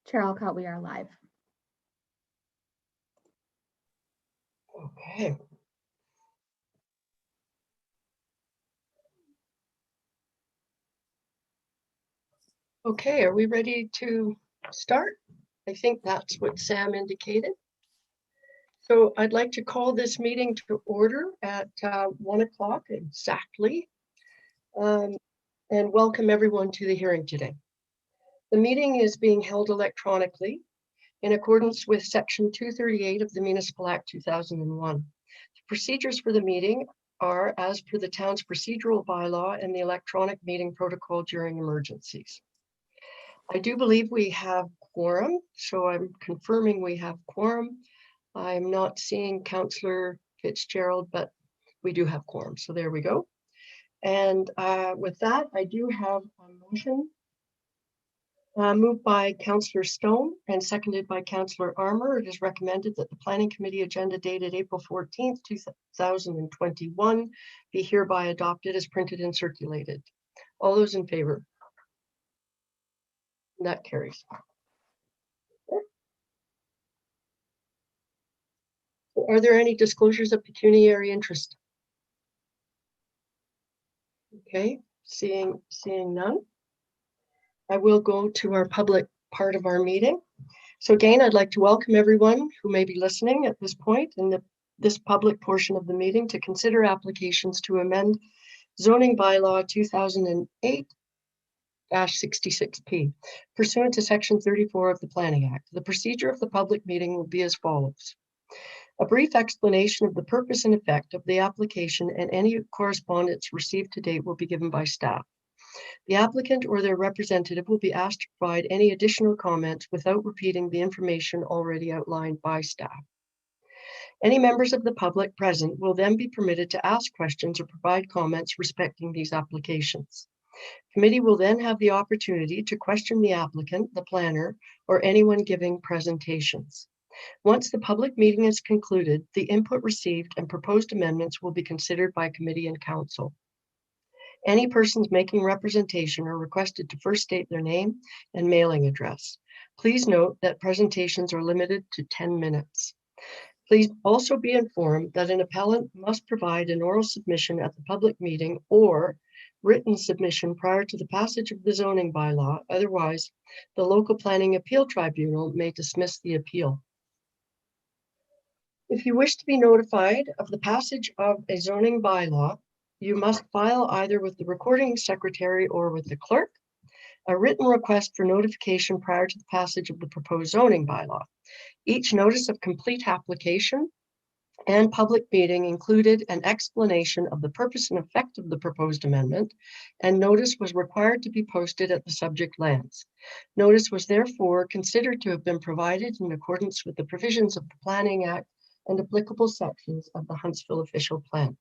Chair Alcott, we are live. Okay. Okay, are we ready to start? I think that's what Sam indicated. So I'd like to call this meeting to order at 1 o'clock exactly, and welcome everyone to the hearing today. The meeting is being held electronically in accordance with Section 238 of the Municipal Act 2001. The procedures for the meeting are as per the town's procedural bylaw and the electronic meeting protocol during emergencies. I do believe we have quorum, so I'm confirming we have quorum. I'm not seeing Councillor Fitzgerald, but we do have quorum, so there we go. And with that, I do have a motion moved by Councillor Stone and seconded by Councillor Armour. It is recommended that the Planning Committee agenda dated April 14th, 2021 be hereby adopted as printed and circulated. All those in favor? That carries. Are there any disclosures of pecuniary interest? Okay, seeing none. I will go to our public part of our meeting. So again, I'd like to welcome everyone who may be listening at this point in this public portion of the meeting to consider applications to amend zoning bylaw 2008-66P pursuant to Section 34 of the Planning Act. The procedure of the public meeting will be as follows. A brief explanation of the purpose and effect of the application and any correspondence received to date will be given by staff. The applicant or their representative will be asked to provide any additional comments without repeating the information already outlined by staff. Any members of the public present will then be permitted to ask questions or provide comments respecting these applications. Committee will then have the opportunity to question the applicant, the planner, or anyone giving presentations. Once the public meeting is concluded, the input received and proposed amendments will be considered by committee and council. Any persons making representation are requested to first state their name and mailing address. Please note that presentations are limited to 10 minutes. Please also be informed that an appellant must provide an oral submission at the public meeting or written submission prior to the passage of the zoning bylaw. Otherwise, the local planning appeal tribunal may dismiss the appeal. If you wish to be notified of the passage of a zoning bylaw, you must file either with the recording secretary or with the clerk a written request for notification prior to the passage of the proposed zoning bylaw. Each notice of complete application and public meeting included an explanation of the purpose and effect of the proposed amendment, and notice was required to be posted at the subject lands. Notice was therefore considered to have been provided in accordance with the provisions of the Planning Act and applicable sections of the Huntsville Official Plan.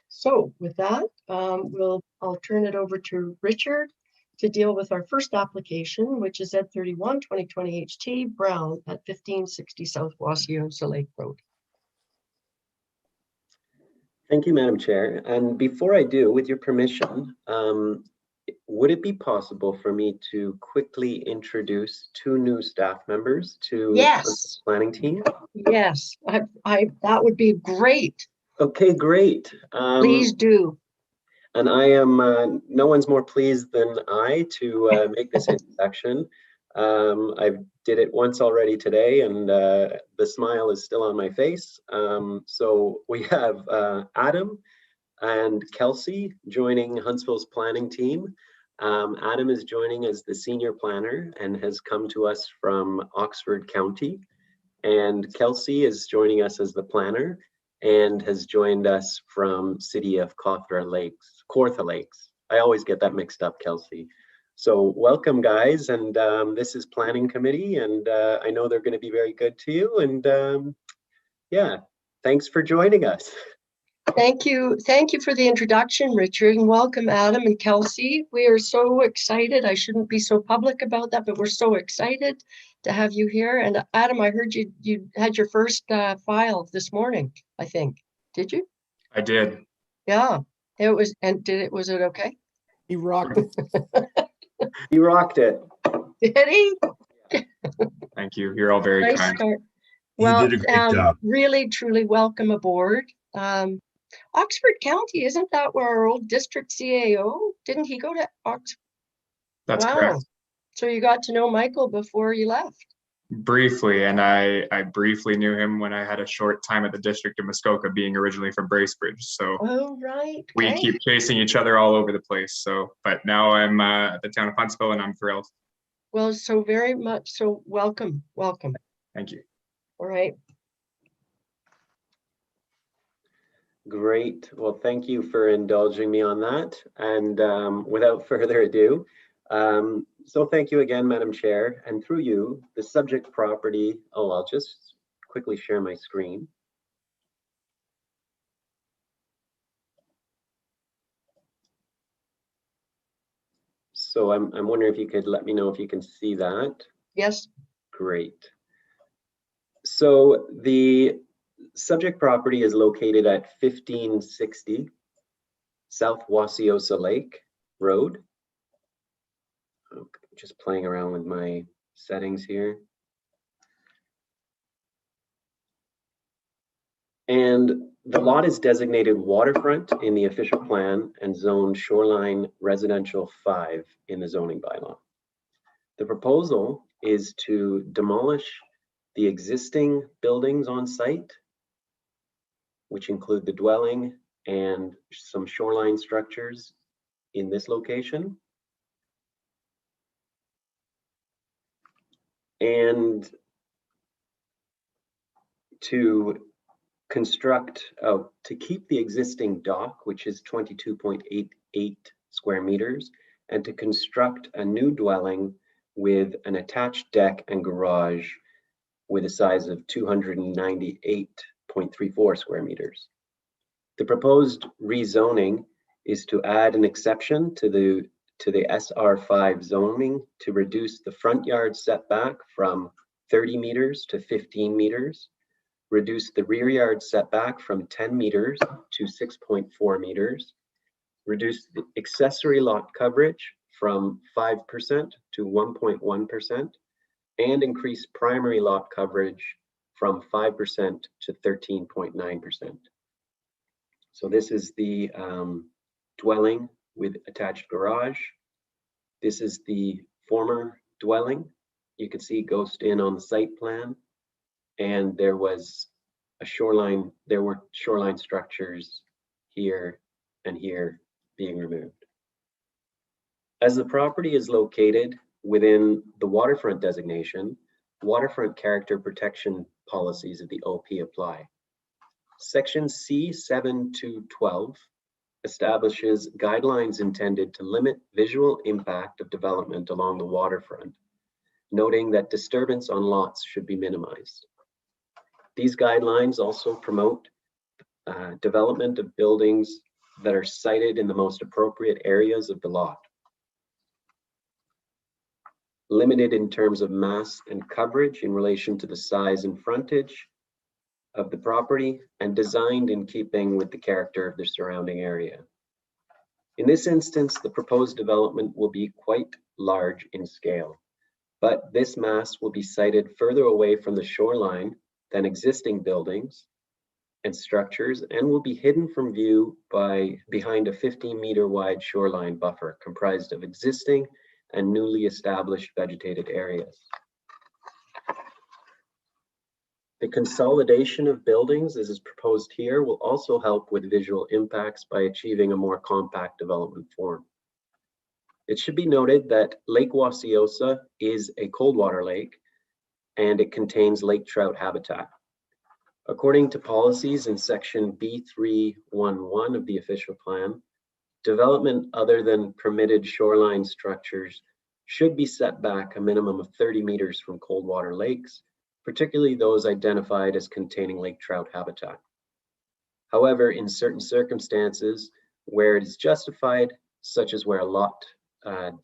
So with that, I'll turn it over to Richard to deal with our first application, which is Z31 2020 HT Brown at 1560 South Wasiosa Lake Road. Thank you, Madam Chair. And before I do, with your permission, would it be possible for me to quickly introduce two new staff members to the planning team? Yes, that would be great. Okay, great. Please do. And I am, no one's more pleased than I to make this introduction. I did it once already today, and the smile is still on my face. So we have Adam and Kelsey joining Huntsville's planning team. Adam is joining as the senior planner and has come to us from Oxford County. And Kelsey is joining us as the planner and has joined us from City of Kawartha Lakes. I always get that mixed up, Kelsey. So welcome, guys, and this is Planning Committee, and I know they're going to be very good to you, and yeah, thanks for joining us. Thank you for the introduction, Richard, and welcome Adam and Kelsey. We are so excited. I shouldn't be so public about that, but we're so excited to have you here. And Adam, I heard you had your first file this morning, I think. Did you? I did. Yeah, it was, and was it okay? He rocked it. He rocked it. Did he? Thank you. You're all very Nice kind. start. You Well, did a great job. really, truly welcome aboard. Oxford County, isn't that where our old district CAO, didn't he go to Oxford? That's Wow. correct. So you got to know Michael before you left? Briefly, and I briefly knew him when I had a short time at the district of Muskoka, being originally from Bracebridge. So Oh, right. we Okay. keep chasing each other all over the place. So, but now I'm at the town of Huntsville, and I'm thrilled. Well, so very much so. Welcome. Welcome. Thank you. All right. Great. Well, thank you for indulging me on that. And without further ado, so thank you again, Madam Chair, and through you, the subject property. Oh, I'll just quickly share my screen. So I'm wondering if you could let me know if you can see that. Yes. Great. So the subject property is located at 1560 South Wasiosa Lake Road. Okay, just playing around with my settings here. And the lot is designated waterfront in the official plan and zoned Shoreline Residential 5 in the zoning bylaw. The proposal is to demolish the existing buildings on site, which include the dwelling and some shoreline structures in this location. And to construct, to keep the existing dock, which is 22.88 square meters, and to construct a new dwelling with an attached deck and garage with a size of 298.34 square meters. The proposed rezoning is to add an exception to the SR5 zoning to reduce the front yard setback from 30 meters to 15 meters, reduce the rear yard setback from 10 meters to 6.4 meters, reduce the accessory lot coverage from 5% to 1.1%, and increase primary lot coverage from 5% to 13.9%. So this is the dwelling with attached garage. This is the former dwelling. You can see Ghost Inn on the site plan. And there was a shoreline, there were shoreline structures here and here being removed. As the property is located within the waterfront designation, waterfront character protection policies of the OP apply. Section C7 to 12 establishes guidelines intended to limit visual impact of development along the waterfront, noting that disturbance on lots should be minimized. These guidelines also promote development of buildings that are sited in the most appropriate areas of the lot, limited in terms of mass and coverage in relation to the size and frontage of the property, and designed in keeping with the character of the surrounding area. In this instance, the proposed development will be quite large in scale, but this mass will be sited further away from the shoreline than existing buildings and structures, and will be hidden from view behind a 15-meter wide shoreline buffer comprised of existing and newly established vegetated areas. The consolidation of buildings, as is proposed here, will also help with visual impacts by achieving a more compact development form. It should be noted that Lake Wasiosa is a cold water lake, and it contains lake trout habitat. According to policies in section B311 of the official plan, development other than permitted shoreline structures should be set back a minimum of 30 meters from cold water lakes, particularly those identified as containing lake trout habitat. However, in certain circumstances where it is justified, such as where a lot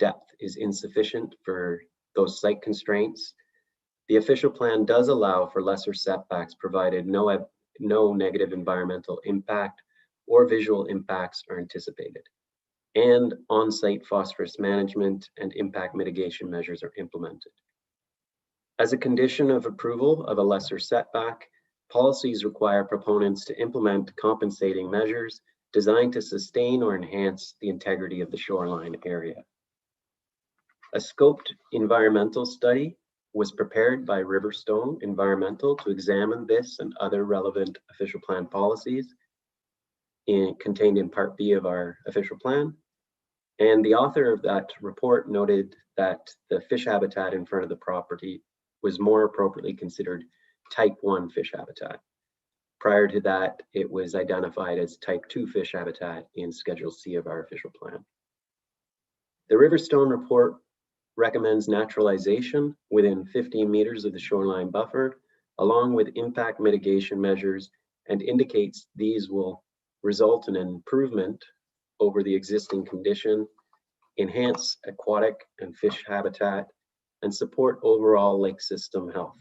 depth is insufficient for those site constraints, the official plan does allow for lesser setbacks provided no negative environmental impact or visual impacts are anticipated, and on-site phosphorus management and impact mitigation measures are implemented. As a condition of approval of a lesser setback, policies require proponents to implement compensating measures designed to sustain or enhance the integrity of the shoreline area. A scoped environmental study was prepared by Riverstone Environmental to examine this and other relevant official plan policies contained in Part B of our official plan. And the author of that report noted that the fish habitat in front of the property was more appropriately considered type 1 fish habitat. Prior to that, it was identified as type 2 fish habitat in Schedule C of our official plan. The Riverstone report recommends naturalization within 15 meters of the shoreline buffer, along with impact mitigation measures, and indicates these will result in an improvement over the existing condition, enhance aquatic and fish habitat, and support overall lake system health.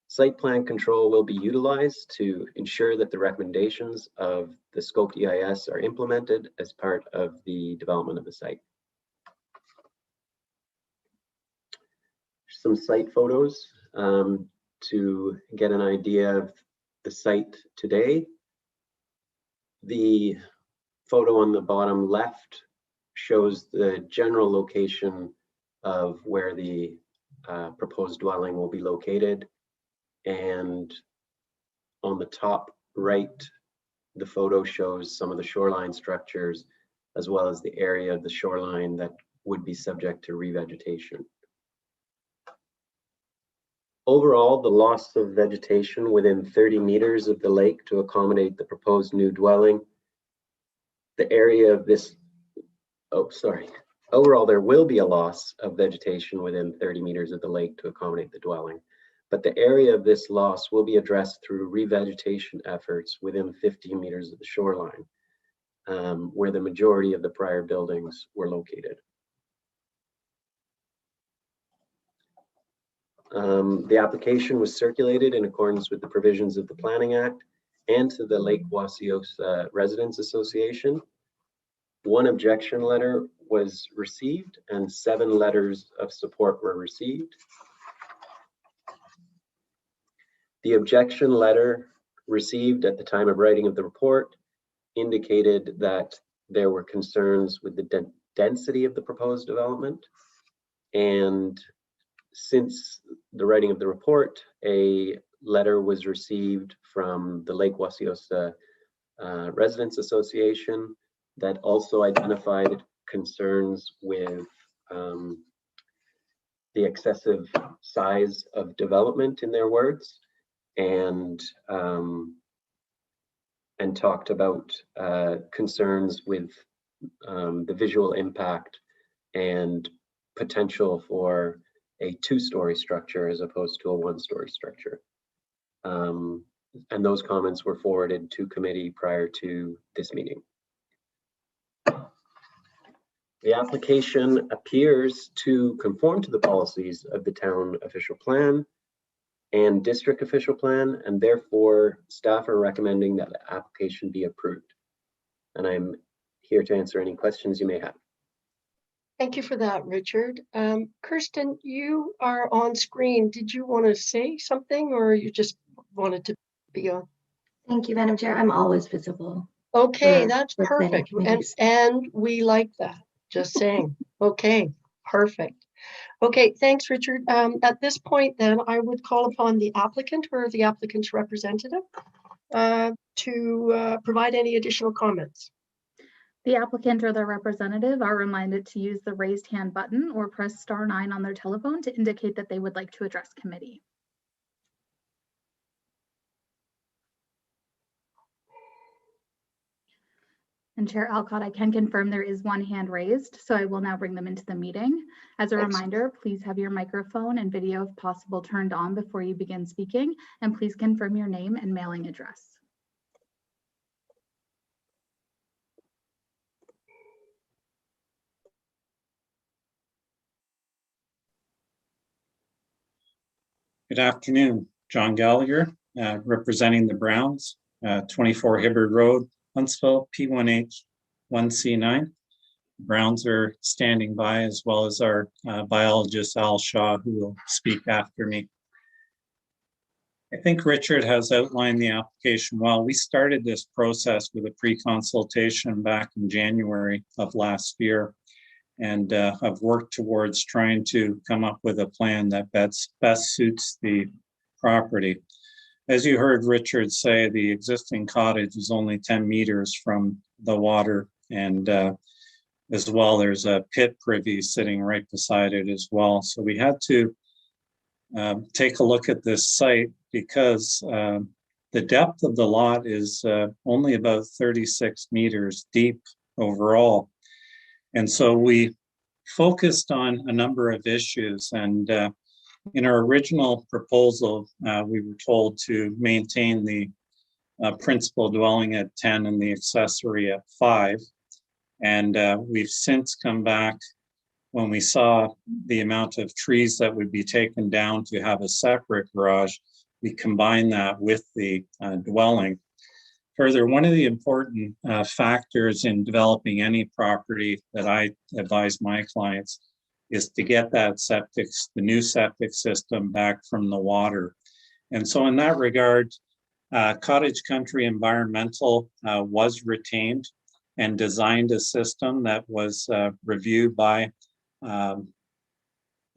Site plan control will be utilized to ensure that the recommendations of the scoped EIS are implemented as part of the development of the site. Some site photos to get an idea of the site today. The photo on the bottom left shows the general location of where the proposed dwelling will be located. And on the top right, the photo shows some of the shoreline structures, as well as the area of the shoreline that would be subject to revegetation. Overall, the loss of vegetation within 30 meters of the lake to accommodate the proposed new dwelling, the area of this, overall, there will be a loss of vegetation within 30 meters of the lake to accommodate the dwelling, but the area of this loss will be addressed through revegetation efforts within 15 meters of the shoreline, where the majority of the prior buildings were located. The application was circulated in accordance with the provisions of the Planning Act and to the Lake Wasiosa Residents Association. One objection letter was received and 7 letters of support were received. The objection letter received at the time of writing of the report indicated that there were concerns with the density of the proposed development. And since the writing of the report, a letter was received from the Lake Wasiosa Residents Association that also identified concerns with the excessive size of development, in their words, and talked about concerns with the visual impact and potential for a 2-story structure as opposed to a 1-story structure. And those comments were forwarded to committee prior to this meeting. The application appears to conform to the policies of the town official plan and district official plan, and therefore staff are recommending that the application be approved. And I'm here to answer any questions you may have. Thank you for that, Richard. Kirsten, you are on screen. Did you want to say something, or you just wanted to be on? Thank you, Madam Chair. I'm always visible. Okay, that's perfect. And we like that. Just saying. Okay, perfect. Okay, thanks, Richard. At this point, then, I would call upon the applicant or the applicant's representative to provide any additional comments. The applicant or their representative are reminded to use the raised hand button or press *9 on their telephone to indicate that they would like to address committee. And Chair Alcott, I can confirm there is 1 hand raised, so I will now bring them into the meeting. As a reminder, please have your microphone and video, if possible, turned on before you begin speaking, and please confirm your name and mailing address. Good afternoon, John Gallagher, representing the Browns, 24 Hibbard Road, Huntsville, P1H 1C9. Browns are standing by, as well as our biologist, Al Shaw, who will speak after me. I think Richard has outlined the application well. We started this process with a pre-consultation back in January of last year, and have worked towards trying to come up with a plan that best suits the property. As you heard Richard say, the existing cottage is only 10 meters from the water, and as well, there's a pit privy sitting right beside it as well. So we had to take a look at this site because the depth of the lot is only about 36 meters deep overall. And so we focused on a number of issues. And in our original proposal, we were told to maintain the principal dwelling at 10 and the accessory at 5. And we've since come back when we saw the amount of trees that would be taken down to have a separate garage. We combined that with the dwelling. Further, one of the important factors in developing any property that I advise my clients is to get that the new septic system back from the water. And so in that regard, Cottage Country Environmental was retained and designed a system that was reviewed by the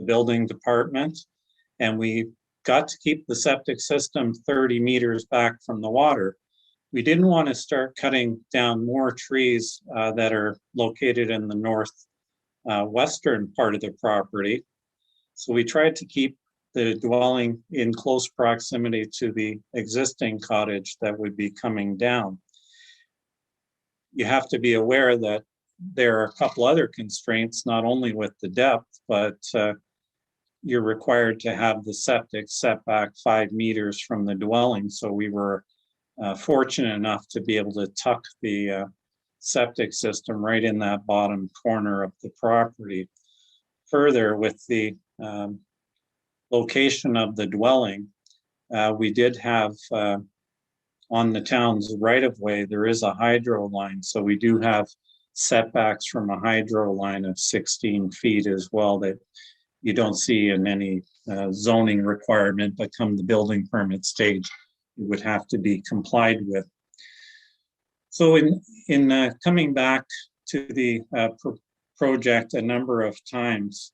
building department. And we got to keep the septic system 30 meters back from the water. We didn't want to start cutting down more trees that are located in the northwestern part of the property. So we tried to keep the dwelling in close proximity to the existing cottage that would be coming down. You have to be aware that there are a couple other constraints, not only with the depth, but you're required to have the septic set back 5 meters from the dwelling. So we were fortunate enough to be able to tuck the septic system right in that bottom corner of the property. Further, with the location of the dwelling, we did have on the town's right-of-way, there is a hydro line. So we do have setbacks from a hydro line of 16 feet as well that you don't see in any zoning requirement, but come the building permit stage, it would have to be complied with. So in coming back to the project a number of times,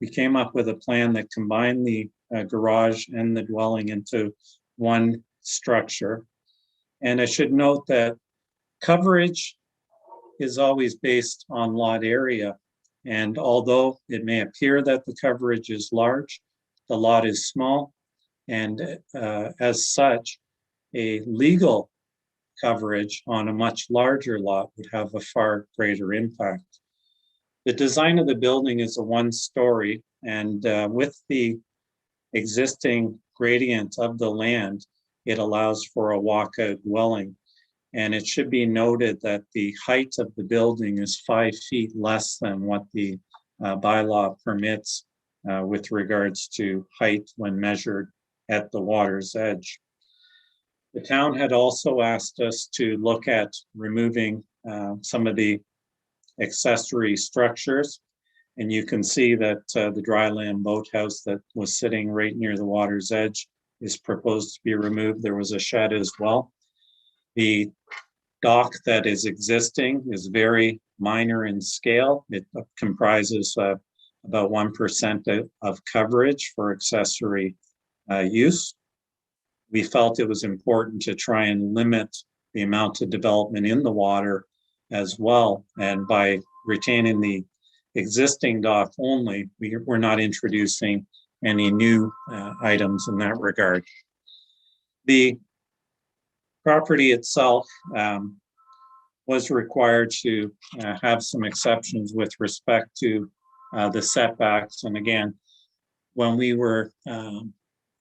we came up with a plan that combined the garage and the dwelling into one structure. And I should note that coverage is always based on lot area. And although it may appear that the coverage is large, the lot is small. And as such, a legal coverage on a much larger lot would have a far greater impact. The design of the building is a one-story, and with the existing gradient of the land, it allows for a walkout dwelling. And it should be noted that the height of the building is 5 feet less than what the bylaw permits with regards to height when measured at the water's edge. The town had also asked us to look at removing some of the accessory structures. And you can see that the dryland boathouse that was sitting right near the water's edge is proposed to be removed. There was a shed as well. The dock that is existing is very minor in scale. It comprises about 1% of coverage for accessory use. We felt it was important to try and limit the amount of development in the water as well. And by retaining the existing dock only, we're not introducing any new items in that regard. The property itself was required to have some exceptions with respect to the setbacks. And again, when we were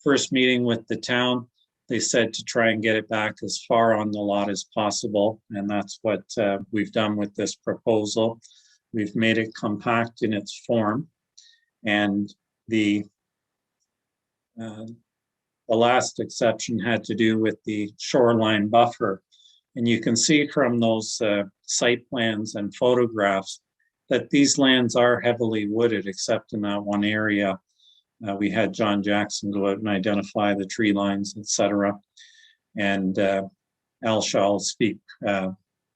first meeting with the town, they said to try and get it back as far on the lot as possible. And that's what we've done with this proposal. We've made it compact in its form. And the last exception had to do with the shoreline buffer. And you can see from those site plans and photographs, that these lands are heavily wooded, except in that one area. We had John Jackson go out and identify the tree lines, etc. And Al shall speak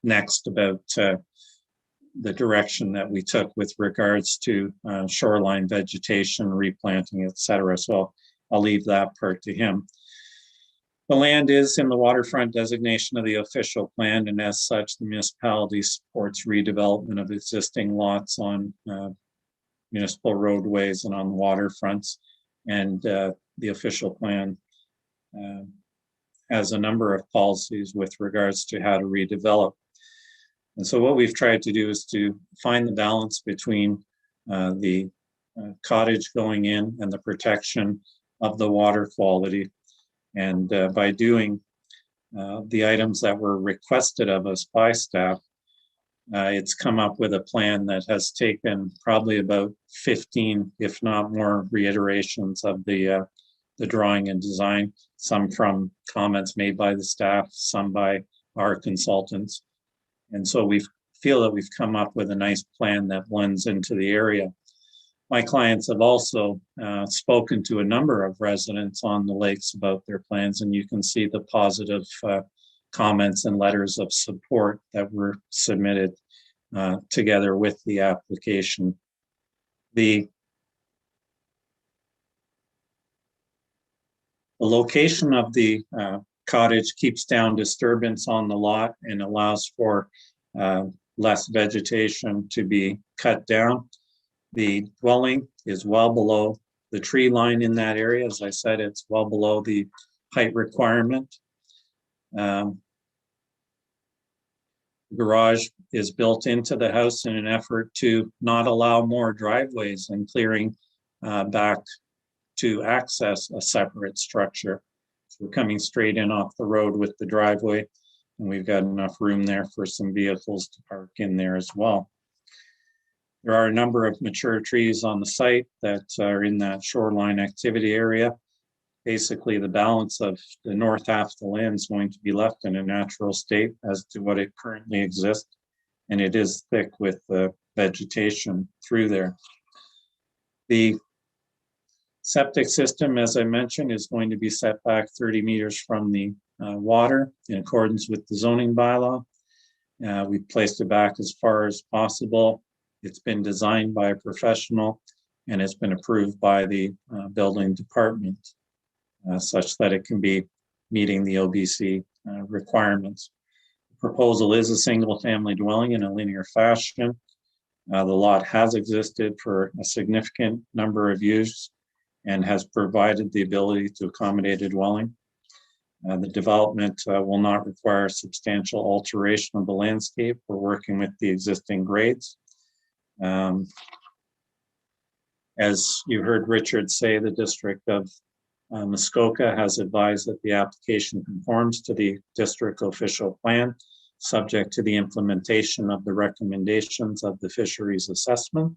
next about the direction that we took with regards to shoreline vegetation, replanting, etc. So I'll leave that part to him. The land is in the waterfront designation of the official plan, and as such, the municipality supports redevelopment of existing lots on municipal roadways and on waterfronts. And the official plan has a number of policies with regards to how to redevelop. And so what we've tried to do is to find the balance between the cottage going in and the protection of the water quality. And by doing the items that were requested of us by staff, it's come up with a plan that has taken probably about 15, if not more, reiterations of the drawing and design, some from comments made by the staff, some by our consultants. And so we feel that we've come up with a nice plan that blends into the area. My clients have also spoken to a number of residents on the lakes about their plans, and you can see the positive comments and letters of support that were submitted together with the application. The location of the cottage keeps down disturbance on the lot and allows for less vegetation to be cut down. The dwelling is well below the tree line in that area. As I said, it's well below the height requirement. Garage is built into the house in an effort to not allow more driveways and clearing back to access a separate structure. So we're coming straight in off the road with the driveway, and we've got enough room there for some vehicles to park in there as well. There are a number of mature trees on the site that are in that shoreline activity area. Basically, the balance of the north half of the land is going to be left in a natural state as to what it currently exists, and it is thick with vegetation through there. The septic system, as I mentioned, is going to be set back 30 meters from the water in accordance with the zoning bylaw. We placed it back as far as possible. It's been designed by a professional, and it's been approved by the building department such that it can be meeting the OBC requirements. The proposal is a single family dwelling in a linear fashion. The lot has existed for a significant number of years and has provided the ability to accommodate a dwelling. The development will not require substantial alteration of the landscape. We're working with the existing grades. As you heard Richard say, the District of Muskoka has advised that the application conforms to the district official plan, subject to the implementation of the recommendations of the fisheries assessment.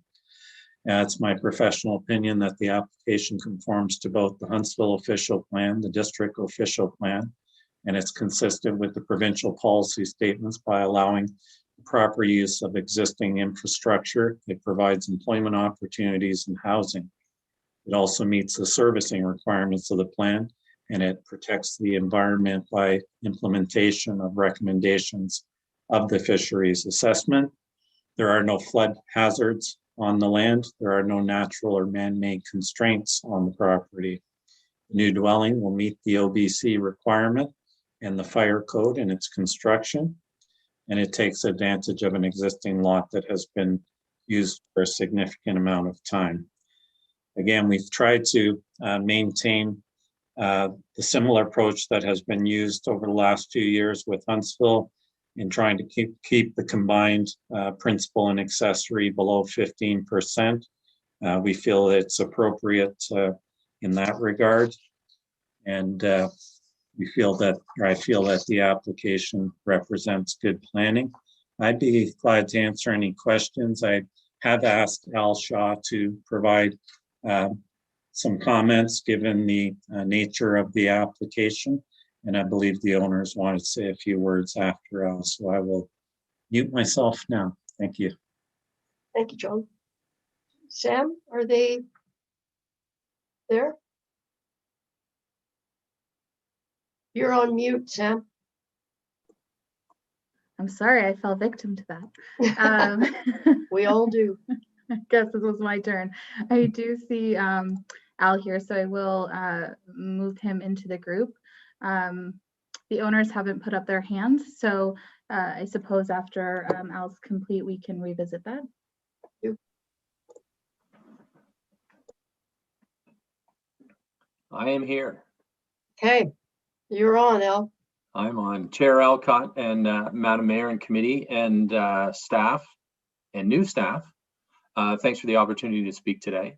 It's my professional opinion that the application conforms to both the Huntsville official plan, the district official plan, and it's consistent with the provincial policy statements by allowing proper use of existing infrastructure. It provides employment opportunities and housing. It also meets the servicing requirements of the plan, and it protects the environment by implementation of recommendations of the fisheries assessment. There are no flood hazards on the land. There are no natural or man-made constraints on the property. The new dwelling will meet the OBC requirement and the fire code in its construction, and it takes advantage of an existing lot that has been used for a significant amount of time. Again, we've tried to maintain the similar approach that has been used over the last few years with Huntsville in trying to keep the combined principal and accessory below 15%. We feel it's appropriate in that regard. And I feel that the application represents good planning. I'd be glad to answer any questions. I have asked Al Shaw to provide some comments given the nature of the application, and I believe the owners want to say a few words after Al, so I will mute myself now. Thank you. Thank you, John. Sam, are they there? You're on mute, Sam. I'm sorry, I fell victim to that. We all do. I guess this was my turn. I do see Al here, so I will move him into the group. The owners haven't put up their hands, so I suppose after Al's complete, we can revisit that. I am here. Okay, you're on, Al. I'm on. Chair Alcott and Madam Mayor and committee and staff and new staff. Thanks for the opportunity to speak today.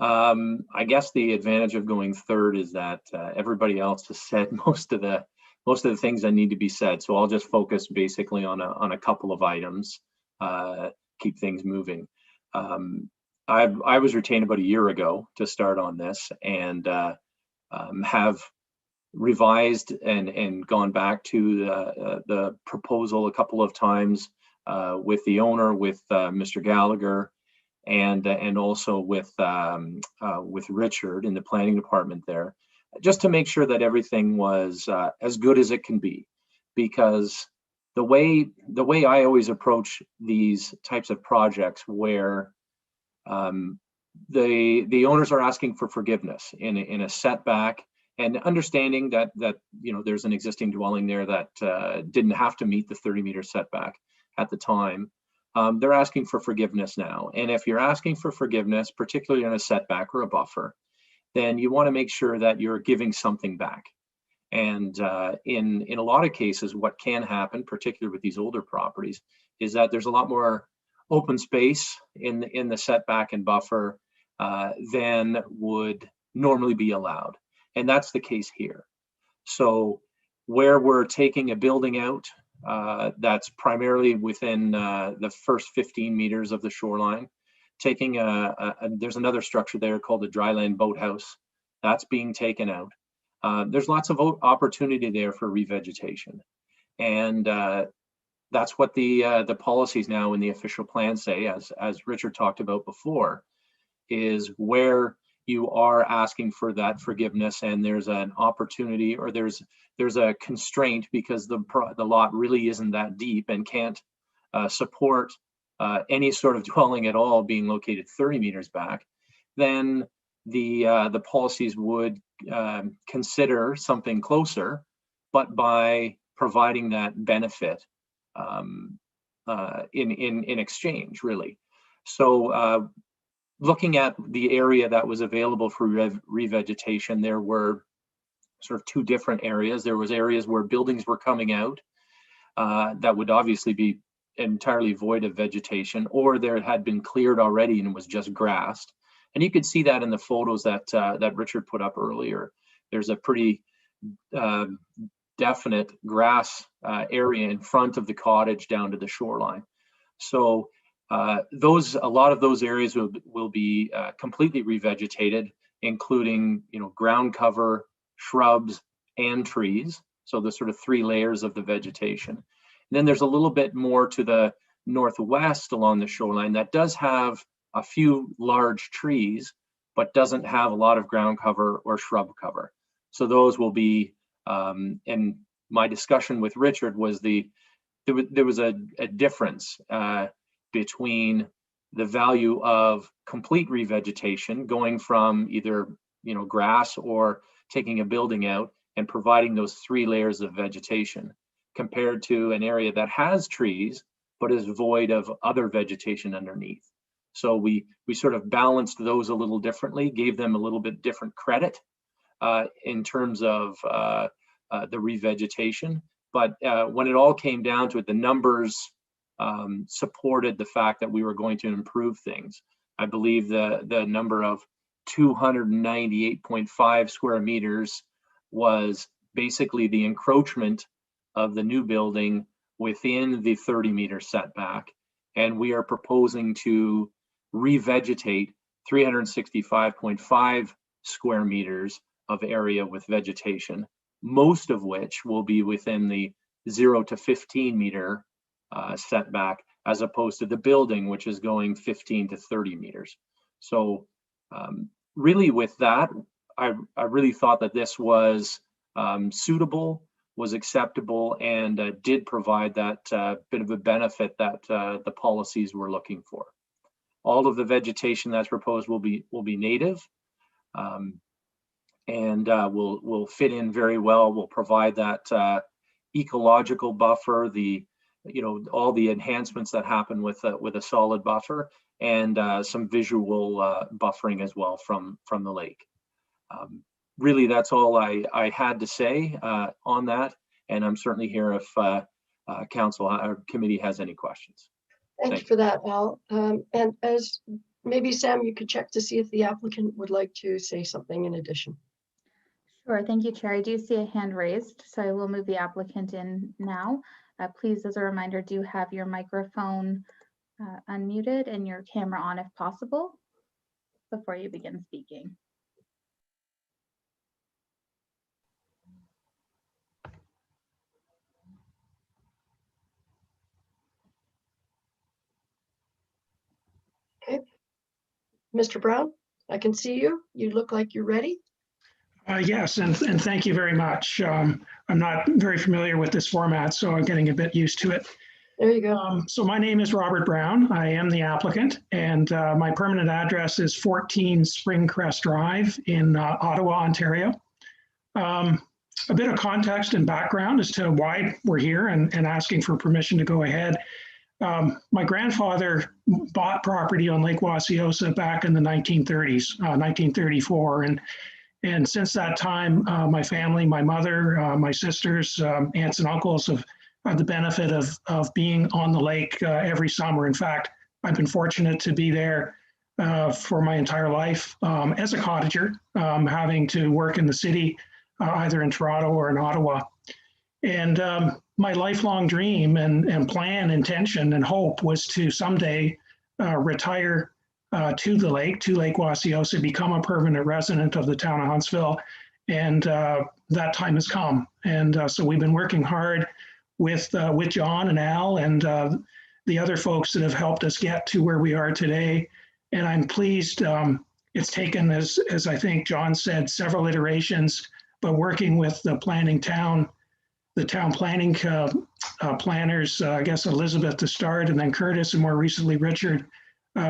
I guess the advantage of going third is that everybody else has said most of the things that need to be said. So I'll just focus basically on a couple of items, keep things moving. I was retained about a year ago to start on this, and have revised and gone back to the proposal a couple of times with the owner, with Mr. Gallagher, and also with Richard in the planning department there, just to make sure that everything was as good as it can be. Because the way I always approach these types of projects, where the owners are asking for forgiveness in a setback, and understanding that there's an existing dwelling there that didn't have to meet the 30-meter setback at the time. They're asking for forgiveness now. And if you're asking for forgiveness, particularly on a setback or a buffer, then you want to make sure that you're giving something back. And in a lot of cases, what can happen, particularly with these older properties, is that there's a lot more open space in the setback and buffer than would normally be allowed. And that's the case here. So where we're taking a building out that's primarily within the first 15 meters of the shoreline, taking there's another structure there called a dryland boathouse that's being taken out. There's lots of opportunity there for revegetation. And that's what the policies now in the official plan say, as Richard talked about before, is where you are asking for that forgiveness and there's an opportunity, or there's a constraint because the lot really isn't that deep and can't support any sort of dwelling at all being located 30 meters back, then the policies would consider something closer, but by providing that benefit in exchange, really. So looking at the area that was available for revegetation, there were sort of two different areas. There was areas where buildings were coming out that would obviously be entirely void of vegetation, or there had been cleared already and was just grassed. And you could see that in the photos that Richard put up earlier. There's a pretty definite grass area in front of the cottage down to the shoreline. So a lot of those areas will be completely revegetated, including ground cover, shrubs, and trees. So the sort of three layers of the vegetation. And then there's a little bit more to the northwest along the shoreline that does have a few large trees, but doesn't have a lot of ground cover or shrub cover. So those will be, and my discussion with Richard was there was a difference between the value of complete revegetation, going from either grass or taking a building out and providing those three layers of vegetation, compared to an area that has trees but is void of other vegetation underneath. So we sort of balanced those a little differently, gave them a little bit different credit in terms of the revegetation. But when it all came down to it, the numbers supported the fact that we were going to improve things. I believe the number of 298.5 square meters was basically the encroachment of the new building within the 30-meter setback. And we are proposing to revegetate 365.5 square meters of area with vegetation, most of which will be within the 0 to 15 meter setback, as opposed to the building, which is going 15 to 30 meters. So really with that, I really thought that this was suitable, was acceptable, and did provide that bit of a benefit that the policies were looking for. All of the vegetation that's proposed will be native, and will fit in very well. Will provide that ecological buffer, all the enhancements that happen with a solid buffer, and some visual buffering as well from the lake. Really, that's all I had to say on that, and I'm certainly here if council or committee has any questions. Thanks for that, Al. And as maybe Sam, you could check to see if the applicant would like to say something in addition. Sure, thank you, Chair. I do see a hand raised, so I will move the applicant in now. Please, as a reminder, do have your microphone unmuted and your camera on if possible before you begin speaking. Okay. Mr. Brown, I can see you. You look like you're ready. Yes, and thank you very much. I'm not very familiar with this format, so I'm getting a bit used to it. There you go. So my name is Robert Brown. I am the applicant, and my permanent address is 14 Springcrest Drive in Ottawa, Ontario. A bit of context and background as to why we're here and asking for permission to go ahead. My grandfather bought property on Lake Wasiosa back in the 1930s, 1934, and since that time, my family, my mother, my sisters, aunts and uncles have had the benefit of being on the lake every summer. In fact, I've been fortunate to be there for my entire life as a cottager, having to work in the city, either in Toronto or in Ottawa. And my lifelong dream and plan, intention, and hope was to someday retire to Lake Wasiosa, become a permanent resident of the town of Huntsville. And that time has come. And so we've been working hard with John and Al and the other folks that have helped us get to where we are today. And I'm pleased it's taken, as I think John said, several iterations, but working with the town planning planners, I guess Elizabeth to start, and then Curtis, and more recently Richard,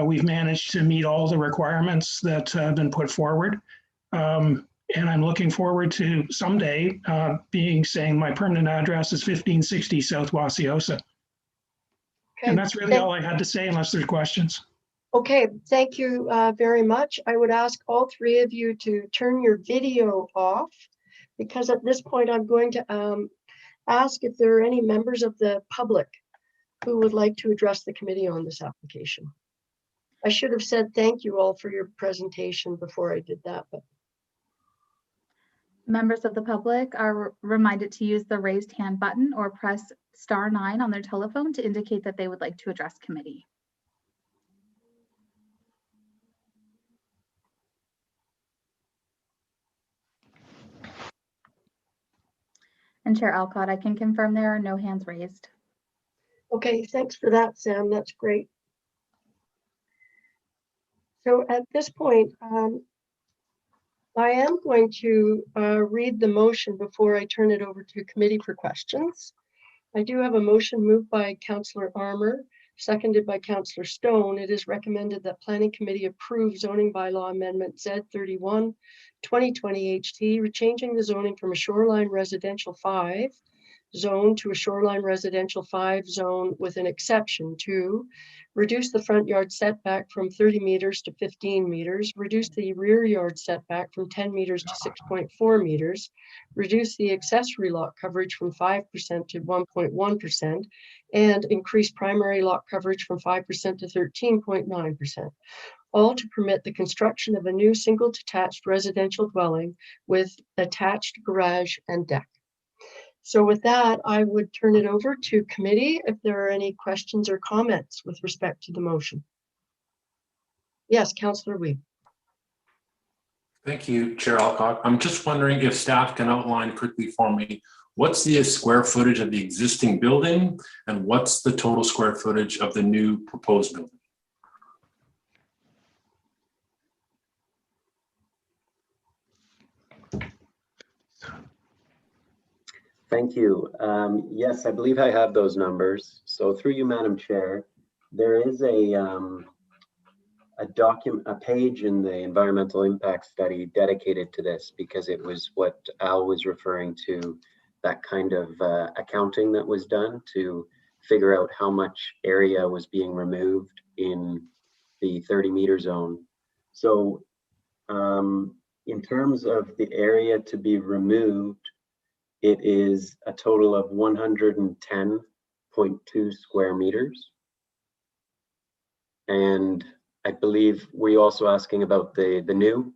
we've managed to meet all the requirements that have been put forward. And I'm looking forward to someday saying my permanent address is 1560 South Wasiosa. Okay, and that's really all I had to say, unless there's questions. Okay, thank you very much. I would ask all three of you to turn your video off, because at this point I'm going to ask if there are any members of the public who would like to address the committee on this application. I should have said thank you all for your presentation before I did that. But members of the public are reminded to use the raised hand button or press *9 on their telephone to indicate that they would like to address committee. And Chair Alcott, I can confirm there are no hands raised. okay, thanks for that, Sam. That's great. So at this point, I am going to read the motion before I turn it over to committee for questions. I do have a motion moved by Councillor Armour, seconded by Councillor Stone. It is recommended that Planning Committee approve zoning bylaw amendment Z31 2020 HT, changing the zoning from a shoreline residential 5 zone to a shoreline residential 5 zone with an exception to reduce the front yard setback from 30 meters to 15 meters, reduce the rear yard setback from 10 meters to 6.4 meters, reduce the accessory lot coverage from 5% to 1.1%, and increase primary lot coverage from 5% to 13.9%. All to permit the construction of a new single detached residential dwelling with attached garage and deck. So with that, I would turn it over to committee if there are any questions or comments with respect to the motion. Yes, Councillor Weed. Thank you, Chair Alcott. I'm just wondering if staff can outline quickly for me what's the square footage of the existing building and what's the total square footage of the new proposed building? Thank you. Yes, I believe I have those numbers. So through you, Madam Chair, there is a page in the environmental impact study dedicated to this, because it was what Al was referring to, that kind of accounting that was done to figure out how much area was being removed in the 30-meter zone. So in terms of the area to be removed, it is a total of 110.2 square meters. And I believe we're also asking about the new.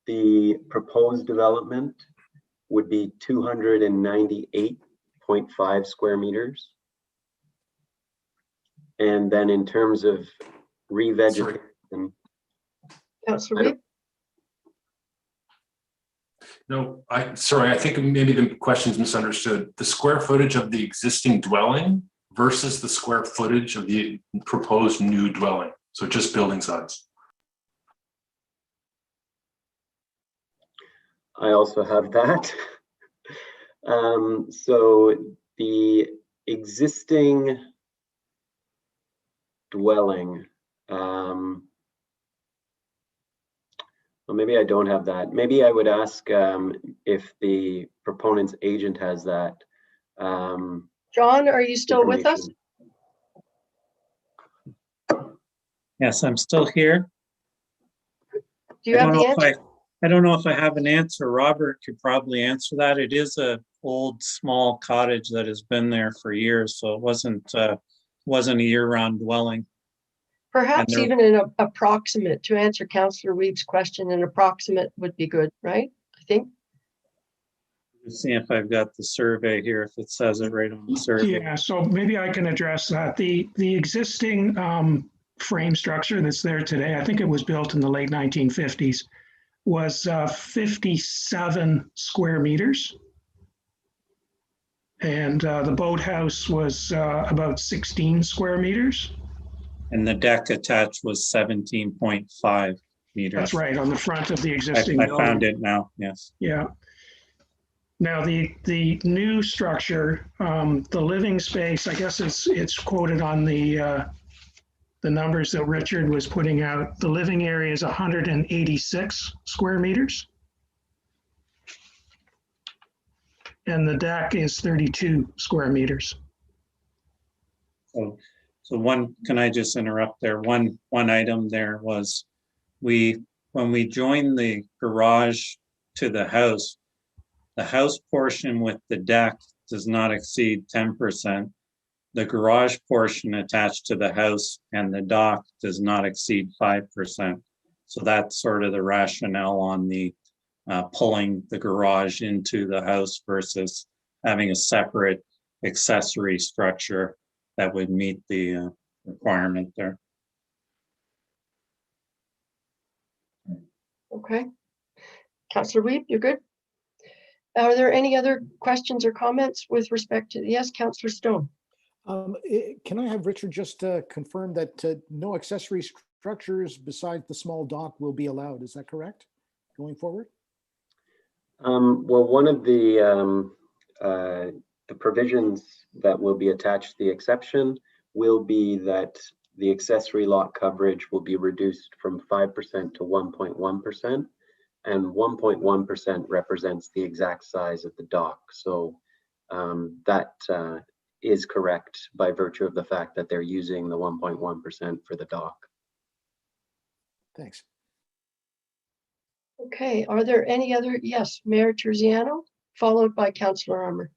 The proposed development would be 298.5 square meters. And then in terms of revegetation. Councillor Reid? No, sorry, I think maybe the question's misunderstood. The square footage of the existing dwelling versus the square footage of the proposed new dwelling. So just building size. I also have that. So the existing dwelling, well, maybe I don't have that. Maybe I would ask if the proponent's agent has that. John, are you still with us? Yes, I'm still here. Do you have the answer? I don't know if I have an answer. Robert could probably answer that. It is a old small cottage that has been there for years, so it wasn't a year-round dwelling. Perhaps even an approximate, to answer Councillor Weed's question, an approximate would be good, right? I think. Let's see if I've got the survey here, if it says it right on the survey. Yeah, so maybe I can address that. The existing frame structure that's there today, I think it was built in the late 1950s, was 57 square meters. And the boathouse was about 16 square meters. And the deck attached was 17.5 meters. That's right, on the front of the existing I building. found it now, yes. Yeah. Now the new structure, the living space, I guess it's quoted on the numbers that Richard was putting out. The living area is 186 square meters. And the deck is 32 square meters. So one, can I just interrupt there? One item there was when we joined the garage to the house portion with the deck does not exceed 10%. The garage portion attached to the house and the dock does not exceed 5%. So that's sort of the rationale on the pulling the garage into the house versus having a separate accessory structure that would meet the requirement there. Okay. Councillor Weed, you're good? Are there any other questions or comments with respect to, yes, Councillor Stone? Can I have Richard just confirm that no accessory structures besides the small dock will be allowed? Is that correct going forward? Well, one of the provisions that will be attached to the exception will be that the accessory lot coverage will be reduced from 5% to 1.1%, and 1.1% represents the exact size of the dock. So that is correct by virtue of the fact that they're using the 1.1% for the dock. Thanks. Okay, are there any other? Yes, Mayor Terziano, followed by Councillor Armour.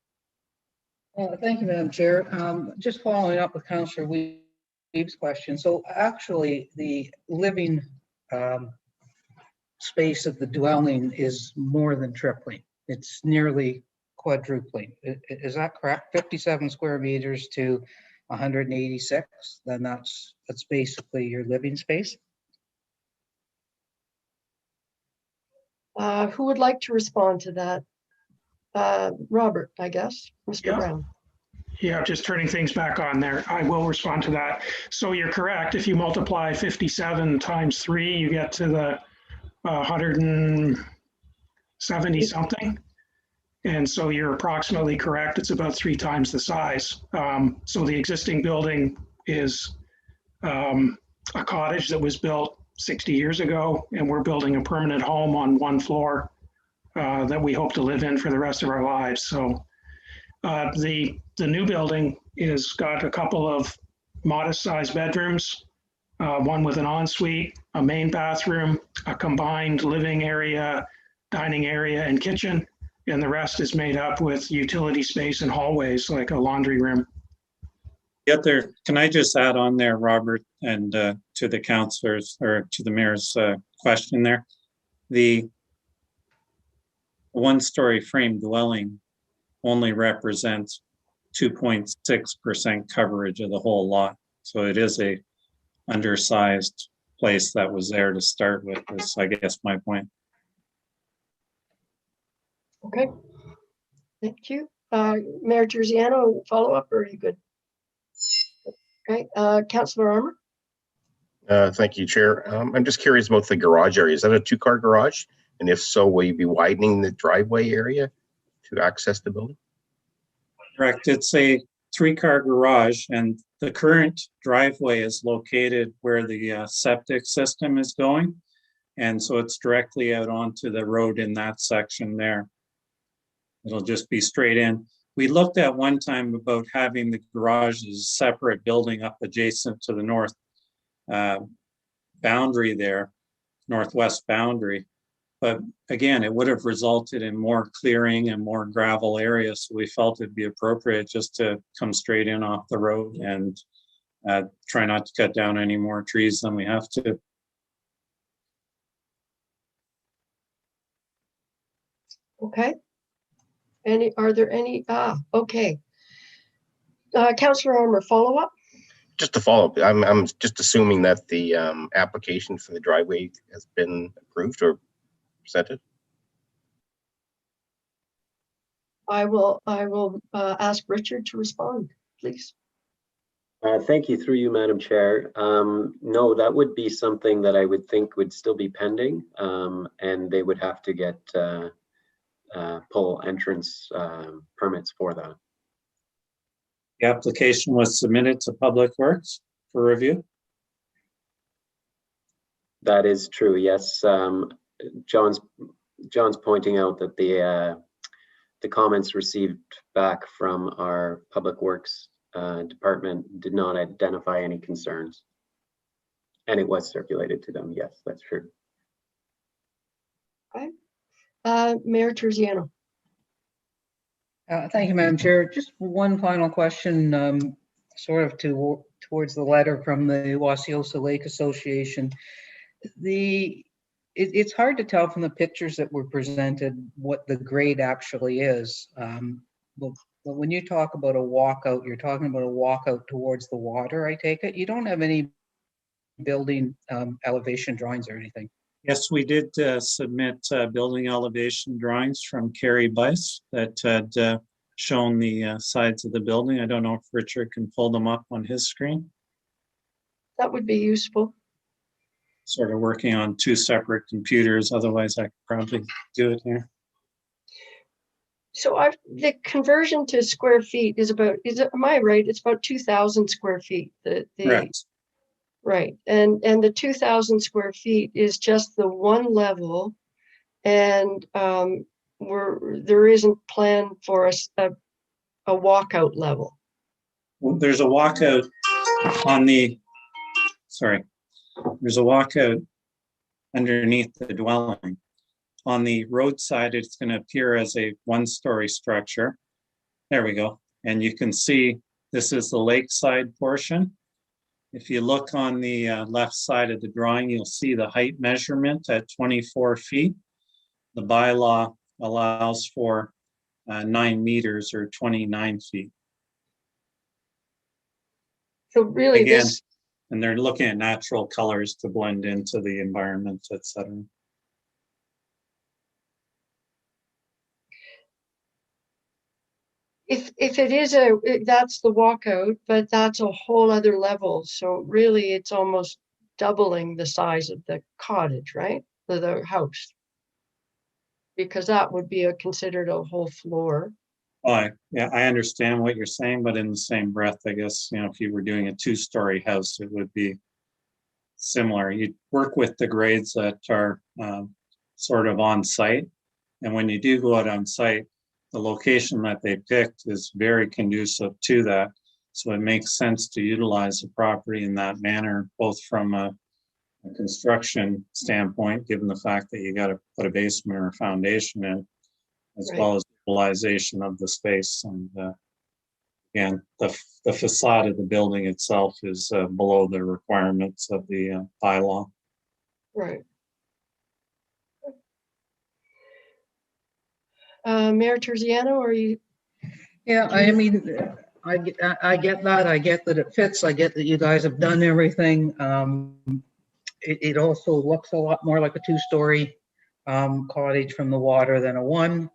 Thank you, Madam Chair. Just following up with Councillor Weeb's question. So actually the living space of the dwelling is more than tripling. It's nearly quadrupling. Is that correct? 57 square meters to 186, then that's basically your living space. Who would like to respond to that? Robert, I guess, Mr. Yeah. Brown. Yeah, just turning things back on there. I will respond to that. So you're correct. If you multiply 57 times 3, you get to the 170 something. And so you're approximately correct. It's about 3 times the size. So the existing building is a cottage that was built 60 years ago, and we're building a permanent home on 1 floor that we hope to live in for the rest of our lives. So the new building is got a couple of modest-sized bedrooms, one with an ensuite, a main bathroom, a combined living area, dining area, and kitchen, and the rest is made up with utility space and hallways, like a laundry room. Get there. Can I just add on there, Robert, and to the councillors or to the mayor's question there? The one-story frame dwelling only represents 2.6% coverage of the whole lot. So it is a undersized place that was there to start with, is I guess my point. Okay. Thank you. Mayor Terziano, follow up, or are you good? Okay, Councillor Armour. Thank you, Chair. I'm just curious about the garage area. Is that a 2-car garage? And if so, will you be widening the driveway area to access the building? Correct. It's a 3-car garage, and the current driveway is located where the septic system is going. And so it's directly out onto the road in that section there. It'll just be straight in. We looked at one time about having the garage as a separate building up adjacent to the north boundary there, northwest boundary. But again, it would have resulted in more clearing and more gravel areas. So we felt it'd be appropriate just to come straight in off the road and try not to cut down any more trees than we have to. Okay. Are there any, okay. Councillor Armour, follow up? Just to follow up, I'm just assuming that the application for the driveway has been approved or presented. I will ask Richard to respond, please. Thank you, through you, Madam Chair. No, that would be something that I would think would still be pending, and they would have to get pull entrance permits for that. The application was submitted to Public Works for review. That is true, yes. John's pointing out that the comments received back from our Public Works department did not identify any concerns. And it was circulated to them, yes, that's true. Okay. Mayor Terziano. Thank you, Madam Chair. Just one final question, sort of towards the letter from the Wasiosa Lake Association. It's hard to tell from the pictures that were presented what the grade actually is. But when you talk about a walkout, you're talking about a walkout towards the water, I take it? You don't have any building elevation drawings or anything? Yes, we did submit building elevation drawings from Carrie Bice that had shown the sides of the building. I don't know if Richard can pull them up on his screen. That would be useful. Sort of working on 2 separate computers, otherwise I could probably do it here. So the conversion to square feet is about, am I right? It's about 2,000 square feet. Correct. Right, and the 2,000 square feet is just the one level, and there isn't planned for a walkout level. Well, there's a walkout on the, sorry, there's a walkout underneath the dwelling. On the roadside, it's going to appear as a 1-story structure. There we go, and you can see this is the lakeside portion. If you look on the left side of the drawing, you'll see the height measurement at 24 feet. The bylaw allows for 9 meters or 29 feet. So really, again, and they're looking at natural colors to blend into the environment, etc. if it is that's the walkout, but that's a whole other level. So really it's almost doubling the size of the cottage, right? The house. Because that would be considered a whole floor. Yeah, I understand what you're saying, but in the same breath, I guess, if you were doing a 2-story house, it would be similar. You'd work with the grades that are sort of on site. And when you do go out on site, the location that they picked is very conducive to that. So it makes sense to utilize the property in that manner, both from a construction standpoint, given the fact that you got to put a basement or a foundation in, as well as utilization of the space. And again, the facade of the building itself is below the requirements of the bylaw. Right. Mayor Terziano, are you? Yeah, I mean, I get that. I get that it fits. I get that you guys have done everything. It also looks a lot more like a 2-story cottage from the water than a 1.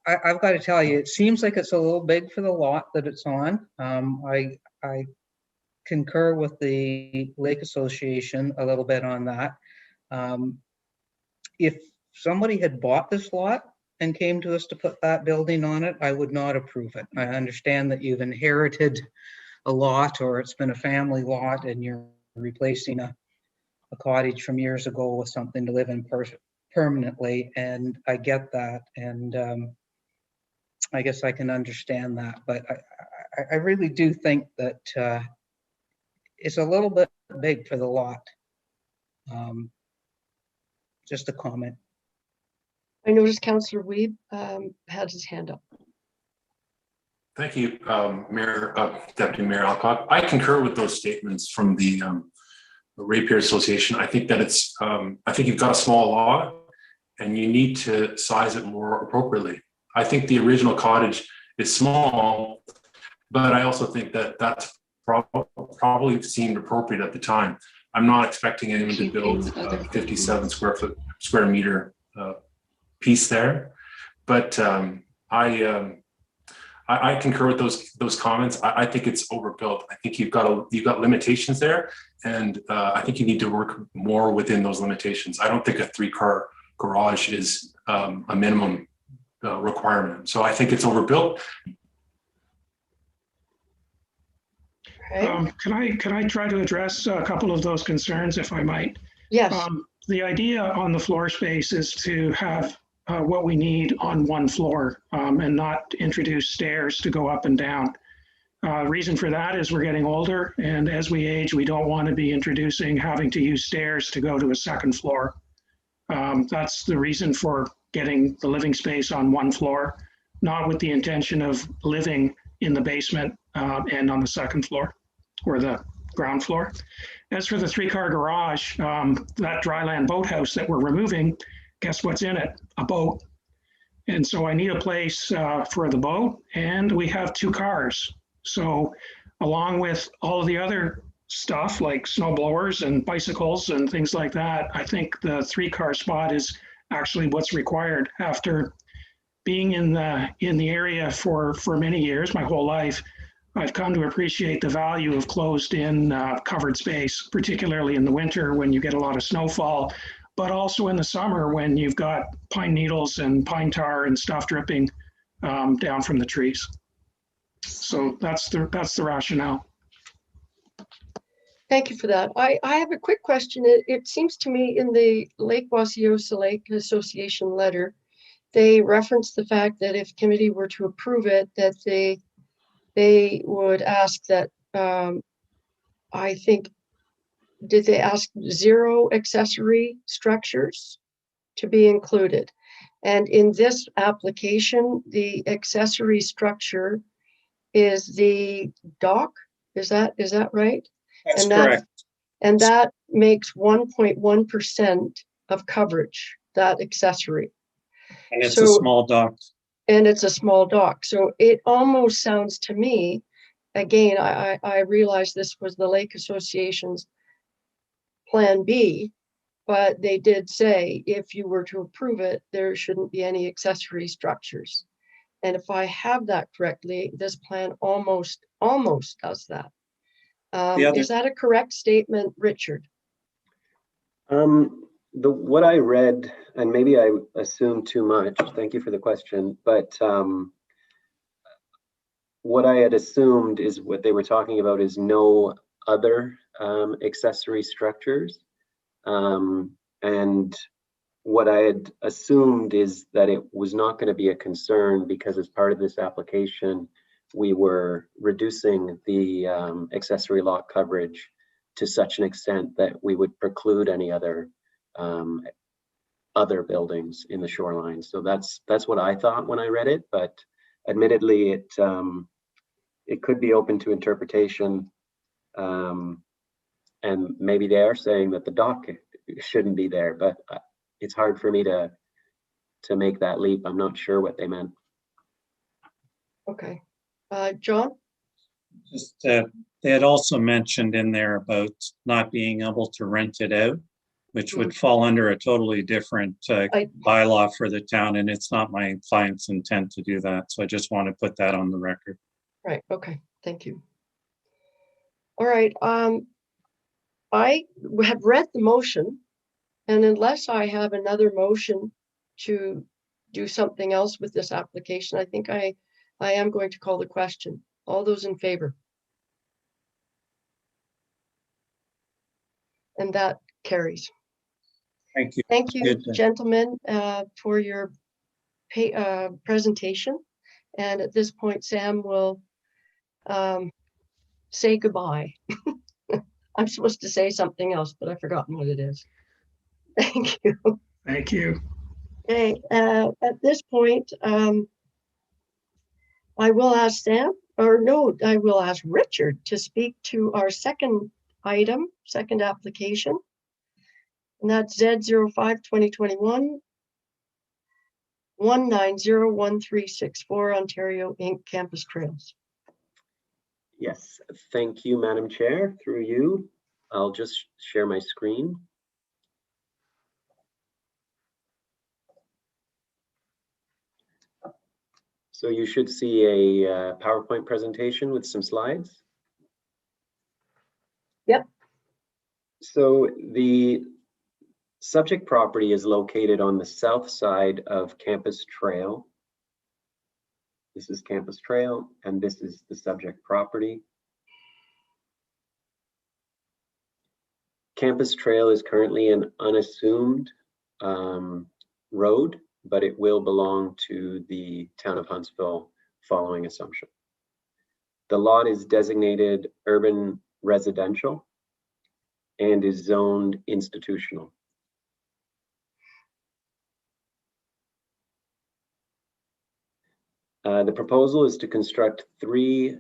I've got to tell you, it seems like it's a little big for the lot that it's on. I concur with the Lake Association a little bit on that. If somebody had bought this lot and came to us to put that building on it, I would not approve it. I understand that you've inherited a lot, or it's been a family lot, and you're replacing a cottage from years ago with something to live in permanently, and I get that, and I guess I can understand that, but I really do think that it's a little bit big for the lot. Just a comment. I noticed Councillor Weeb had his hand up. Thank you, Mayor, Deputy Mayor Alcott. I concur with those statements from the Rapier Association. I think that it's, I think you've got a small lot and you need to size it more appropriately. I think the original cottage is small, but I also think that that's probably seemed appropriate at the time. I'm not expecting anyone to build a 57 square meter piece there, but I concur with those comments. I think it's overbuilt. I think you've got limitations there, and I think you need to work more within those limitations. I don't think a 3-car garage is a minimum requirement. So I think it's overbuilt. Can I try to address a couple of those concerns, if I might? Yes. The idea on the floor space is to have what we need on one floor and not introduce stairs to go up and down. Reason for that is we're getting older, and as we age, we don't want to be having to use stairs to go to a second floor. That's the reason for getting the living space on one floor, not with the intention of living in the basement and on the second floor or the ground floor. As for the 3-car garage, that dryland boathouse that we're removing, guess what's in it? A boat. And so I need a place for the boat, and we have 2 cars. So along with all of the other stuff like snow blowers and bicycles and things like that, I think the 3-car spot is actually what's required. After being in the area for many years, my whole life, I've come to appreciate the value of closed-in covered space, particularly in the winter when you get a lot of snowfall, but also in the summer when you've got pine needles and pine tar and stuff dripping down from the trees. So that's the rationale. Thank you for that. I have a quick question. It seems to me in the Lake Wasiosa Lake Association letter, they reference the fact that if committee were to approve it, that they would ask that, I think, did they ask 0 accessory structures to be included? And in this application, the accessory structure is the dock. Is that right? That's correct. And that makes 1.1% of coverage, that accessory. And it's a small dock. And it's a small dock. So it almost sounds to me, again, I realize this was the Lake Association's Plan B, but they did say if you were to approve it, there shouldn't be any accessory structures. And if I have that correctly, this plan almost does that. Is that a correct statement, Richard? What I read, and maybe I assumed too much, thank you for the question, but what I had assumed is what they were talking about is no other accessory structures. And what I had assumed is that it was not going to be a concern because as part of this application, we were reducing the accessory lot coverage to such an extent that we would preclude any other buildings in the shoreline. So that's what I thought when I read it, but admittedly it could be open to interpretation. And maybe they are saying that the dock shouldn't be there, but it's hard for me to make that leap. I'm not sure what they meant. Okay. John? Just they had also mentioned in there about not being able to rent it out, which would fall under a totally different bylaw for the town, and it's not my client's intent to do that. So I just want to put that on the record. Right. Okay. Thank you. All right. I have read the motion, and unless I have another motion to do something else with this application, I think I am going to call the question. All those in favor? And that carries. Thank you. Thank you, gentlemen, for your presentation. And at this point, Sam will say goodbye. I'm supposed to say something else, but I've forgotten what it is. Thank you. Thank you. Okay, at this point, I will ask Sam, or no, I will ask Richard to speak to our second item, second application. And that's Z05-2021 1901364 Ontario Inc. Campus Trails. Yes, thank you, Madam Chair. Through you, I'll just share my screen. So you should see a PowerPoint presentation with some slides. Yep. So the subject property is located on the south side of Campus Trail. This is Campus Trail, and this is the subject property. Campus Trail is currently an unassumed road, but it will belong to the town of Huntsville following assumption. The lot is designated urban residential and is zoned institutional. The proposal is to construct 3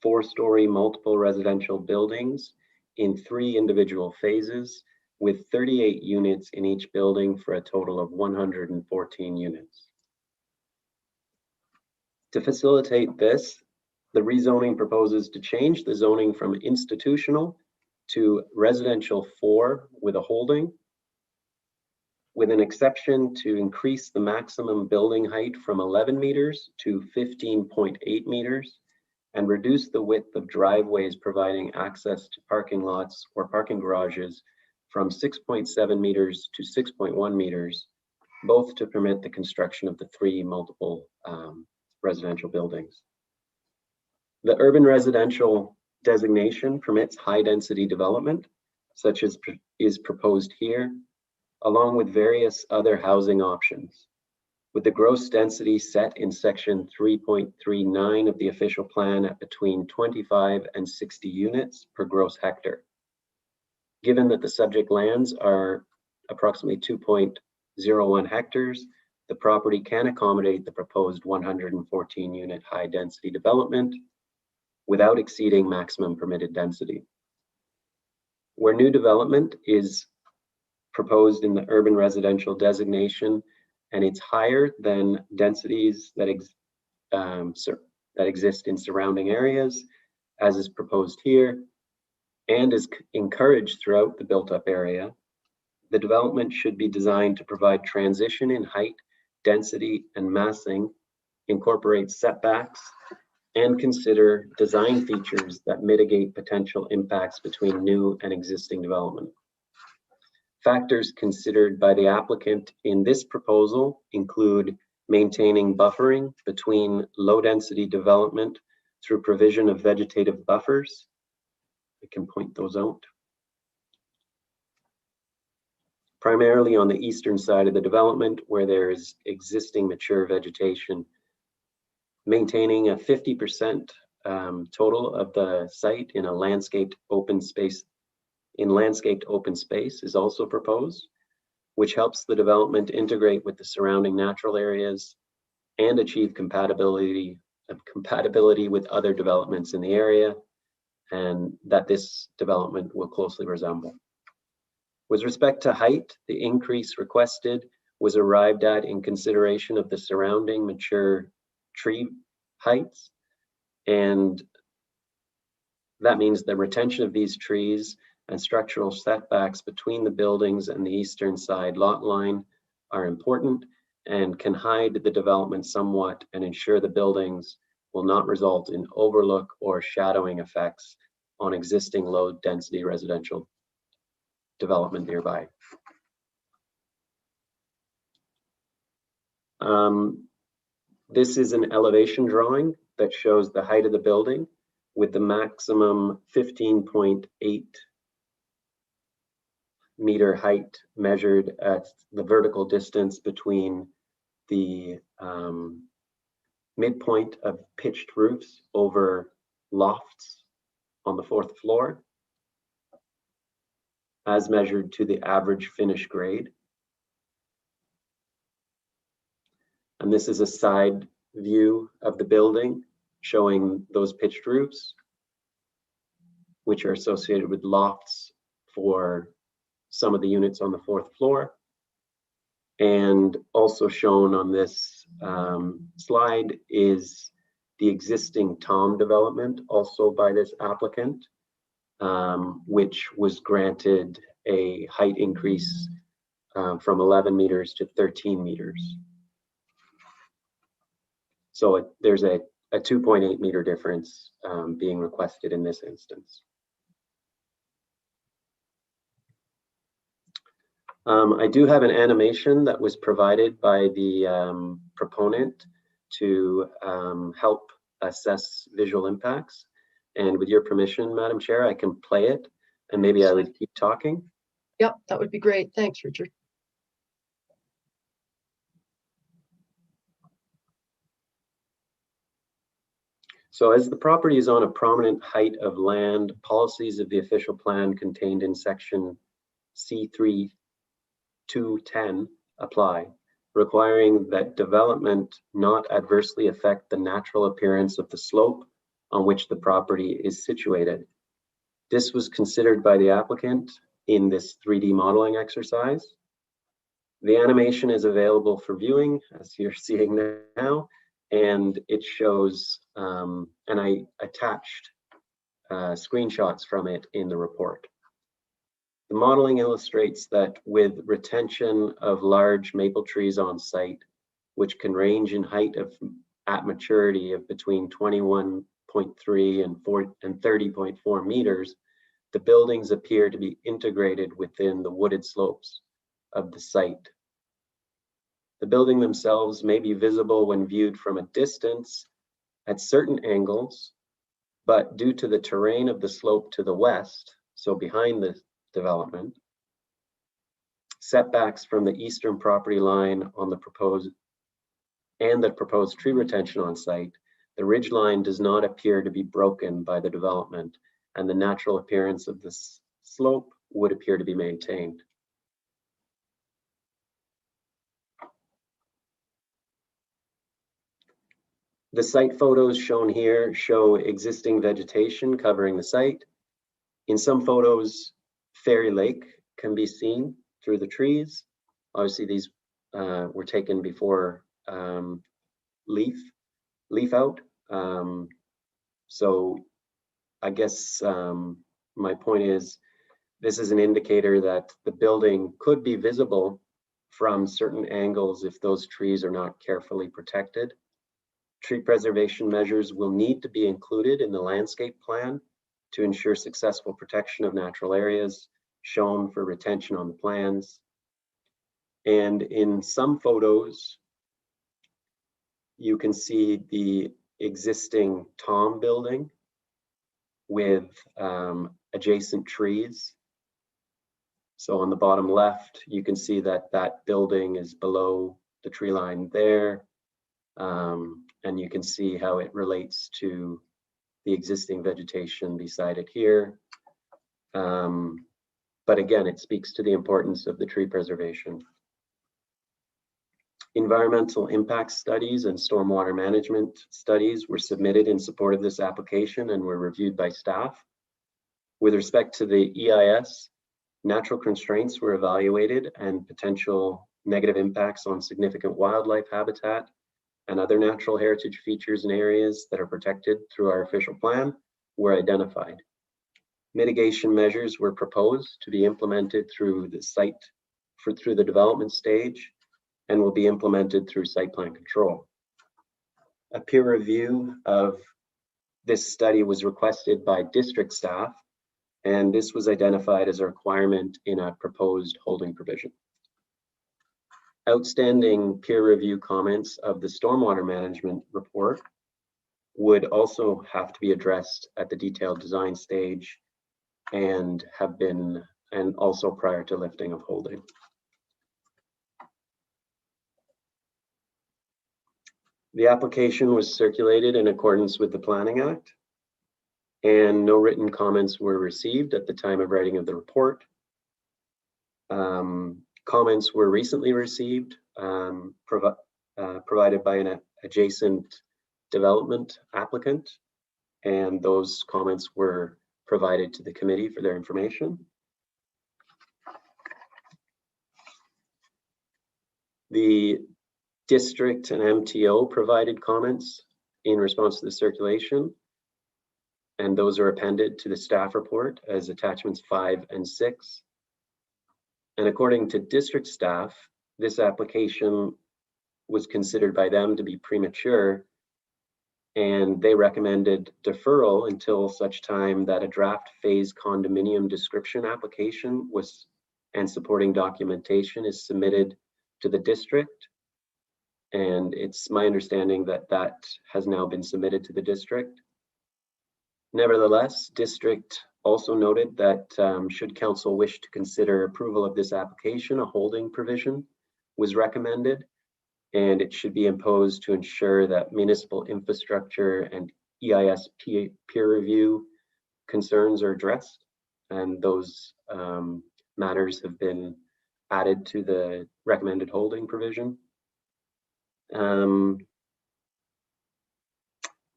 4-story multiple residential buildings in 3 individual phases with 38 units in each building for a total of 114 units. To facilitate this, the rezoning proposes to change the zoning from institutional to residential 4 with a holding, with an exception to increase the maximum building height from 11 meters to 15.8 meters and reduce the width of driveways providing access to parking lots or parking garages from 6.7 meters to 6.1 meters, both to permit the construction of the 3 multiple residential buildings. The urban residential designation permits high density development, such as is proposed here, along with various other housing options, with the gross density set in section 3.39 of the official plan at between 25 and 60 units per gross hectare. Given that the subject lands are approximately 2.01 hectares, the property can accommodate the proposed 114 unit high density development without exceeding maximum permitted density. Where new development is proposed in the urban residential designation and it's higher than densities that exist in surrounding areas, as is proposed here, and is encouraged throughout the built-up area, the development should be designed to provide transition in height, density, and massing incorporate setbacks, and consider design features that mitigate potential impacts between new and existing development. Factors considered by the applicant in this proposal include maintaining buffering between low-density development through provision of vegetative buffers. I can point those out. Primarily on the eastern side of the development where there is existing mature vegetation. Maintaining a 50% total of the site in a landscaped open space is also proposed, which helps the development integrate with the surrounding natural areas and achieve compatibility with other developments in the area, and that this development will closely resemble. With respect to height, the increase requested was arrived at in consideration of the surrounding mature tree heights, and that means the retention of these trees and structural setbacks between the buildings and the eastern side lot line are important and can hide the development somewhat and ensure the buildings will not result in overlook or shadowing effects on existing low density residential development nearby. This is an elevation drawing that shows the height of the building with the maximum 15.8 meter height measured at the vertical distance between the midpoint of pitched roofs over lofts on the 4th floor, as measured to the average finish grade. And this is a side view of the building showing those pitched roofs, which are associated with lofts for some of the units on the 4th floor. And also shown on this slide is the existing TOM development, also by this applicant, which was granted a height increase from 11 meters to 13 meters. So there's a 2.8 meter difference being requested in this instance. I do have an animation that was provided by the proponent to help assess visual impacts. And with your permission, Madam Chair, I can play it and maybe I would keep talking. Yep, that would be great. Thanks, Richard. So as the property is on a prominent height of land, policies of the official plan contained in section C3.2.10 apply, requiring that development not adversely affect the natural appearance of the slope on which the property is situated. This was considered by the applicant in this 3D modeling exercise. The animation is available for viewing, as you're seeing now, and it shows, and I attached screenshots from it in the report. The modeling illustrates that with retention of large maple trees on site, which can range in height at maturity of between 21.3 and 30.4 meters, the buildings appear to be integrated within the wooded slopes of the site. The building themselves may be visible when viewed from a distance at certain angles, but due to the terrain of the slope to the west, so behind the development, setbacks from the eastern property line on the proposed tree retention on site, the ridge line does not appear to be broken by the development, and the natural appearance of this slope would appear to be maintained. The site photos shown here show existing vegetation covering the site. In some photos, Fairy Lake can be seen through the trees. Obviously, these were taken before leaf out. So I guess my point is, this is an indicator that the building could be visible from certain angles if those trees are not carefully protected. Tree preservation measures will need to be included in the landscape plan to ensure successful protection of natural areas shown for retention on the plans. And in some photos, you can see the existing Tom building with adjacent trees. So on the bottom left, you can see that that building is below the tree line there. And you can see how it relates to the existing vegetation beside it here. But again, it speaks to the importance of the tree preservation. Environmental impact studies and stormwater management studies were submitted in support of this application and were reviewed by staff. With respect to the EIS, natural constraints were evaluated and potential negative impacts on significant wildlife habitat and other natural heritage features and areas that are protected through our official plan were identified. Mitigation measures were proposed to be implemented through the through the development stage and will be implemented through site plan control. A peer review of this study was requested by district staff, and this was identified as a requirement in a proposed holding provision. Outstanding peer review comments of the stormwater management report would also have to be addressed at the detailed design stage and also prior to lifting of holding. The application was circulated in accordance with the Planning Act, and no written comments were received at the time of writing of the report. Comments were recently received, provided by an adjacent development applicant, and those comments were provided to the committee for their information. The district and MTO provided comments in response to the circulation, and those are appended to the staff report as attachments 5 and 6. And according to district staff, this application was considered by them to be premature, and they recommended deferral until such time that a draft phase condominium description application and supporting documentation is submitted to the district. And it's my understanding that that has now been submitted to the district. Nevertheless, district also noted that should council wish to consider approval of this application, a holding provision was recommended, and it should be imposed to ensure that municipal infrastructure and EIS peer review concerns are addressed, and those matters have been added to the recommended holding provision.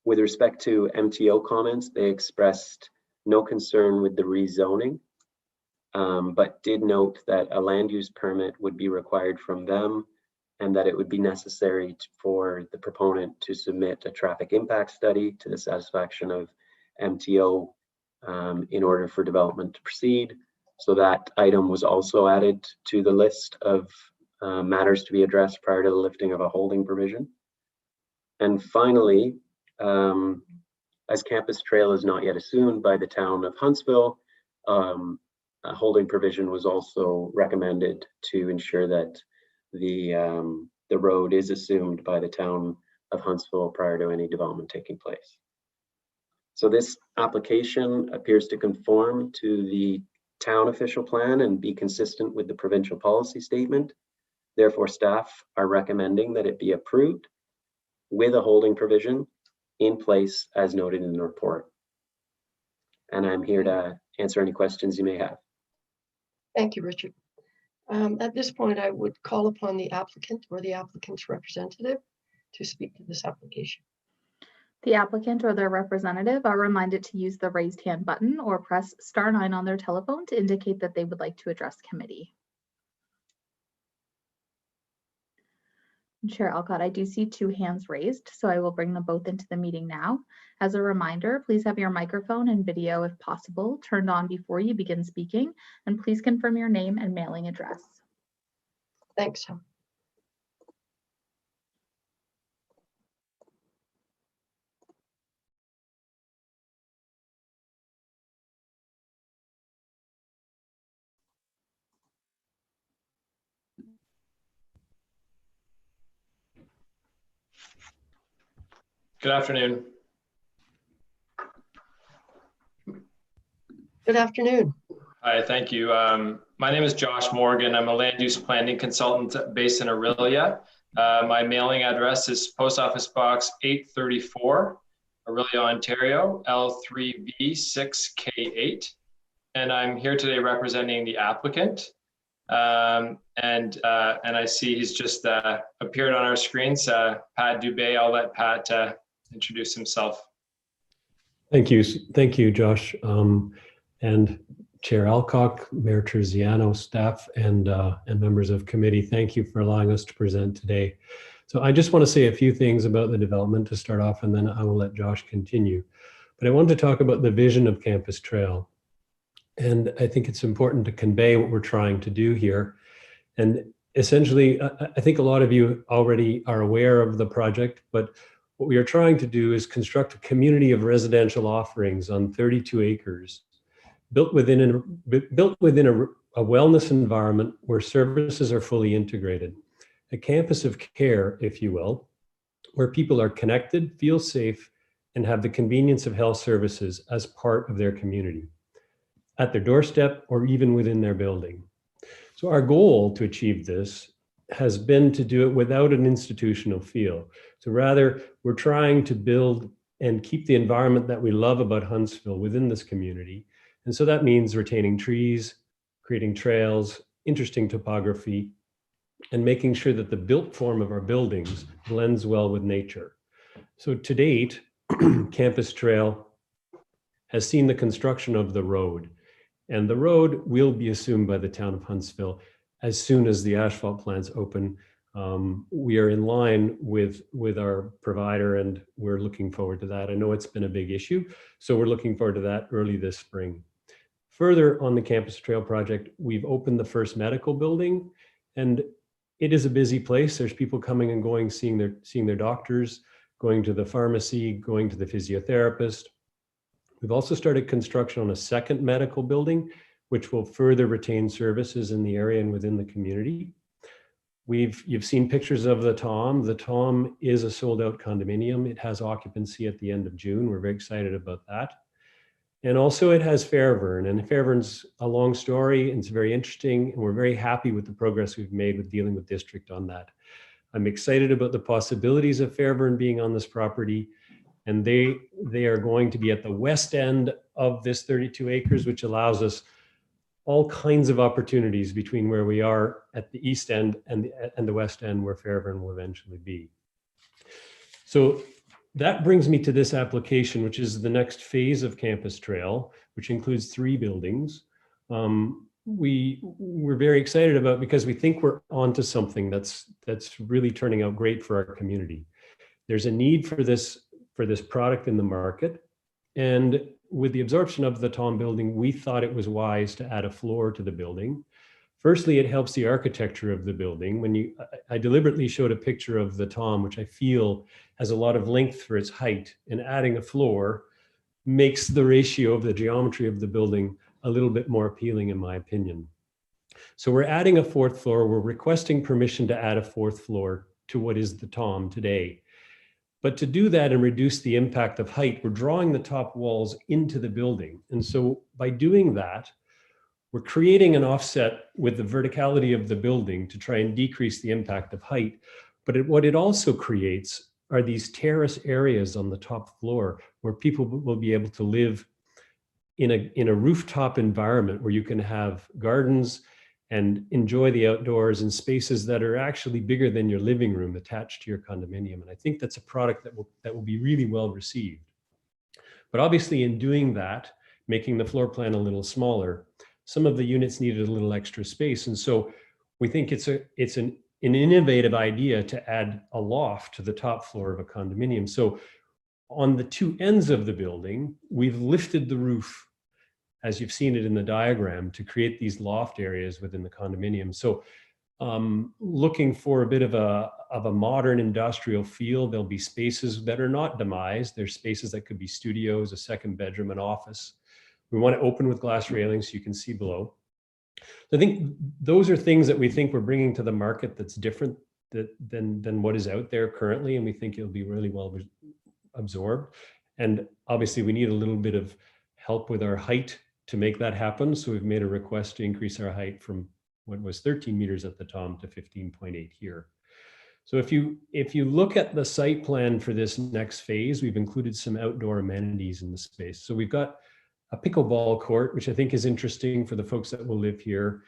With respect to MTO comments, they expressed no concern with the rezoning, but did note that a land use permit would be required from them and that it would be necessary for the proponent to submit a traffic impact study to the satisfaction of MTO in order for development to proceed. So that item was also added to the list of matters to be addressed prior to the lifting of a holding provision. And finally, as Campus Trail is not yet assumed by the town of Huntsville, a holding provision was also recommended to ensure that the road is assumed by the town of Huntsville prior to any development taking place. So this application appears to conform to the town official plan and be consistent with the provincial policy statement. Therefore, staff are recommending that it be approved with a holding provision in place as noted in the report. And I'm here to answer any questions you may have. Thank you, Richard. At this point, I would call upon the applicant or the applicant's representative to speak to this application. The applicant or their representative are reminded to use the raised hand button or press *9 on their telephone to indicate that they would like to address committee. Chair Alcott, I do see 2 hands raised, so I will bring them both into the meeting now. As a reminder, please have your microphone and video, if possible, turned on before you begin speaking, and please confirm your name and mailing address. Thanks. Good afternoon. Good afternoon. Hi, thank you. My name is Josh Morgan. I'm a land use planning consultant based in Aurelia. My mailing address is Post Office Box 834, Aurelia, Ontario, L3B6K8. And I'm here today representing the applicant. And I see he's just appeared on our screens, Pat Dubé. I'll let Pat introduce himself. Thank you, Josh. And Chair Alcock, Mayor Terziano, staff, and members of committee, thank you for allowing us to present today. So I just want to say a few things about the development to start off, and then I will let Josh continue. But I want to talk about the vision of Campus Trail. And I think it's important to convey what we're trying to do here. And essentially, I think a lot of you already are aware of the project, but what we are trying to do is construct a community of residential offerings on 32 acres, built within a wellness environment where services are fully integrated, a campus of care, if you will, where people are connected, feel safe, and have the convenience of health services as part of their community, at their doorstep or even within their building. So our goal to achieve this has been to do it without an institutional feel. So rather, we're trying to build and keep the environment that we love about Huntsville within this community. And so that means retaining trees, creating trails, interesting topography, and making sure that the built form of our buildings blends well with nature. So to date, Campus Trail has seen the construction of the road, and the road will be assumed by the town of Huntsville as soon as the asphalt plants open. We are in line with our provider, and we're looking forward to that. I know it's been a big issue, so we're looking forward to that early this spring. Further on the Campus Trail project, we've opened the first medical building, and it is a busy place. There's people coming and going, seeing their doctors, going to the pharmacy, going to the physiotherapist. We've also started construction on a second medical building, which will further retain services in the area and within the community. You've seen pictures of the Tom. The Tom is a sold out condominium. It has occupancy at the end of June. We're very excited about that. And also it has Fairburn, and Fairburn's a long story, and it's very interesting, and we're very happy with the progress we've made with dealing with district on that. I'm excited about the possibilities of Fairburn being on this property, and they are going to be at the west end of this 32 acres, which allows us all kinds of opportunities between where we are at the east end and the west end, where Fairburn will eventually be. So that brings me to this application, which is the next phase of Campus Trail, which includes 3 buildings. We're very excited about, because we think we're onto something that's really turning out great for our community. There's a need for this product in the market, and with the absorption of the Tom building, we thought it was wise to add a floor to the building. Firstly, it helps the architecture of the building. I deliberately showed a picture of the Tom, which I feel has a lot of length for its height, and adding a floor makes the ratio of the geometry of the building a little bit more appealing, in my opinion. So we're adding a 4th floor. We're requesting permission to add a 4th floor to what is the Tom today. But to do that and reduce the impact of height, we're drawing the top walls into the building. And so by doing that, we're creating an offset with the verticality of the building to try and decrease the impact of height. But what it also creates are these terrace areas on the top floor where people will be able to live in a rooftop environment where you can have gardens and enjoy the outdoors in spaces that are actually bigger than your living room attached to your condominium. And I think that's a product that will be really well received. But obviously in doing that, making the floor plan a little smaller, some of the units needed a little extra space. And so we think it's an innovative idea to add a loft to the top floor of a condominium. So on the 2 ends of the building, we've lifted the roof, as you've seen it in the diagram, to create these loft areas within the condominium. So looking for a bit of a modern industrial feel. There'll be spaces that are not demised. There's spaces that could be studios, a 2nd bedroom, an office. We want to open with glass railings so you can see below. So I think those are things that we think we're bringing to the market that's different than what is out there currently, and we think it'll be really absorbed. And obviously we need a little bit of help with our height to make that happen. So we've made a request to increase our height from what was 13 meters at the top to 15.8 here. So if you look at the site plan for this next phase, we've included some outdoor amenities in the space. So we've got a pickleball court, which I think is interesting for the folks that will live here.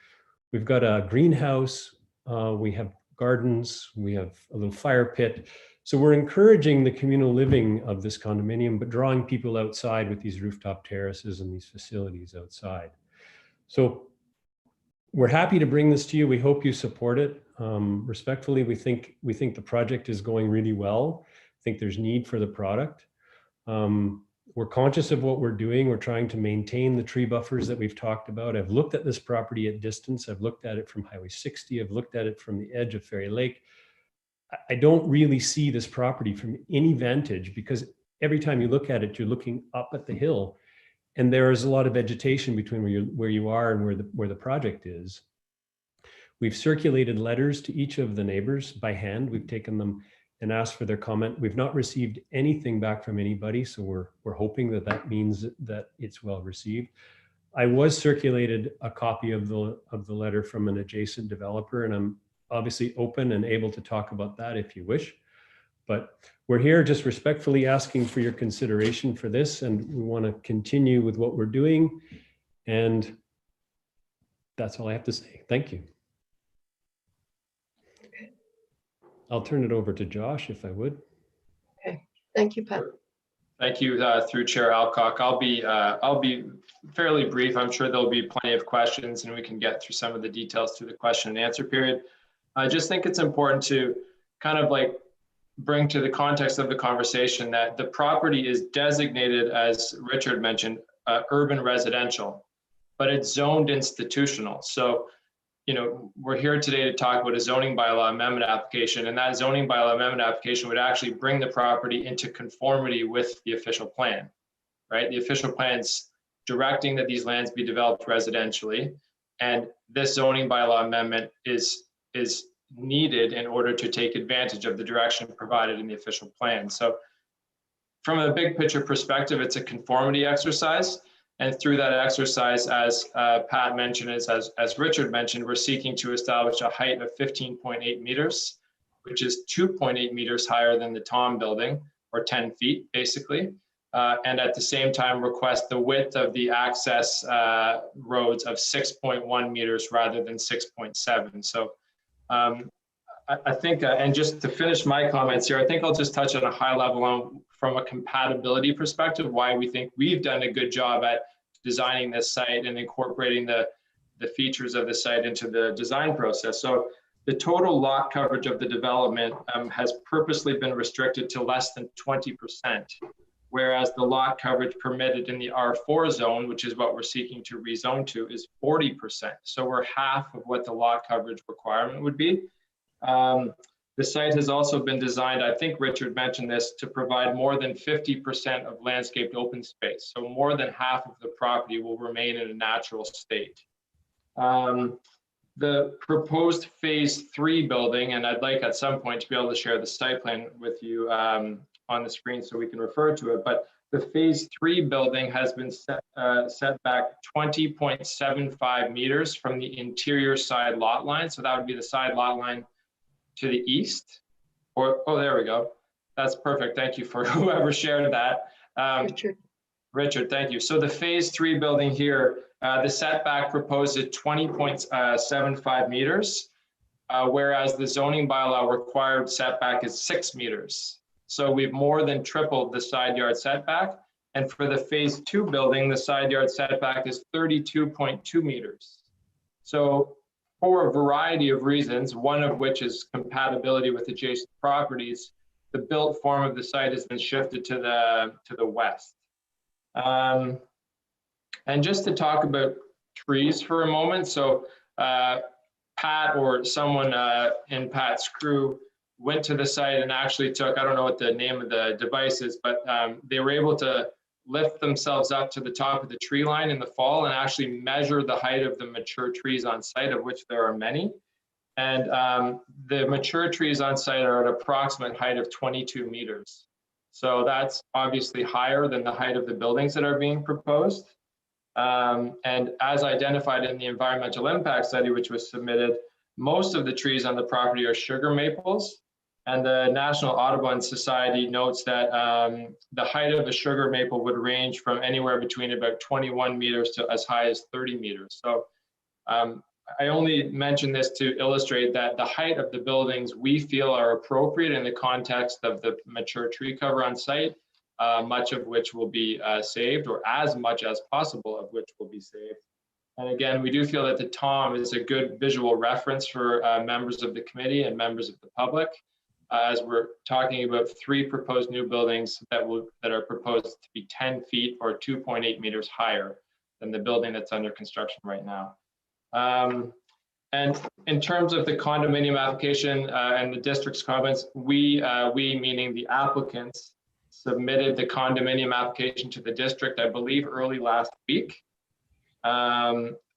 We've got a greenhouse, we have gardens, we have a little fire pit. So we're encouraging the communal living of this condominium, but drawing people outside with these rooftop terraces and these facilities outside. So we're happy to bring this to you. We hope you support it. Respectfully, we think the project is going really well. I think there's need for the product. We're conscious of what we're doing. We're trying to maintain the tree buffers that we've talked about. I've looked at this property at distance. I've looked at it from Highway 60. I've looked at it from the edge of Fairy Lake. I don't really see this property from any vantage, because every time you look at it, you're looking up at the hill, and there is a lot of vegetation between where you are and where the project is. We've circulated letters to each of the neighbors by hand. We've taken them and asked for their comment. We've not received anything back from anybody, so we're hoping that means that it's well received. I was circulated a copy of the letter from an adjacent developer, and I'm obviously open and able to talk about that if you wish. But we're here just respectfully asking for your consideration for this, and we want to continue with what we're doing. And that's all I have to say. Thank you. I'll turn it over to Josh, if I would. Okay, thank you, Pat. Thank you, through Chair Alcock. I'll be fairly brief. I'm sure there'll be plenty of questions, and we can get through some of the details through the question and answer period. I just think it's important to kind of like bring to the context of the conversation that the property is designated, as Richard mentioned, urban residential, but it's zoned institutional. So, you know, we're here today to talk about a zoning bylaw amendment application, and that zoning bylaw amendment application would actually bring the property into conformity with the official plan, right? The official plan's directing that these lands be developed residentially, and this zoning bylaw amendment is needed in order to take advantage of the direction provided in the official plan. So from a big picture perspective, it's a conformity exercise. And through that exercise, as Pat mentioned, as Richard mentioned, we're seeking to establish a height of 15.8 meters, which is 2.8 meters higher than the Tom building, or 10 feet, basically. And at the same time, request the width of the access roads of 6.1 meters rather than 6.7. So I think, and just to finish my comments here, I think I'll just touch on a high level on, from a compatibility perspective, why we think we've done a good job at designing this site and incorporating the features of the site into the design process. So the total lot coverage of the development has purposely been restricted to less than 20%, whereas the lot coverage permitted in the R4 zone, which is what we're seeking to rezone to, is 40%. So we're half of what the lot coverage requirement would be. The site has also been designed, I think Richard mentioned this, to provide more than 50% of landscaped open space. So more than half of the property will remain in a natural state. The proposed phase 3 building, and I'd like at some point to be able to share the site plan with you on the screen so we can refer to it, but the phase 3 building has been set back 20.75 meters from the interior side lot line. So that would be the side lot line to the east, or, oh, there we go. That's perfect. Thank you for whoever shared that. Richard, thank you. So the phase 3 building here, the setback proposed is 20.75 meters, whereas the zoning bylaw required setback is 6 meters. So we've more than tripled the side yard setback. And for the phase 2 building, the side yard setback is 32.2 meters. So for a variety of reasons, one of which is compatibility with adjacent properties, the built form of the site has been shifted to the west. And just to talk about trees for a moment. So Pat or someone in Pat's crew went to the site and actually took, I don't know what the name of the device is, but they were able to lift themselves up to the top of the tree line in the fall and actually measure the height of the mature trees on site, of which there are many. And the mature trees on site are at approximate height of 22 meters. So that's obviously higher than the height of the buildings that are being proposed. And as identified in the environmental impact study, which was submitted, most of the trees on the property are sugar maples. And the National Audubon Society notes that the height of a sugar maple would range from anywhere between about 21 meters to as high as 30 meters. So I only mention this to illustrate that the height of the buildings we feel are appropriate in the context of the mature tree cover on site, much of which will be saved, or as much as possible of which will be saved. And again, we do feel that the TOM is a good visual reference for members of the committee and members of the public, as we're talking about 3 proposed new buildings that are proposed to be 10 feet or 2.8 meters higher than the building that's under construction right now. And in terms of the condominium application and the district's comments, we meaning the applicants, submitted the condominium application to the district, I believe, early last week.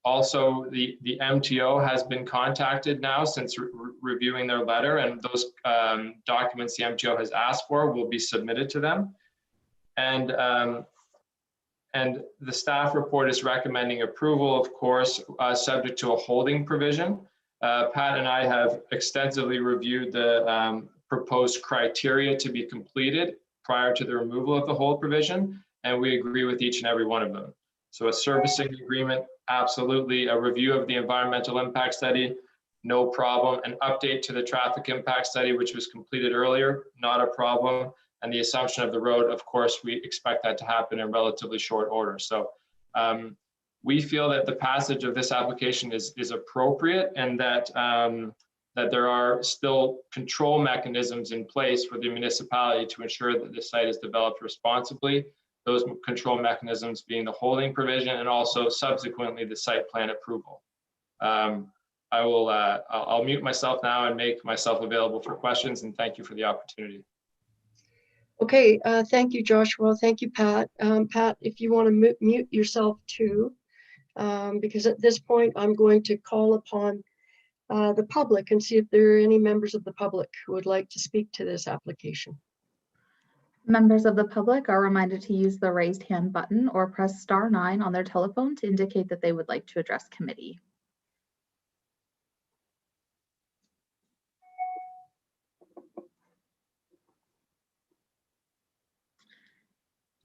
Also, the MTO has been contacted now since reviewing their letter, and those documents the MTO has asked for will be submitted to them. And the staff report is recommending approval, of course, subject to a holding provision. Pat and I have extensively reviewed the proposed criteria to be completed prior to the removal of the hold provision, and we agree with each and every one of them. So a servicing agreement, absolutely. A review of the environmental impact study, no problem. An update to the traffic impact study, which was completed earlier, not a problem. And the assumption of the road, of course, we expect that to happen in relatively short order. So we feel that the passage of this application is appropriate, and that that there are still control mechanisms in place for the municipality to ensure that the site is developed responsibly. Those control mechanisms being the holding provision and also subsequently the site plan approval. I'll mute myself now and make myself available for questions, and thank you for the opportunity. Okay, thank you, Joshua. Thank you, Pat. Pat, if you want to mute yourself too, because at this point I'm going to call upon the public and see if there are any members of the public who would like to speak to this application. Members of the public are reminded to use the raised hand button or press *9 on their telephone to indicate that they would like to address committee.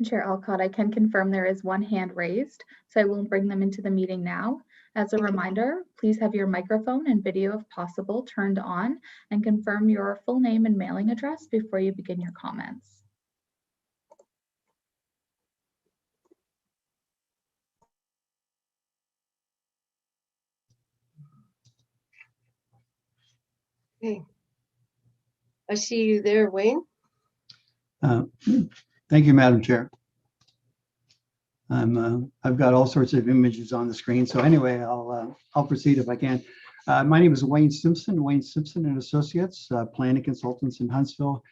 Chair Alcott, I can confirm there is one hand raised, so I will bring them into the meeting now. As a reminder, please have your microphone and video, if possible, turned on, and confirm your full name and mailing address before you begin your comments. Okay. I see you there, Wayne. Thank you, Madam Chair. I've got all sorts of images on the screen. So anyway, I'll proceed if I can. My name is Wayne Simpson and Associates, planning consultants in Huntsville.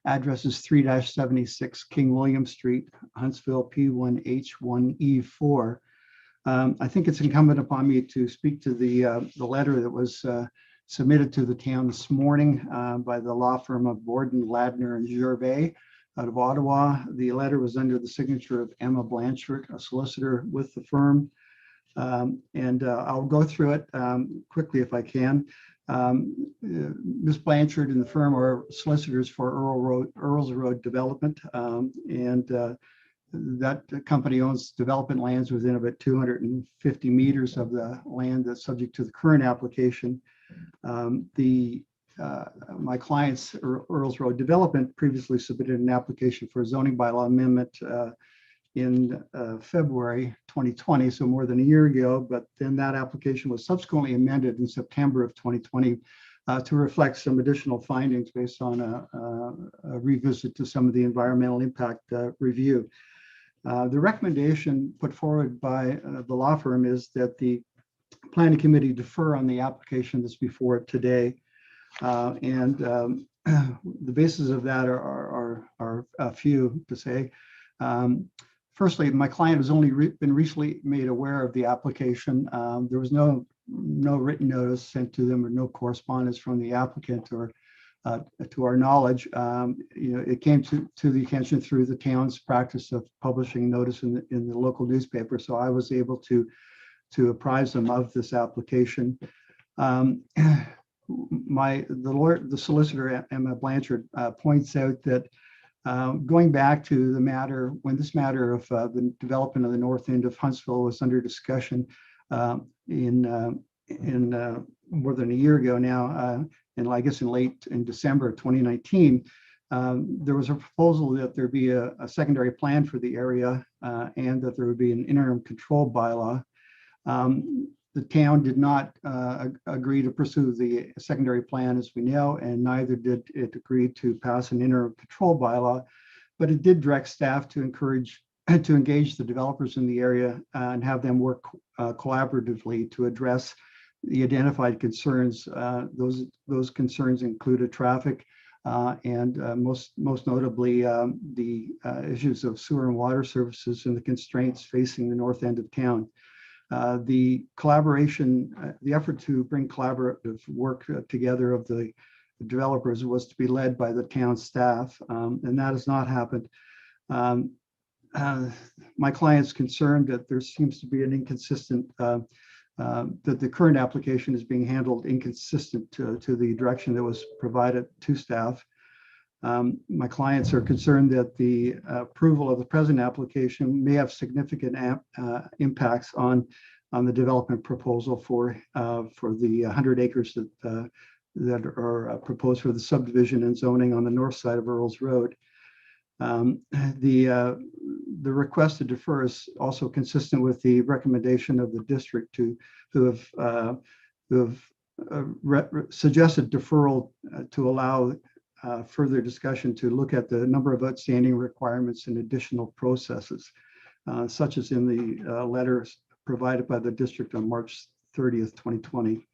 Address is 3-76 King William Street, Huntsville, P1H1E4. I think it's incumbent upon me to speak to the letter that was submitted to the town this morning by the law firm of Borden, Ladner, and Gervais out of Ottawa. The letter was under the signature of Emma Blanchard, a solicitor with the firm. I'll go through it quickly if I can. Ms. Blanchard and the firm are solicitors for Earls Road Development, that company owns development lands within about 250 meters of the land that's subject to the current application. My client's Earls Road Development previously submitted an application for a zoning bylaw amendment in February 2020, so more than a year ago, but then that application was subsequently amended in September of 2020 to reflect some additional findings based on a revisit to some of the environmental impact review. The recommendation put forward by the law firm is that the planning committee defer on the application that's before it today. The basis of that are a few to say. Firstly, my client has only been recently made aware of the application. There was no written notice sent to them or no correspondence from the applicant or to our knowledge, it came to the attention through the town's practice of publishing notice in the local newspaper. So I was able to apprise them of this application. The solicitor, Emma Blanchard, points out that going back to the matter, when this matter of the development of the north end of Huntsville was under discussion in more than a year ago now, and I guess in December of 2019, there was a proposal that there be a secondary plan for the area and that there would be an interim control bylaw. The town did not agree to pursue the secondary plan, as we know, and neither did it agree to pass an interim control bylaw, but it did direct staff to engage the developers in the area and have them work collaboratively to address the identified concerns. Those concerns included traffic and most notably the issues of sewer and water services and the constraints facing the north end of town. The collaboration, the effort to bring collaborative work together of the developers was to be led by the town staff, and that has not happened. My client's concerned that there seems to be an inconsistent, that the current application is being handled inconsistent to the direction that was provided to staff. My clients are concerned that the approval of the present application may have significant impacts on the development proposal for the 100 acres that are proposed for the subdivision and zoning on the north side of Earls Road. The request to defer is also consistent with the recommendation of the district who have suggested deferral to allow further discussion to look at the number of outstanding requirements and additional processes, such as in the letter provided by the district on March 30th, 2020.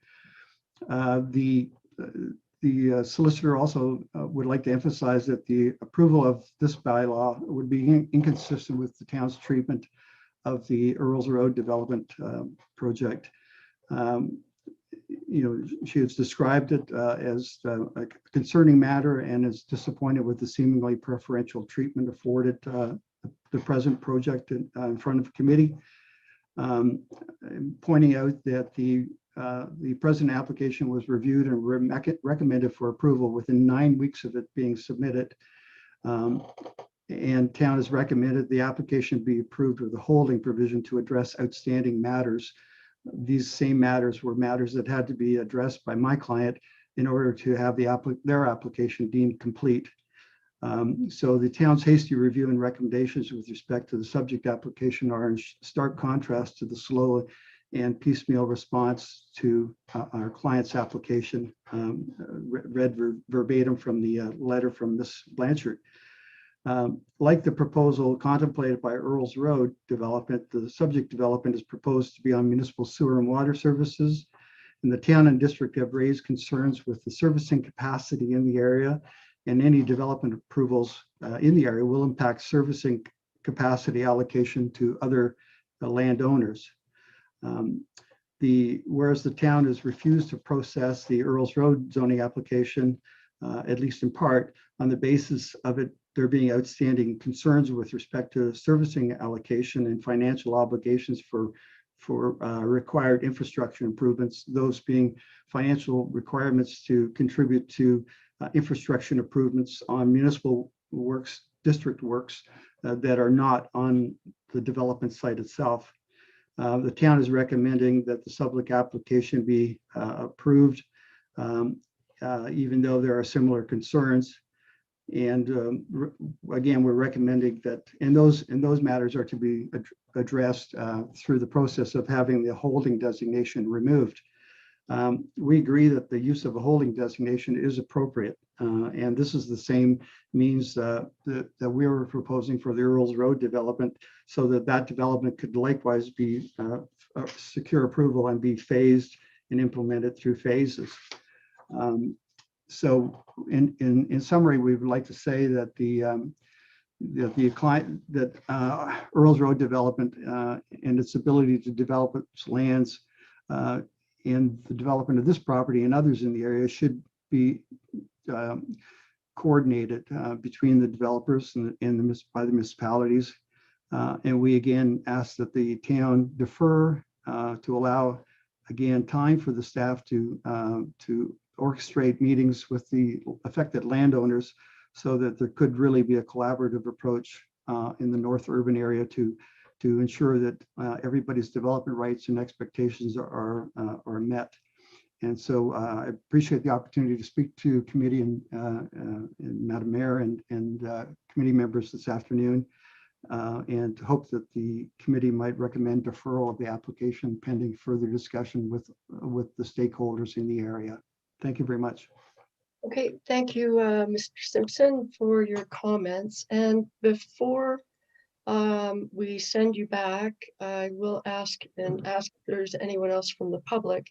The solicitor also would like to emphasize that the approval of this bylaw would be inconsistent with the town's treatment of the Earls Road development project. She has described it as a concerning matter and is disappointed with the seemingly preferential treatment afforded the present project in front of committee, pointing out that the present application was reviewed and recommended for approval within 9 weeks of it being submitted. And town has recommended the application be approved with a holding provision to address outstanding matters. These same matters were matters that had to be addressed by my client in order to have their application deemed complete. So the town's hasty review and recommendations with respect to the subject application are in stark contrast to the slow and piecemeal response to our client's application, read verbatim from the letter from Ms. Blanchard. Like the proposal contemplated by Earls Road development, the subject development is proposed to be on municipal sewer and water services, and the town and district have raised concerns with the servicing capacity in the area, and any development approvals in the area will impact servicing capacity allocation to other landowners. Whereas the town has refused to process the Earls Road zoning application, at least in part, on the basis of it there being outstanding concerns with respect to servicing allocation and financial obligations for required infrastructure improvements, those being financial requirements to contribute to infrastructure improvements on municipal works, district works that are not on the development site itself. The town is recommending that the subject application be approved, even though there are similar concerns. And again, we're recommending that, and those matters are to be addressed through the process of having the holding designation removed. We agree that the use of a holding designation is appropriate, and this is the same means that we were proposing for the Earls Road development, so that development could likewise be secure approval and be phased and implemented through phases. So in summary, we would like to say that Earls Road development and its ability to develop its lands and the development of this property and others in the area should be coordinated between the developers and by the municipalities. And we again ask that the town defer to allow, again, time for the staff to orchestrate meetings with the affected landowners so that there could really be a collaborative approach in the North Urban area to ensure that everybody's development rights and expectations are met. And so I appreciate the opportunity to speak to committee and Madam Mayor and committee members this afternoon, and hope that the committee might recommend deferral of the application pending further discussion with the stakeholders in the area. Thank you very much. Okay, thank you, Mr. Simpson, for your comments. And before we send you back, I will ask if there's anyone else from the public.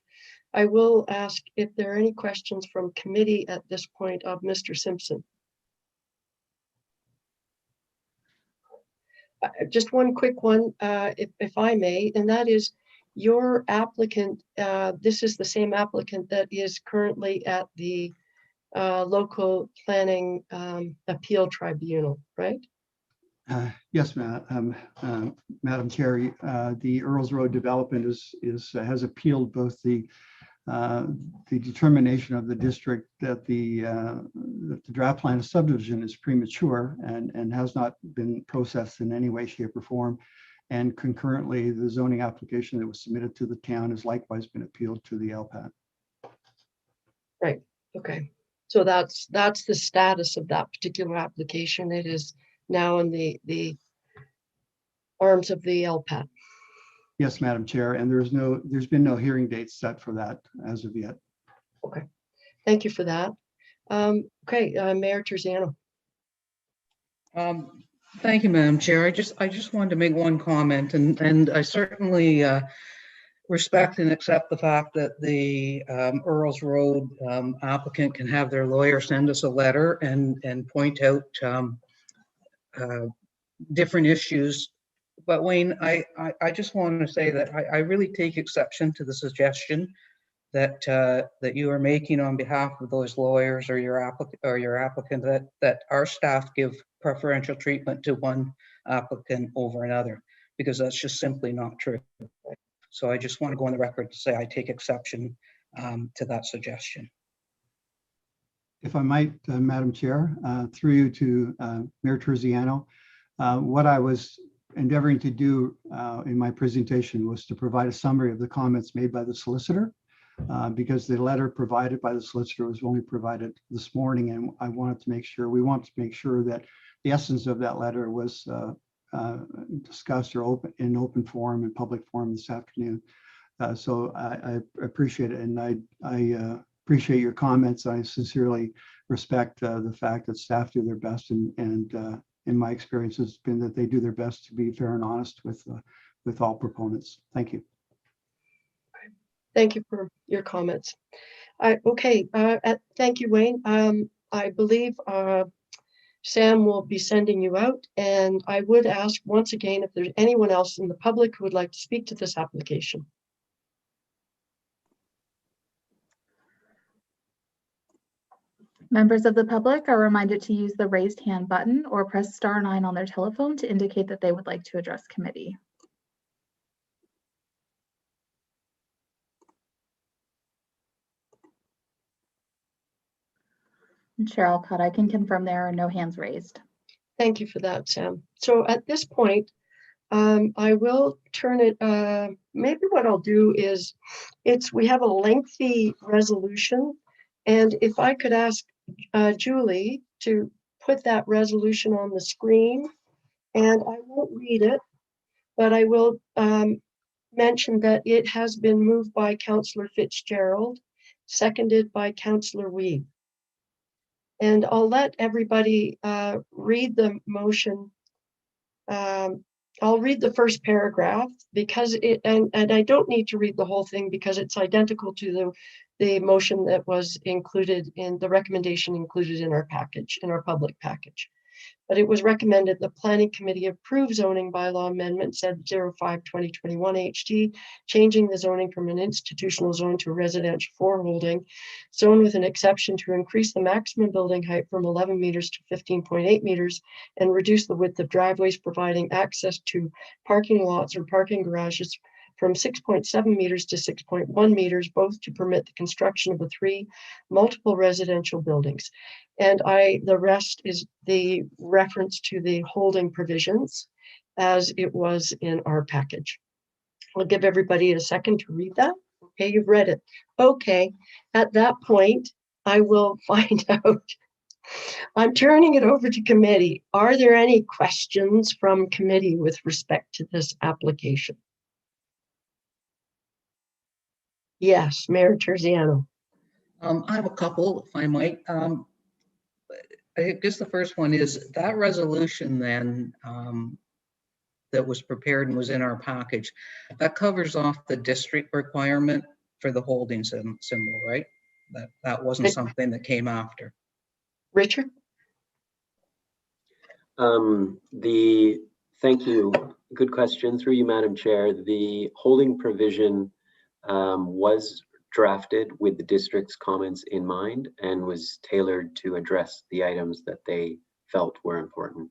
I will ask if there are any questions from committee at this point of Mr. Simpson. Just one quick one, if I may, and that is your applicant. This is the same applicant that is currently at the local planning appeal tribunal, right? Yes, Madam Chair. The Earls Road development has appealed both the determination of the district that the draft plan of subdivision is premature and has not been processed in any way, shape, or form. And concurrently, the zoning application that was submitted to the town has likewise been appealed to the LPAT. Right. Okay. So that's the status of that particular application. It is now in the arms of the LPAT. Yes, Madam Chair, and there's been no hearing date set for that as of yet. Okay, thank you for that. Okay, Mayor Terziano. Thank you, Madam Chair. I just wanted to make one comment, and I certainly respect and accept the fact that the Earls Road applicant can have their lawyer send us a letter and point out different issues. But Wayne, I just want to say that I really take exception to the suggestion that that you are making on behalf of those lawyers or your applicant that our staff give preferential treatment to one applicant over another, because that's just simply not true. So I just want to go on the record to say I take exception to that suggestion. If I might, Madam Chair, through you to Mayor Terziano, what I was endeavoring to do in my presentation was to provide a summary of the comments made by the solicitor, because the letter provided by the solicitor was only provided this morning, and we want to make sure that the essence of that letter was discussed or in open forum and public forum this afternoon. So I appreciate it, and I appreciate your comments. I sincerely respect the fact that staff do their best, and in my experience has been that they do their best to be fair and honest with all proponents. Thank you. Thank you for your comments. Okay, thank you, Wayne. I believe Sam will be sending you out, and I would ask once again if there's anyone else in the public who would like to speak to this application. Members of the public are reminded to use the raised hand button or press *9 on their telephone to indicate that they would like to address committee. Chair Alcott, I can confirm there are no hands raised. Thank you for that, Sam. So at this point, I will turn it, maybe what I'll do is, we have a lengthy resolution, and if I could ask Julie to put that resolution on the screen, and I won't read it, but I will mention that it has been moved by Councillor Fitzgerald, seconded by Councillor Weed. And I'll let everybody read the motion. I'll read the first paragraph because and I don't need to read the whole thing because it's identical to the motion that was included in the recommendation included in our package, in our public package. but it was recommended the Planning Committee approve zoning bylaw amendment said 05/2021 HG, changing the zoning from an institutional zone to a residential foreholding zone with an exception to increase the maximum building height from 11 meters to 15.8 meters and reduce the width of driveways, providing access to parking lots or parking garages from 6.7 meters to 6.1 meters, both to permit the construction of 3 multiple residential buildings. And the rest is the reference to the holding provisions as it was in our package. I'll give everybody a second to read that. Okay, you've read it. Okay, at that point, I will find out. I'm turning it over to committee. Are there any questions from committee with respect to this application? Yes, Mayor Terziano. I have a couple, if I might. I guess the first one is that resolution then that was prepared and was in our package, that covers off the district requirement for the holding symbol, right? That wasn't something that came after. Richard? Thank you. Good question. Through you, Madam Chair. The holding provision was drafted with the district's comments in mind and was tailored to address the items that they felt were important.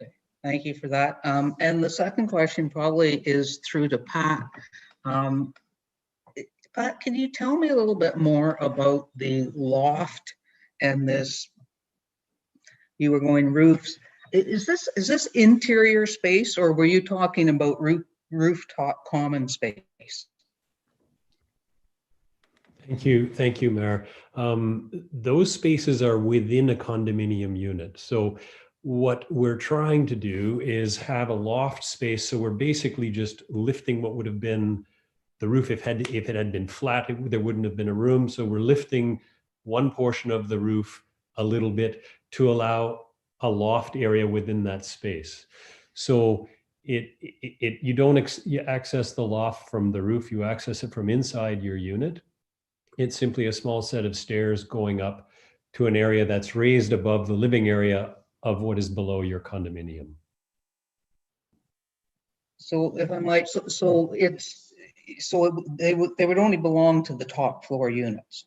Okay. Thank you for that. And the second question probably is through to Pat. Pat, can you tell me a little bit more about the loft and this, you were going roofs. Is this interior space, or were you talking about rooftop common space? Thank you, Mayor. Those spaces are within a condominium unit. So what we're trying to do is have a loft space. So we're basically just lifting what would have been the roof. If it had been flat, there wouldn't have been a room. So we're lifting one portion of the roof a little bit to allow a loft area within that space. So you don't access the loft from the roof, you access it from inside your unit. It's simply a small set of stairs going up to an area that's raised above the living area of what is below your condominium. So if I might, they would only belong to the top floor units.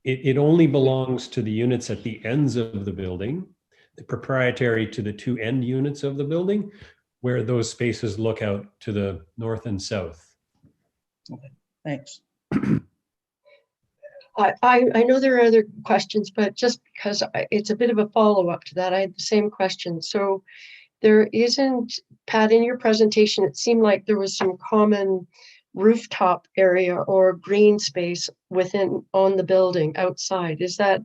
It only belongs to the units at the ends of the building, proprietary to the 2 end units of the building, where those spaces look out to the north and south. Okay, thanks. I know there are other questions, but just because it's a bit of a follow-up to that, I had the same question. So there isn't, Pat, in your presentation, it seemed like there was some common rooftop area or green space on the building outside. Is that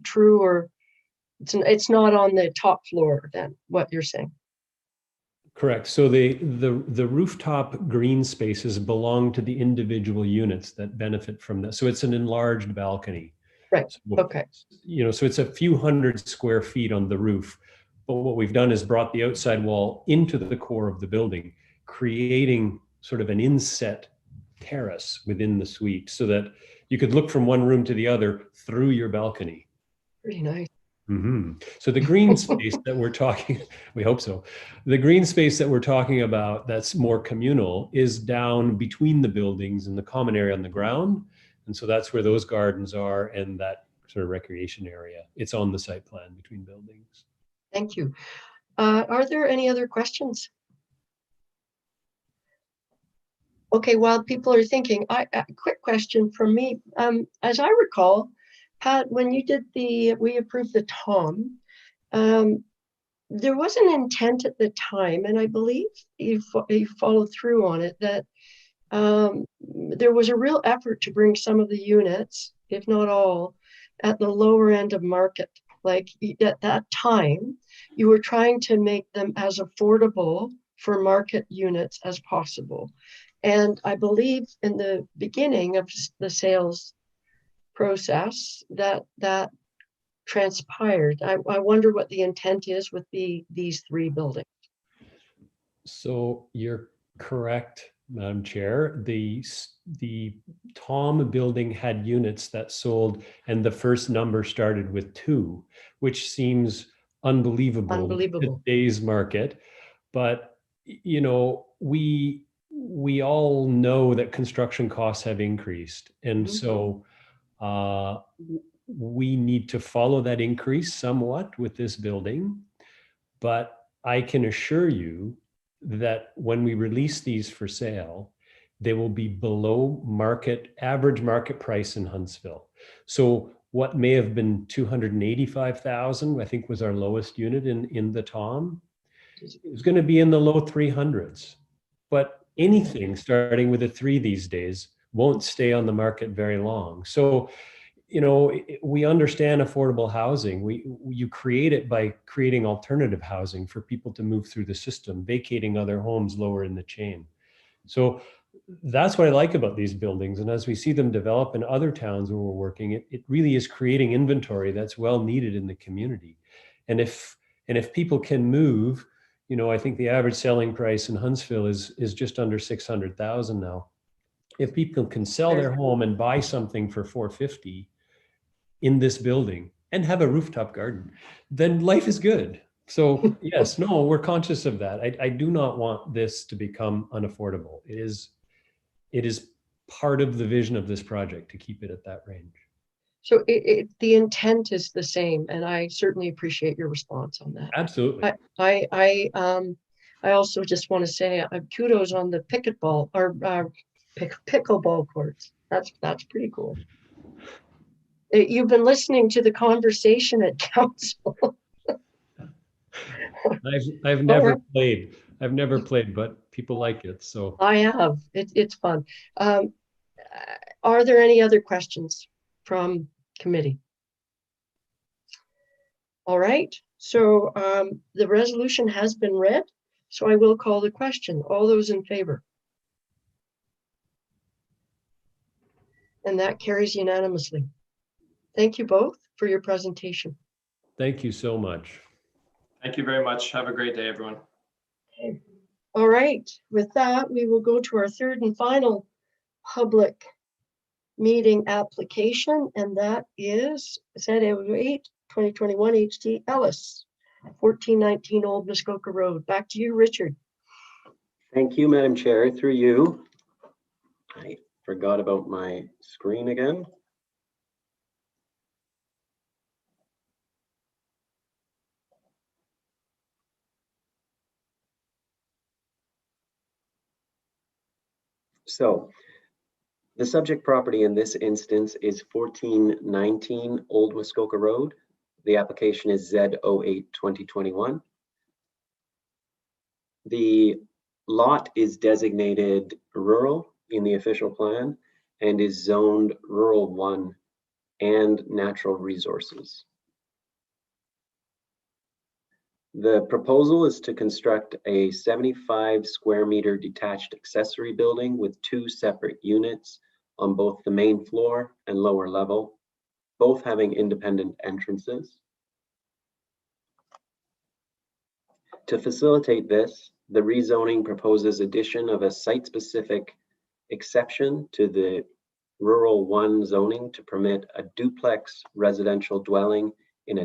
true, or it's not on the top floor then, what you're saying? Correct. So the rooftop green spaces belong to the individual units that benefit from that. So it's an enlarged balcony. Right. So, okay. So it's a few hundred square feet on the roof. But what we've done is brought the outside wall into the core of the building, creating sort of an inset terrace within the suite so that you could look from one room to the other through your balcony. Pretty nice. Mm-hmm. So the green space that we're talking, we hope so. The green space that we're talking about that's more communal is down between the buildings and the common area on the ground. And so that's where those gardens are and that sort of recreation area. It's on the site plan between buildings. Thank you. Are there any other questions? Okay, while people are thinking, a quick question from me. As I recall, Pat, when you did we approved the TOM, there was an intent at the time, and I believe you followed through on it, that there was a real effort to bring some of the units, if not all, at the lower end of market. Like at that time, you were trying to make them as affordable for market units as possible. And I believe in the beginning of the sales process that transpired. I wonder what the intent is with these 3 buildings. So you're correct, Madam Chair. The TOM building had units that sold, and the first number started with 2, which seems unbelievable in Unbelievable. today's market. But, you know, we all know that construction costs have increased. And so we need to follow that increase somewhat with this building. But I can assure you that when we release these for sale, they will be below average market price in Huntsville. So what may have been 285,000, I think was our lowest unit in the Tom, is going to be in the low 300s. But anything starting with a 3 these days won't stay on the market very long. So, you know, we understand affordable housing. You create it by creating alternative housing for people to move through the system, vacating other homes lower in the chain. So that's what I like about these buildings. And as we see them develop in other towns where we're working, it really is creating inventory that's well needed in the community. And if people can move, you know, I think the average selling price in Huntsville is just under 600,000 now. If people can sell their home and buy something for 450 in this building and have a rooftop garden, then life is good. So yes, no, we're conscious of that. I do not want this to become unaffordable. It is part of the vision of this project to keep it at that range. So the intent is the same, and I certainly appreciate your response on that. Absolutely. I also just want to say kudos on the pickleball courts. That's pretty cool. You've been listening to the conversation at council. I've never played. I've never played, but people like it. So I have. It's fun. Are there any other questions from committee? All right. So the resolution has been read. So I will call the question. All those in favor? And that carries unanimously. Thank you both for your presentation. thank you so much. Thank you very much. Have a great day, everyone. All right. With that, we will go to our third and final public meeting application, and that is Z08 2021 HT Ellis, 1419 Old Muskoka Road. Back to you, Richard. Thank you, Madam Chair. Through you. I forgot about my screen again. So the subject property in this instance is 1419 Old Muskoka Road. The application is Z08 2021. The lot is designated rural in the official plan and is zoned rural 1 and natural resources. The proposal is to construct a 75 square meter detached accessory building with 2 separate units on both the main floor and lower level, both having independent entrances. To facilitate this, the rezoning proposes addition of a site-specific exception to the rural 1 zoning to permit a duplex residential dwelling in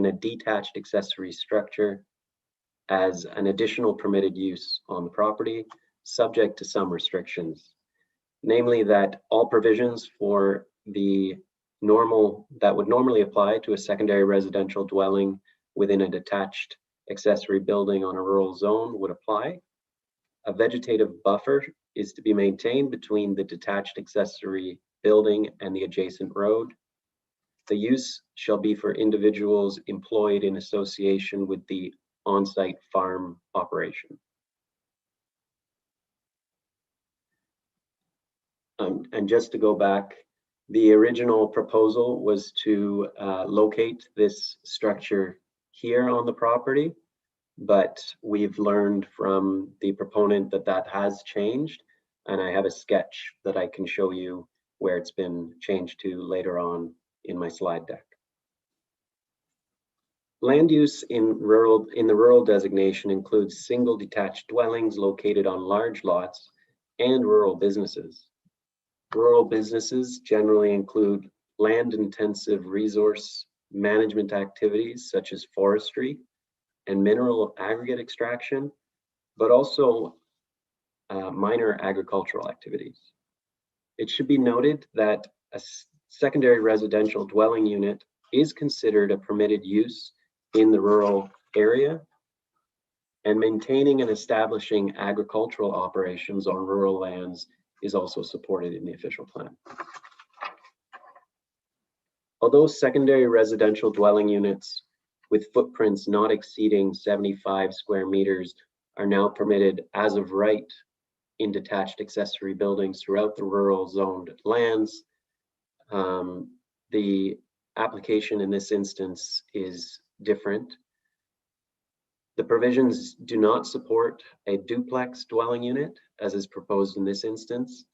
a detached accessory structure as an additional permitted use on the property, subject to some restrictions. Namely, that all provisions for the that would normally apply to a secondary residential dwelling within a detached accessory building on a rural zone would apply. A vegetative buffer is to be maintained between the detached accessory building and the adjacent road. The use shall be for individuals employed in association with the on-site farm operation. And just to go back, the original proposal was to locate this structure here on the property, but we've learned from the proponent that that has changed, and I have a sketch that I can show you where it's been changed to later on in my slide deck. Land use in the rural designation includes single detached dwellings located on large lots and rural businesses. Rural businesses generally include land-intensive resource management activities such as forestry and mineral aggregate extraction, but also minor agricultural activities. It should be noted that a secondary residential dwelling unit is considered a permitted use in the rural area, and maintaining and establishing agricultural operations on rural lands is also supported in the official plan. Although secondary residential dwelling units with footprints not exceeding 75 square meters are now permitted as of right in detached accessory buildings throughout the rural zoned lands, the application in this instance is different. The provisions do not support a duplex dwelling unit as is proposed in this instance.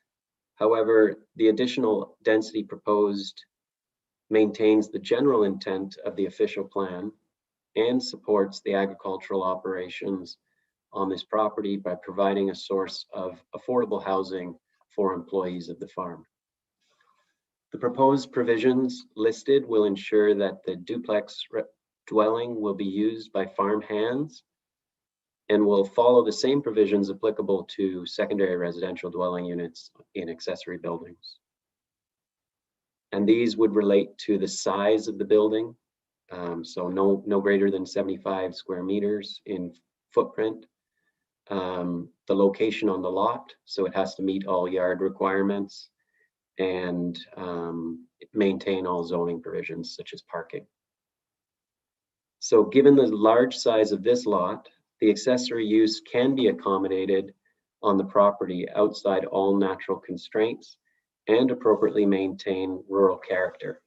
However, the additional density proposed maintains the general intent of the official plan and supports the agricultural operations on this property by providing a source of affordable housing for employees of the farm. The proposed provisions listed will ensure that the duplex dwelling will be used by farm hands and will follow the same provisions applicable to secondary residential dwelling units in accessory buildings. And these would relate to the size of the building, so no greater than 75 square meters in footprint. The location on the lot, so it has to meet all yard requirements and maintain all zoning provisions such as parking. So given the large size of this lot, the accessory use can be accommodated on the property outside all natural constraints and appropriately maintain rural character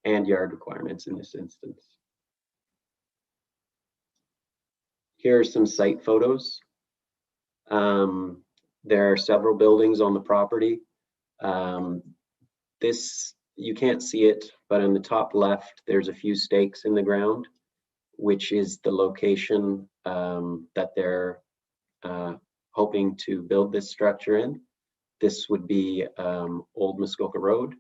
and yard requirements in this instance. Here are some site photos. There are several buildings on the property. This, you can't see it, but in the top left, there's a few stakes in the ground, which is the location that they're hoping to build this structure in. This would be Old Muskoka Road.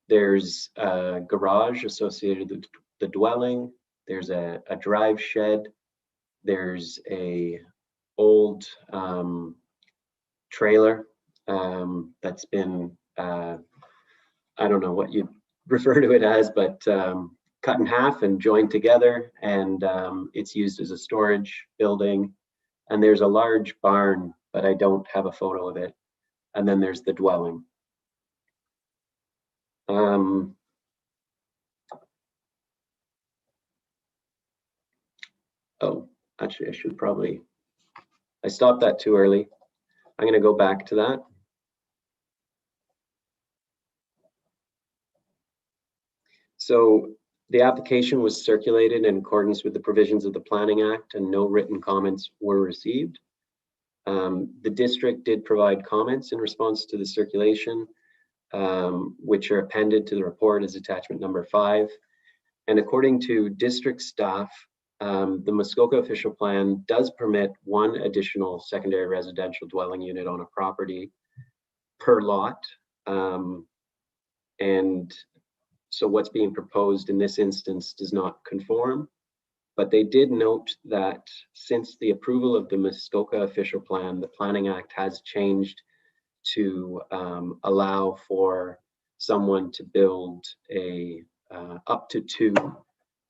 There's a garage associated with the dwelling. There's a drive shed. There's a old trailer that's been, I don't know what you refer to it as, but cut in half and joined together, and it's used as a storage building. And there's a large barn, but I don't have a photo of it. And then there's the dwelling. Oh, actually, I stopped that too early. I'm going to go back to that. So the application was circulated in accordance with the provisions of the Planning Act, and no written comments were received. The district did provide comments in response to the circulation, which are appended to the report as attachment number 5. And according to district staff, the Muskoka official plan does permit one additional secondary residential dwelling unit on a property per lot. And so what's being proposed in this instance does not conform, but they did note that since the approval of the Muskoka official plan, the Planning Act has changed to allow for someone to build a up to 2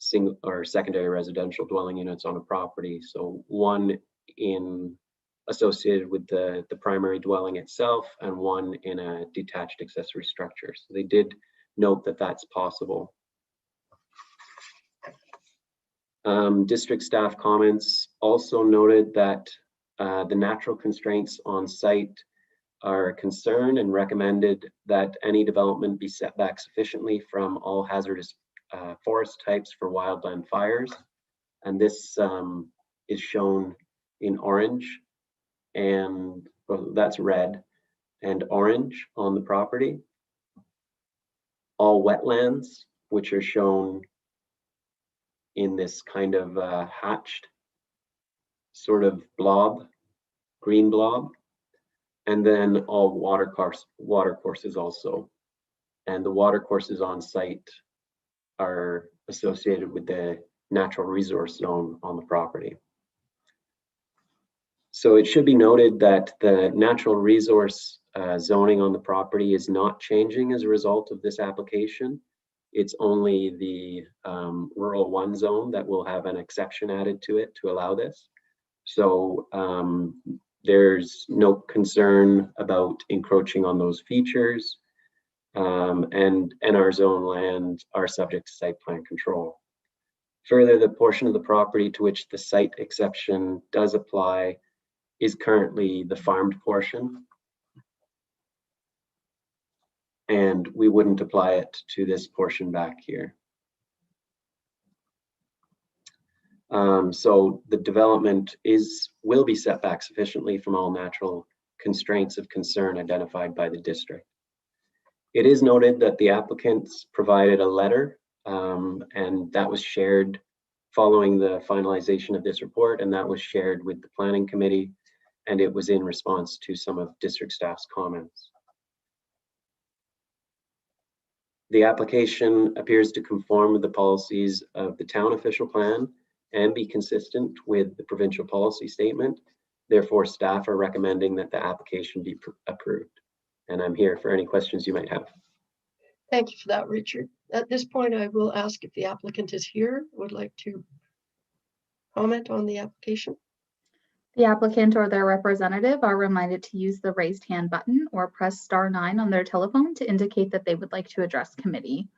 single or secondary residential dwelling units on a property. So one associated with the primary dwelling itself, and one in a detached accessory structure. So they did note that that's possible. District staff comments also noted that the natural constraints on site are a concern, and recommended that any development be set back sufficiently from all hazardous forest types for wildland fires. And this is shown in orange, and well, that's red and orange on the property. All wetlands, which are shown in this kind of hatched sort of blob, green blob, and then all water courses also. And the water courses on site are associated with the natural resource zone on the property. So it should be noted that the natural resource zoning on the property is not changing as a result of this application. It's only the rural 1 zone that will have an exception added to it to allow this. So there's no concern about encroaching on those features, and our zone land are subject to site plan control. Further, the portion of the property to which the site exception does apply is currently the farmed portion, and we wouldn't apply it to this portion back here. So the development will be set back sufficiently from all natural constraints of concern identified by the district. It is noted that the applicants provided a letter, and that was shared following the finalization of this report, and that was shared with the planning committee, and it was in response to some of district staff's comments. The application appears to conform with the policies of the town official plan and be consistent with the provincial policy statement. Therefore, staff are recommending that the application be approved. And I'm here for any questions you might have. Thank you for that, Richard. At this point, I will ask if the applicant is here, would like to comment on the application. The applicant or their representative are reminded to use the raised hand button or press *9 on their telephone to indicate that they would like to address committee.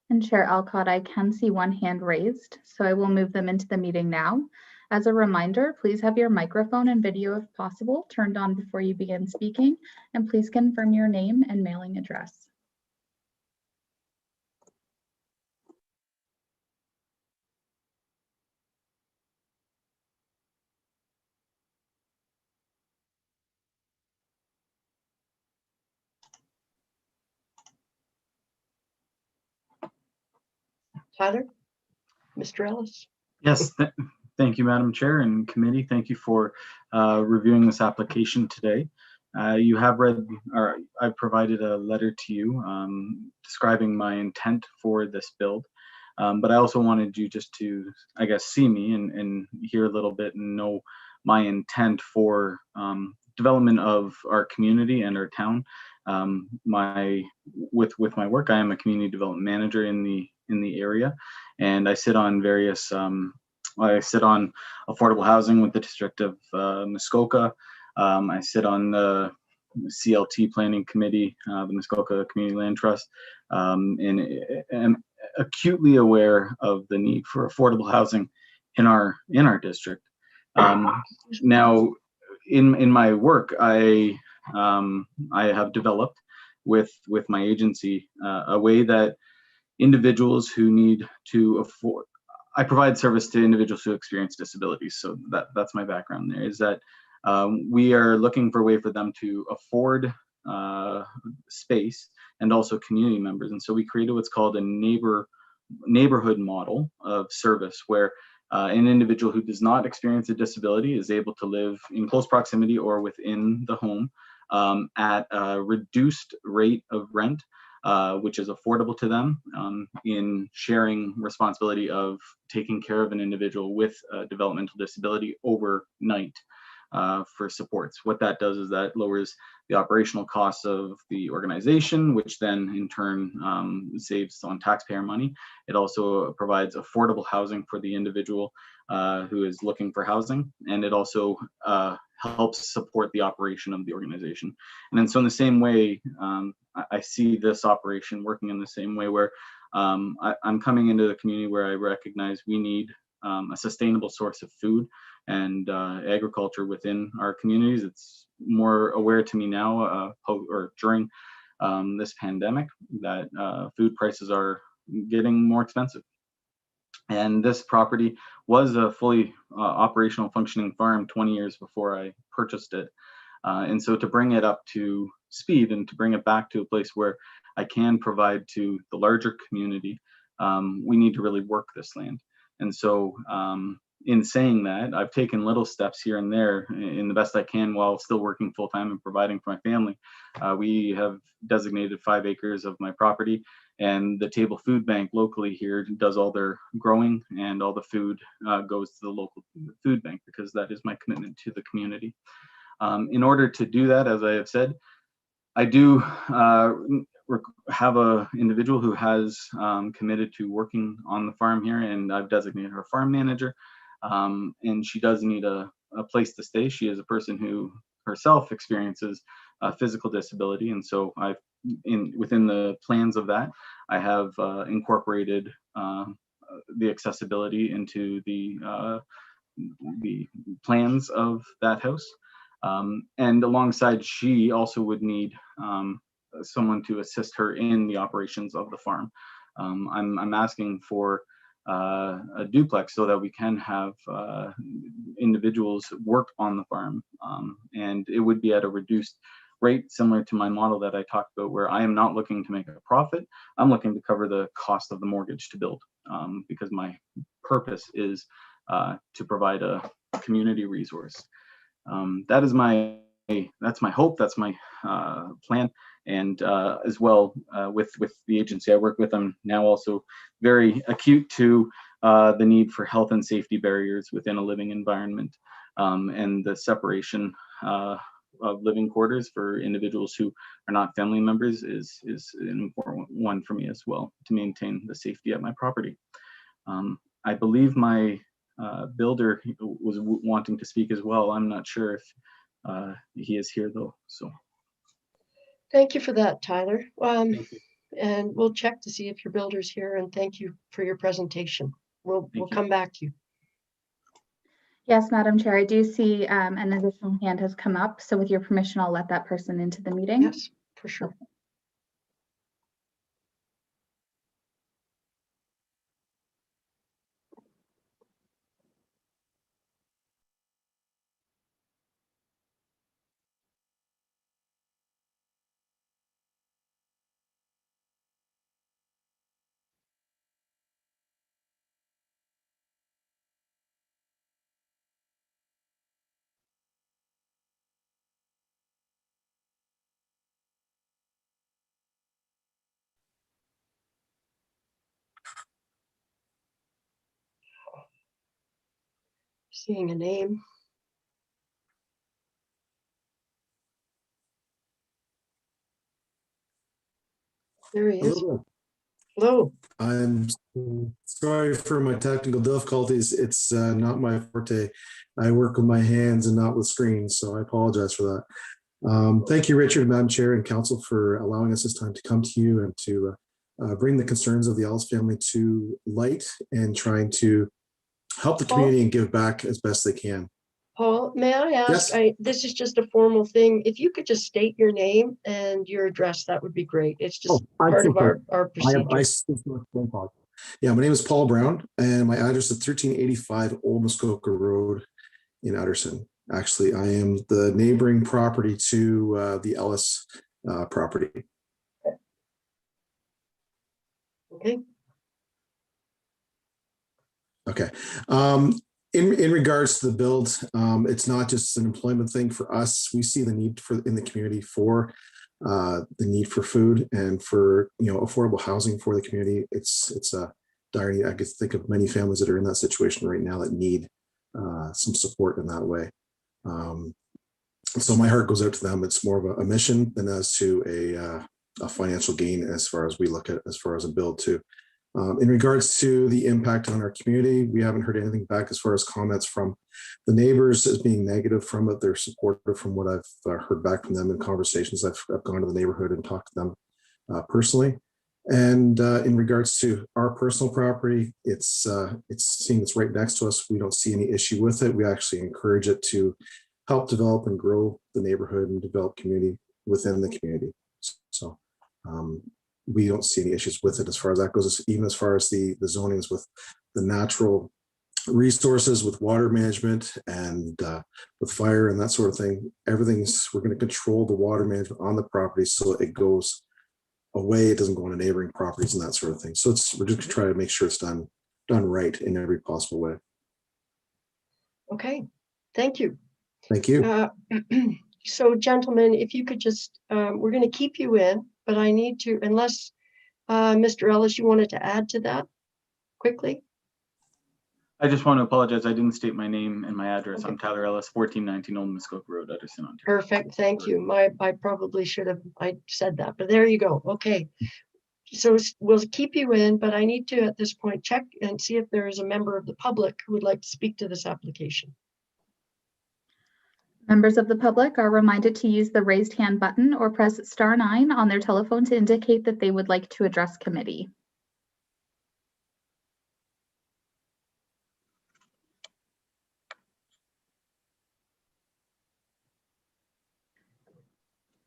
And Chair Alcott, I can see one hand raised, so I will move them into the meeting now. As a reminder, please have your microphone and video, if possible, turned on before you begin speaking, and please confirm your name and mailing address. Tyler, Mr. Ellis. Yes, thank you, Madam Chair and committee. Thank you for reviewing this application today. You have read, or I've provided a letter to you describing my intent for this build. But I also wanted you just to, I guess, see me and hear a little bit and know my intent for development of our community and our town. With my work, I am a community development manager in the area, and I sit on various I sit on affordable housing with the district of Muskoka. I sit on the CLT planning committee, the Muskoka Community Land Trust, and am acutely aware of the need for affordable housing in our district. Now, in my work, I have developed with my agency a way that individuals who need to afford, I provide service to individuals who experience disabilities. So that's my background there, is that we are looking for a way for them to afford space and also community members. And so we created what's called a neighborhood model of service, where an individual who does not experience a disability is able to live in close proximity or within the home at a reduced rate of rent, which is affordable to them, in sharing responsibility of taking care of an individual with a developmental disability overnight for supports. What that does is that lowers the operational costs of the organization, which then in turn saves on taxpayer money. It also provides affordable housing for the individual who is looking for housing, and it also helps support the operation of the organization. And then so in the same way, I see this operation working in the same way, where I'm coming into the community where I recognize we need a sustainable source of food and agriculture within our communities. It's more aware to me now, or during this pandemic, that food prices are getting more expensive. And this property was a fully operational functioning farm 20 years before I purchased it. And so to bring it up to speed and to bring it back to a place where I can provide to the larger community, we need to really work this land. And so in saying that, I've taken little steps here and there in the best I can while still working full time and providing for my family. We have designated 5 acres of my property, and the Table Food Bank locally here does all their growing, and all the food goes to the local food bank, because that is my commitment to the community. In order to do that, as I have said, I do have an individual who has committed to working on the farm here, and I've designated her farm manager. And she does need a place to stay. She is a person who herself experiences physical disability, and so within the plans of that, I have incorporated the accessibility into the plans of that house. And alongside, she also would need someone to assist her in the operations of the farm. I'm asking for a duplex so that we can have individuals work on the farm, and it would be at a reduced rate, similar to my model that I talked about, where I am not looking to make a profit. I'm looking to cover the cost of the mortgage to build, because my purpose is to provide a community resource. That's my hope, that's my plan. And as well, with the agency I work with, I'm now also very acute to the need for health and safety barriers within a living environment, and the separation of living quarters for individuals who are not family members is an important one for me as well, to maintain the safety at my property. I believe my builder was wanting to speak as well. I'm not sure if he is here though, so. Thank you for that, Tyler. And we'll check to see if your builder's here, and thank you for your presentation. We'll come back to you. Yes, Madam Chair, I do see an additional hand has come up. So with your permission, I'll let that person into the meeting. Yes, for sure. Seeing a name. There he is. Hello. I'm sorry for my technical difficulties. It's not my forte. I work with my hands and not with screens, so I apologize for that. Thank you, Richard, Madam Chair, and Council, for allowing us this time to come to you and to bring the concerns of the Ellis family to light, and trying to help the community and give back as best they can. Paul, may I ask, Yes. this is just a formal thing. If you could just state your name and your address, that would be great. It's just part of our procedure. Yeah, my name is Paul Brown, and my address is 1385 Old Muskoka Road in Utterson. Actually, I am the neighboring property to the Ellis property. Okay. Okay. In regards to the build, it's not just an employment thing for us. We see the need in the community for the need for food and for affordable housing for the community. It's a dire need. I could think of many families that are in that situation right now that need some support in that way. So my heart goes out to them. It's more of a mission than as to a financial gain, as far as we look at as far as a build too. In regards to the impact on our community, we haven't heard anything back as far as comments from the neighbors as being negative from it. They're supportive from what I've heard back from them in conversations. I've gone to the neighborhood and talked to them personally. And in regards to our personal property, it's seeing it's right next to us. We don't see any issue with it. We actually encourage it to help develop and grow the neighborhood and develop community within the community. So we don't see any issues with it as far as that goes, even as far as the zonings with the natural resources, with water management and with fire and that sort of thing. We're going to control the water management on the property so it goes away. It doesn't go into neighboring properties and that sort of thing. So we're just trying to make sure it's done right in every possible way. Okay, thank you. Thank you. So gentlemen, if you could just, we're going to keep you in, but I need to, unless Mr. Ellis, you wanted to add to that quickly? I just want to apologize. I didn't state my name and my address. Okay. I'm Tyler Ellis, 1419 Old Muskoka Road, Edison, Ontario. Perfect, thank you. I probably should have, I said that, but there you go. Okay. So we'll keep you in, but I need to, at this point, check and see if there is a member of the public who would like to speak to this application. Members of the public are reminded to use the raised hand button or press *9 on their telephone to indicate that they would like to address committee.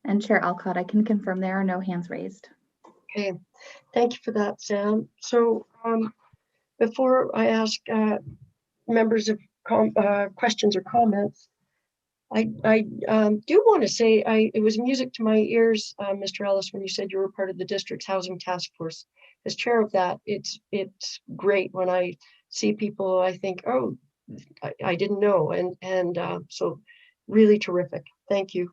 And Chair Alcott, I can confirm there are no hands raised. Okay, thank you for that, Sam. So before I ask members of questions or comments, I do want to say it was music to my ears, Mr. Ellis, when you said you were part of the district's housing task force. As chair of that, it's great when I see people I think, oh, I didn't know, and so really terrific. Thank you.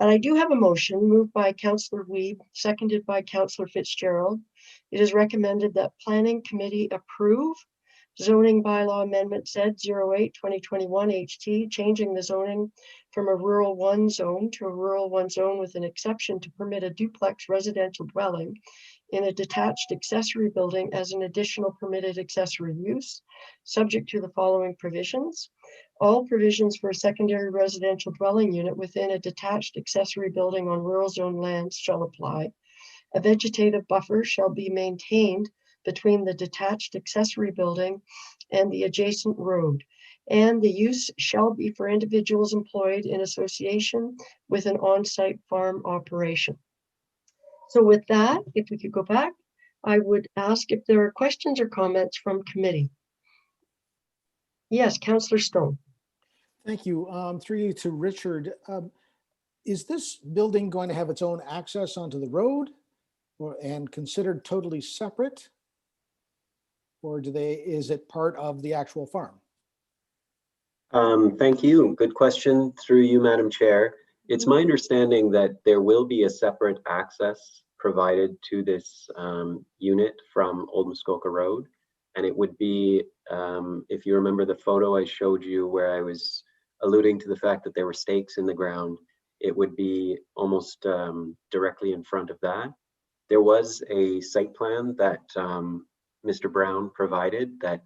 And I do have a motion moved by Councillor Wiebe, seconded by Councillor Fitzgerald. It is recommended that Planning Committee approve zoning bylaw amendment Z08-2021 HT, changing the zoning from a rural 1 zone to a rural 1 zone with an exception to permit a duplex residential dwelling in a detached accessory building as an additional permitted accessory use, subject to the following provisions. All provisions for a secondary residential dwelling unit within a detached accessory building on rural zone lands shall apply. A vegetative buffer shall be maintained between the detached accessory building and the adjacent road, and the use shall be for individuals employed in association with an on-site farm operation. So with that, if we could go back, I would ask if there are questions or comments from committee. Yes, Councillor Stone. Thank you. Through you to Richard. Is this building going to have its own access onto the road and considered totally separate? Or is it part of the actual farm? Thank you. Good question through you, Madam Chair. It's my understanding that there will be a separate access provided to this unit from Old Muskoka Road. And it would be, if you remember the photo I showed you where I was alluding to the fact that there were stakes in the ground, it would be almost directly in front of that. There was a site plan that Mr. Brown provided that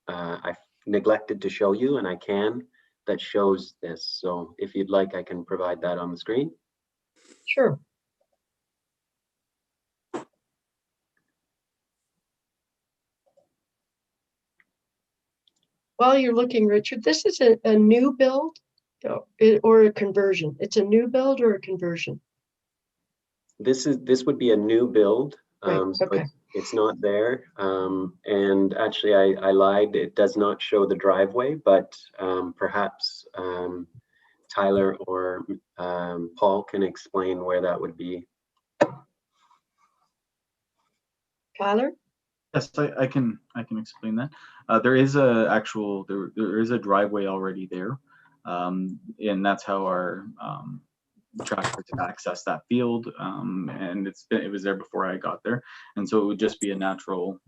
I neglected to show you, and I can, that shows this. So if you'd like, I can provide that on the screen. Sure. While you're looking, Richard, this is a new build or a conversion? It's a new build or a conversion? This would be a new build. Right, so okay. it's not there. And actually, I lied. It does not show the driveway, but perhaps Tyler or Paul can explain where that would be. Tyler? Yes, I can explain that. There is there is a driveway already there, and that's how our tractors access that field. And it was there before I got there, and so it would just be a natural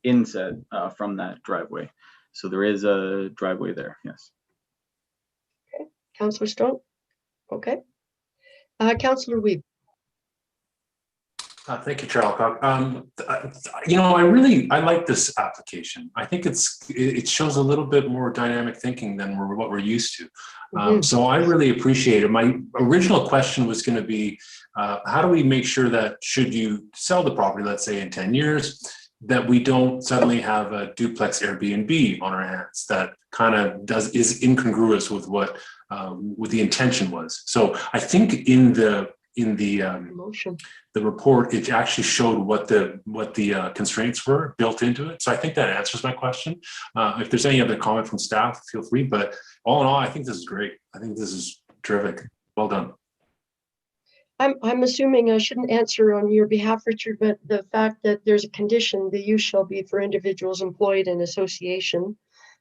inset from that driveway. So there is a driveway there. Yes. Okay, Councillor Stone. Okay, Councillor Wiebe. Thank you, Chair Alcock. I like this application. I think it shows a little bit more dynamic thinking than what we're used to. So I really appreciate it. My original question was going to be, how do we make sure that should you sell the property, let's say in 10 years, that we don't suddenly have a duplex Airbnb on our hands that kind of is incongruous with what the intention was. So I think in the report, it actually showed what the constraints were built into it. So I think that answers my question. If there's any other comment from staff, feel free. But all in all, I think this is great. I think this is terrific. Well done. I'm assuming I shouldn't answer on your behalf, Richard, but the fact that there's a condition, the use shall be for individuals employed in association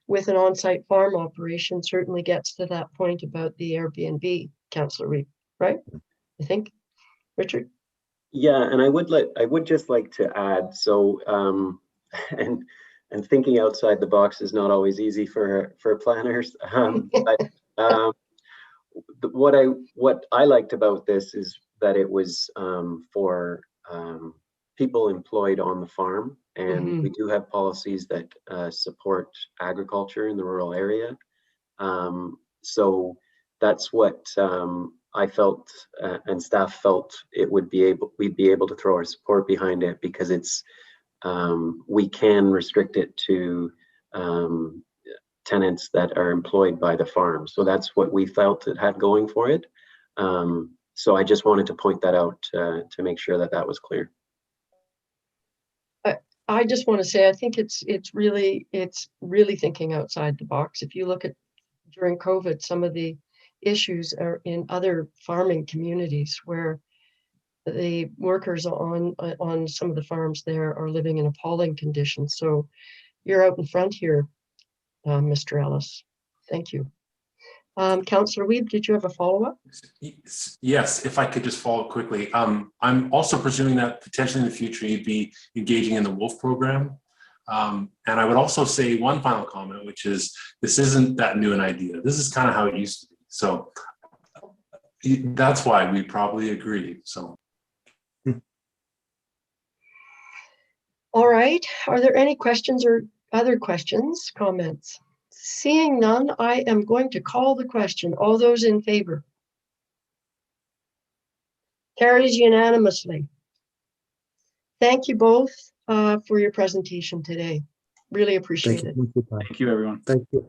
with an on-site farm operation certainly gets to that point about the Airbnb, Councillor Reid, right? I think, Richard? Yeah, and I would just like to add, so and thinking outside the box is not always easy for planners. But what I liked about this is that it was for people employed on the farm, and we do have policies that support agriculture in the rural area. So that's what I felt and staff felt we'd be able to throw our support behind it, because it's we can restrict it to tenants that are employed by the farm. So that's what we felt it had going for it. So I just wanted to point that out to make sure that that was clear. I just want to say, I think it's really thinking outside the box. If you look at during COVID, some of the issues are in other farming communities where the workers on some of the farms there are living in appalling conditions. So you're out in front here, Mr. Ellis. Thank you. Councillor Weeb, did you have a follow-up? Yes, if I could just follow up quickly. I'm also presuming that potentially in the future you'd be engaging in the wolf program. And I would also say one final comment, which is this isn't that new an idea. This is kind of how it used to be. So that's why we probably agree. So. All right. Are there any questions or other questions, comments? Seeing none, I am going to call the question. All those in favor? Carries unanimously. Thank you both for your presentation today. Really appreciate it. Thank you, everyone. Thank you.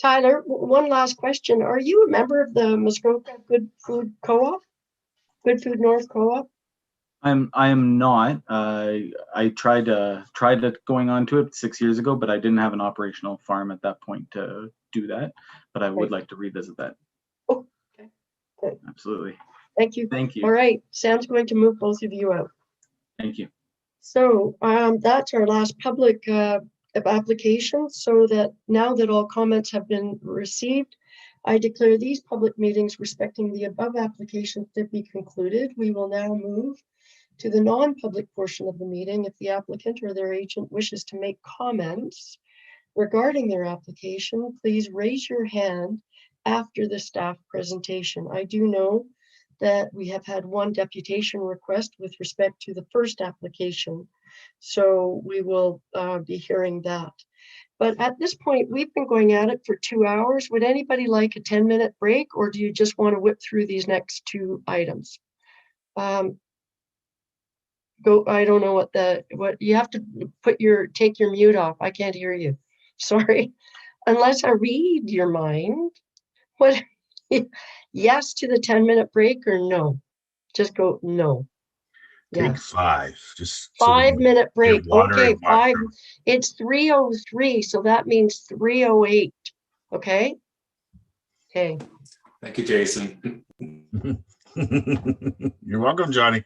Tyler, one last question. Are you a member of the Muskoka Good Food Co-op? Good Food North Co-op? I am not. I tried going on to it 6 years ago, but I didn't have an operational farm at that point to do that. But I would like to revisit that. Oh, okay. Good. Absolutely. Thank you. Thank you. All right. Sam's going to move both of you out. Thank you. So that's our last public application. So that now that all comments have been received, I declare these public meetings respecting the above applications to be concluded. We will now move to the non-public portion of the meeting. If the applicant or their agent wishes to make comments regarding their application, please raise your hand after the staff presentation. I do know that we have had one deputation request with respect to the first application, so we will be hearing that. But at this point, we've been going at it for 2 hours. Would anybody like a 10-minute break, or do you just want to whip through these next two items? I don't know what you have to take your mute off. I can't hear you. Sorry. Unless I read your mind. What? Yes to the 10-minute break or no? Just go no. Take Yes. 5. Just 5-minute break. Okay, and water. It's 3:03, so that means 3:08. Okay. Okay. Thank you, Jason. You're welcome, Johnny.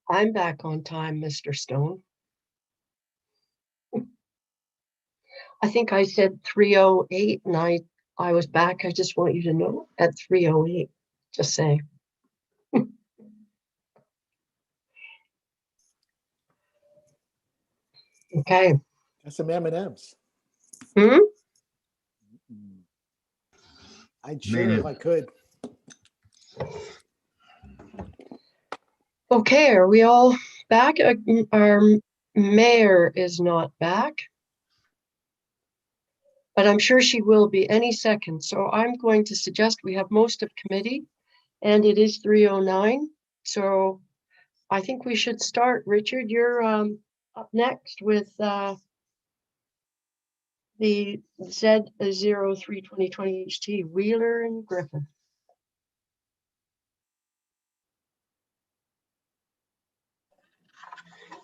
I'm back on time, Mr. Stone. I think I said 3:08 and I was back. I just want you to know at 3:08, just saying. Okay. That's some M&Ms. Hmm? I'd share if I could. Okay, are we all back? Our mayor is not back, but I'm sure she will be any second. So I'm going to suggest we have most of committee, and it is 3:09. So I think we should start. Richard, you're up next with the Z03 2020 HT, Wheeler and Griffin.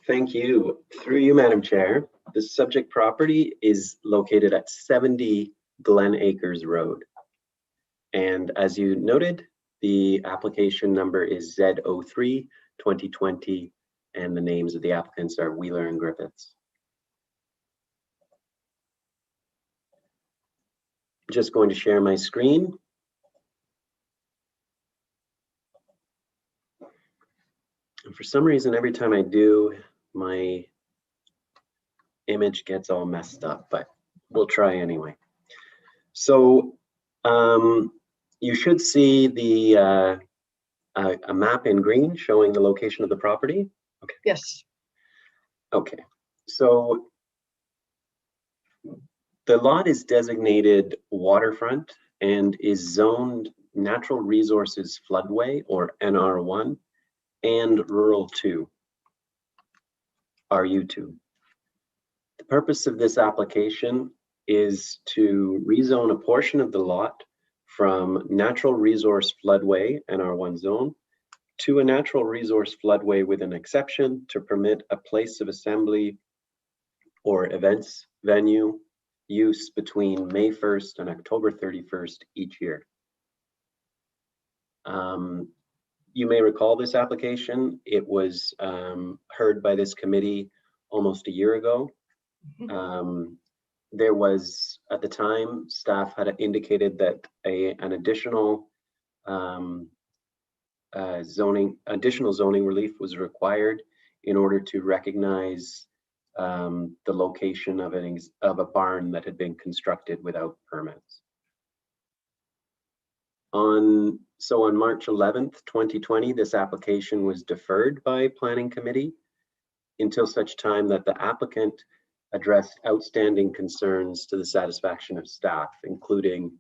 Thank you. Through you, Madam Chair, the subject property is located at 70 Glen Acres Road. And as you noted, the application number is Z03 2020, and the names of the applicants are Wheeler and Griffiths. I'm just going to share my screen. And for some reason, every time I do, my image gets all messed up, but we'll try anyway. So you should see the a map in green showing the location of the property. Okay. Yes. Okay. So the lot is designated waterfront and is zoned Natural Resources Floodway, or NR1, and Rural 2, RU2. The purpose of this application is to rezone a portion of the lot from Natural Resource Floodway, NR1 zone, to a Natural Resource Floodway with an exception to permit a place of assembly or events venue use between May 1st and October 31st each year. You may recall this application. It was heard by this committee almost a year ago. There was, at the time, staff had indicated that an additional zoning relief was required in order to recognize the location of a barn that had been constructed without permits. On March 11th, 2020, this application was deferred by Planning Committee until such time that the applicant addressed outstanding concerns to the satisfaction of staff, including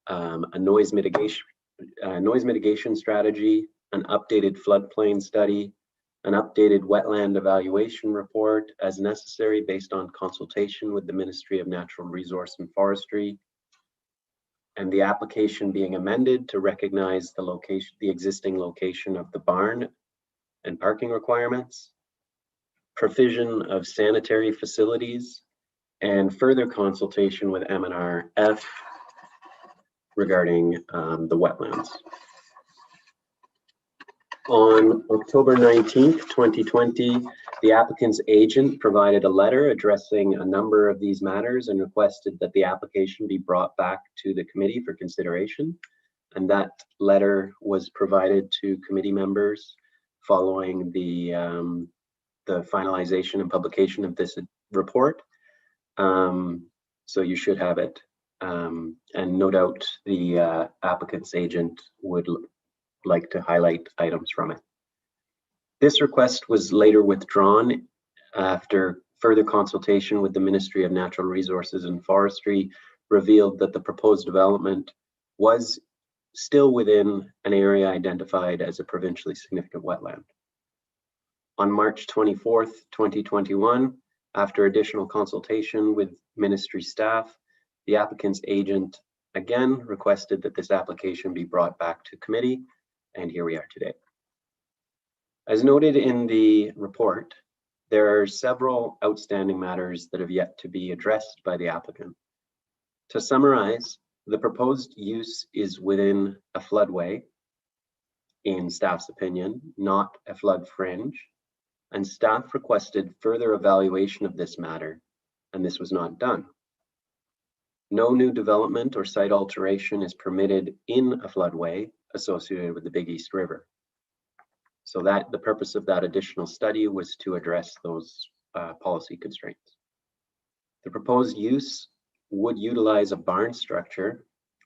a noise mitigation strategy, an updated floodplain study, an updated wetland evaluation report as necessary based on consultation with the Ministry of Natural Resource and Forestry, and the application being amended to recognize the existing location of the barn and parking requirements, provision of sanitary facilities, and further consultation with M&RF regarding the wetlands. On October 19th, 2020, the applicant's agent provided a letter addressing a number of these matters and requested that the application be brought back to the committee for consideration. And that letter was provided to committee members following the finalization and publication of this report. So you should have it. And no doubt the applicant's agent would like to highlight items from it. This request was later withdrawn after further consultation with the Ministry of Natural Resources and Forestry revealed that the proposed development was still within an area identified as a provincially significant wetland. On March 24th, 2021, after additional consultation with ministry staff, the applicant's agent again requested that this application be brought back to committee, and here we are today. As noted in the report, there are several outstanding matters that have yet to be addressed by the applicant. To summarize, the proposed use is within a floodway, in staff's opinion, not a flood fringe. and staff requested further evaluation of this matter, and this was not done. No new development or site alteration is permitted in a floodway associated with the Big East River. So that the purpose of that additional study was to address those policy constraints. The proposed use would utilize a barn structure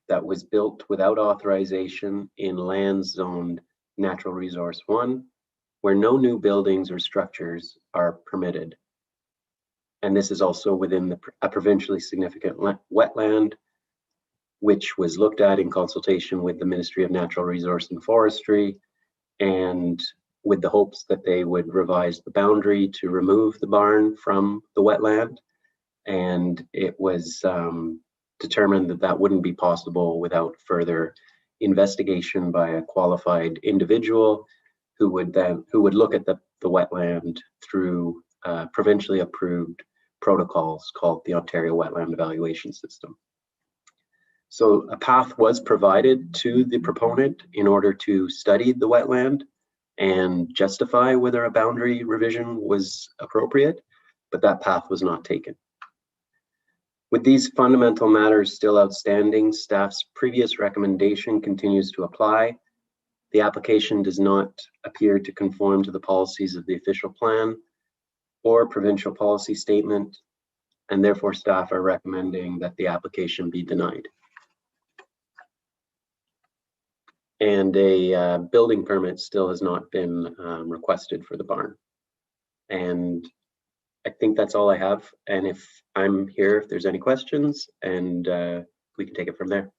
that was built without authorization in lands zoned Natural Resource 1, where no new buildings or structures are permitted. And this is also within a provincially significant wetland, which was looked at in consultation with the Ministry of Natural Resource and Forestry, and with the hopes that they would revise the boundary to remove the barn from the wetland. And it was determined that that wouldn't be possible without further investigation by a qualified individual who would look at the wetland through provincially approved protocols called the Ontario Wetland Evaluation System. So a path was provided to the proponent in order to study the wetland and justify whether a boundary revision was appropriate, but that path was not taken. With these fundamental matters still outstanding, staff's previous recommendation continues to apply. The application does not appear to conform to the policies of the official plan or provincial policy statement, and therefore staff are recommending that the application be denied. And a building permit still has not been requested for the barn. And I think that's all I have. And if I'm here, if there's any questions, and we can take it from there.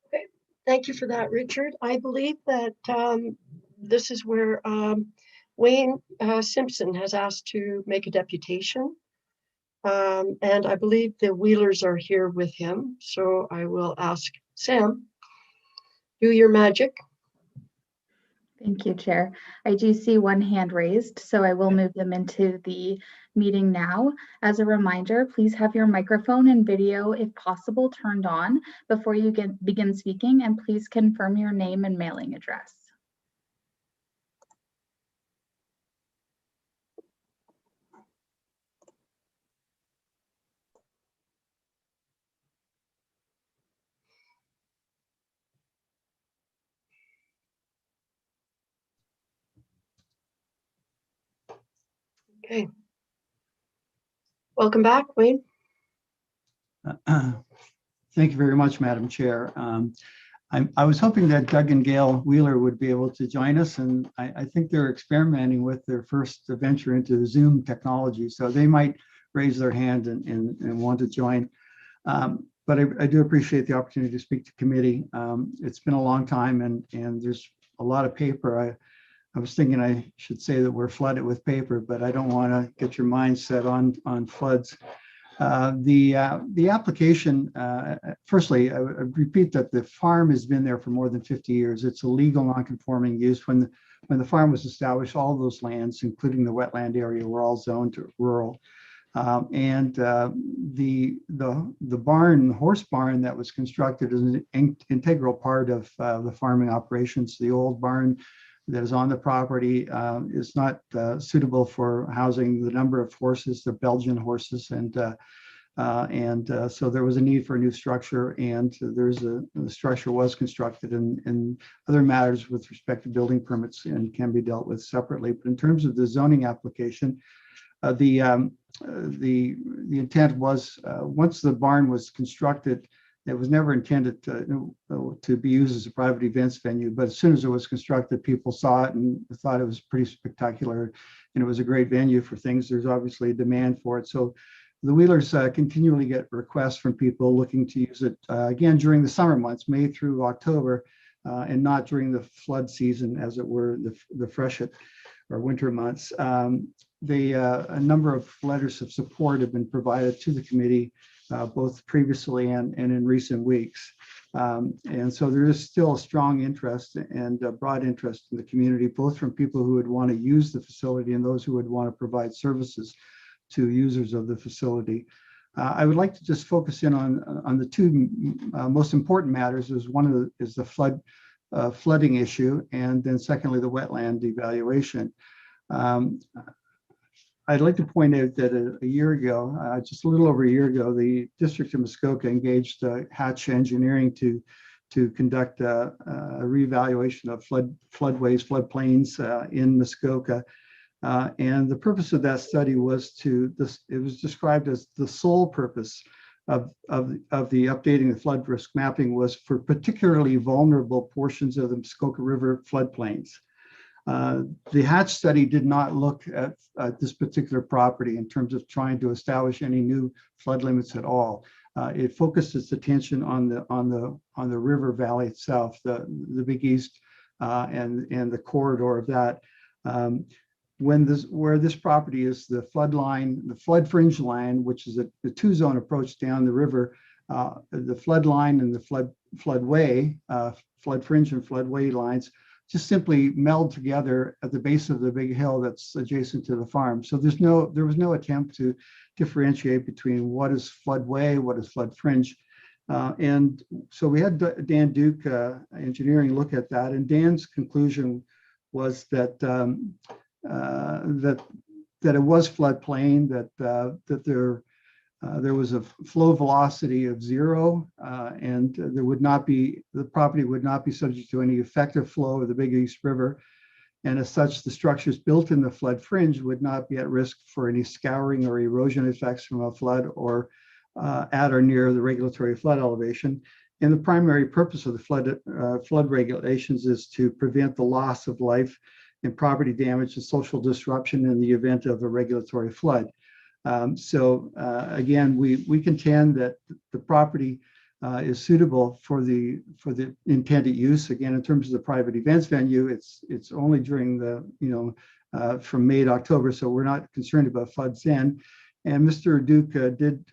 Okay. Thank you for that, Richard. I believe that this is where Wayne Simpson has asked to make a deputation. And I believe the Wheelers are here with him. So I will ask Sam, do your magic. Thank you, Chair. I do see one hand raised, so I will move them into the meeting now. As a reminder, please have your microphone and video, if possible, turned on before you begin speaking, and please confirm your name and mailing address. Okay. Welcome back, Wayne. Thank you very much, Madam Chair. I was hoping that Doug and Gail Wheeler would be able to join us, and I think they're experimenting with their first venture into Zoom technology, so they might raise their hand and want to join. But I do appreciate the opportunity to speak to committee. It's been a long time, and there's a lot of paper. I was thinking I should say that we're flooded with paper, but I don't want to get your mind set on floods. The application, firstly, I would repeat that the farm has been there for more than 50 years. It's a legal non-conforming use. When the farm was established, all those lands, including the wetland area, were all zoned to rural. And the barn, the horse barn that was constructed is an integral part of the farming operations. The old barn that is on the property is not suitable for housing the number of horses. They're Belgian horses, and so there was a need for a new structure, and the structure was constructed, and other matters with respect to building permits and can be dealt with separately. But in terms of the zoning application, the intent was once the barn was constructed, it was never intended to be used as a private events venue, but as soon as it was constructed, people saw it and thought it was pretty spectacular, and it was a great venue for things. There's obviously a demand for it. So the Wheelers continually get requests from people looking to use it, again, during the summer months, May through October, and not during the flood season, as it were, the freshet or winter months. A number of letters of support have been provided to the committee, both previously and in recent weeks. And so there is still a strong interest and a broad interest in the community, both from people who would want to use the facility and those who would want to provide services to users of the facility. I would like to just focus in on the two most important matters. One is the flooding issue, and then secondly, the wetland evaluation. I'd like to point out that a year ago, just a little over a year ago, the District of Muskoka engaged Hatch Engineering to conduct a reevaluation of floodways, floodplains in Muskoka. And the purpose of that study was it was described as the sole purpose of the updating the flood risk mapping was for particularly vulnerable portions of the Muskoka River floodplains. The Hatch study did not look at this particular property in terms of trying to establish any new flood limits at all. It focused its attention on the river valley itself, the Big East, and the corridor of that. Where this property is the flood line, the flood fringe line, which is the two-zone approach down the river, the flood line and the floodway, flood fringe and floodway lines just simply meld together at the base of the big hill that's adjacent to the farm. So there was no attempt to differentiate between what is floodway, what is flood fringe. And so we had Dan Duke Engineering look at that, and Dan's conclusion was that that it was floodplain, that there was a flow velocity of 0, and the property would not be subject to any effective flow of the Big East River. And as such, the structures built in the flood fringe would not be at risk for any scouring or erosion effects from a flood or at or near the regulatory flood elevation. And the primary purpose of the flood regulations is to prevent the loss of life and property damage and social disruption in the event of a regulatory flood. Again, we contend that the property is suitable for the intended use. Again, in terms of the private events venue, it's only during from May to October, so we're not concerned about floods then. And Mr. Duke did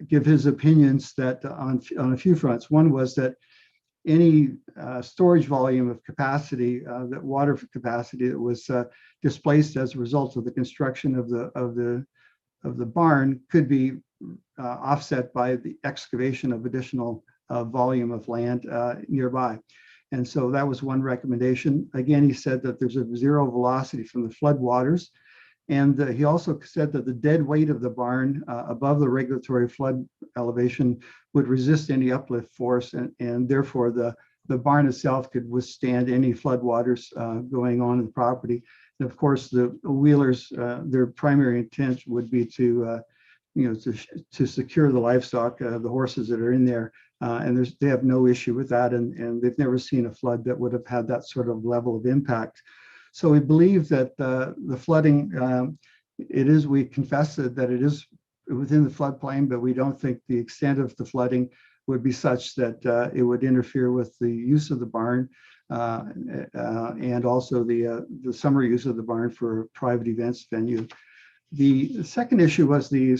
give his opinions that on a few fronts. One was that any storage volume of capacity, that water capacity that was displaced as a result of the construction of the barn could be offset by the excavation of additional volume of land nearby. And so that was one recommendation. Again, he said that there's a 0 velocity from the flood waters. And he also said that the dead weight of the barn above the regulatory flood elevation would resist any uplift force, and therefore the barn itself could withstand any flood waters going on in the property. And of course, the wheelers, their primary intent would be to secure the livestock, the horses that are in there, and they have no issue with that, and they've never seen a flood that would have had that sort of level of impact. So we believe that the flooding, we confess that it is within the floodplain, but we don't think the extent of the flooding would be such that it would interfere with the use of the barn and also the summer use of the barn for a private events venue. The second issue was the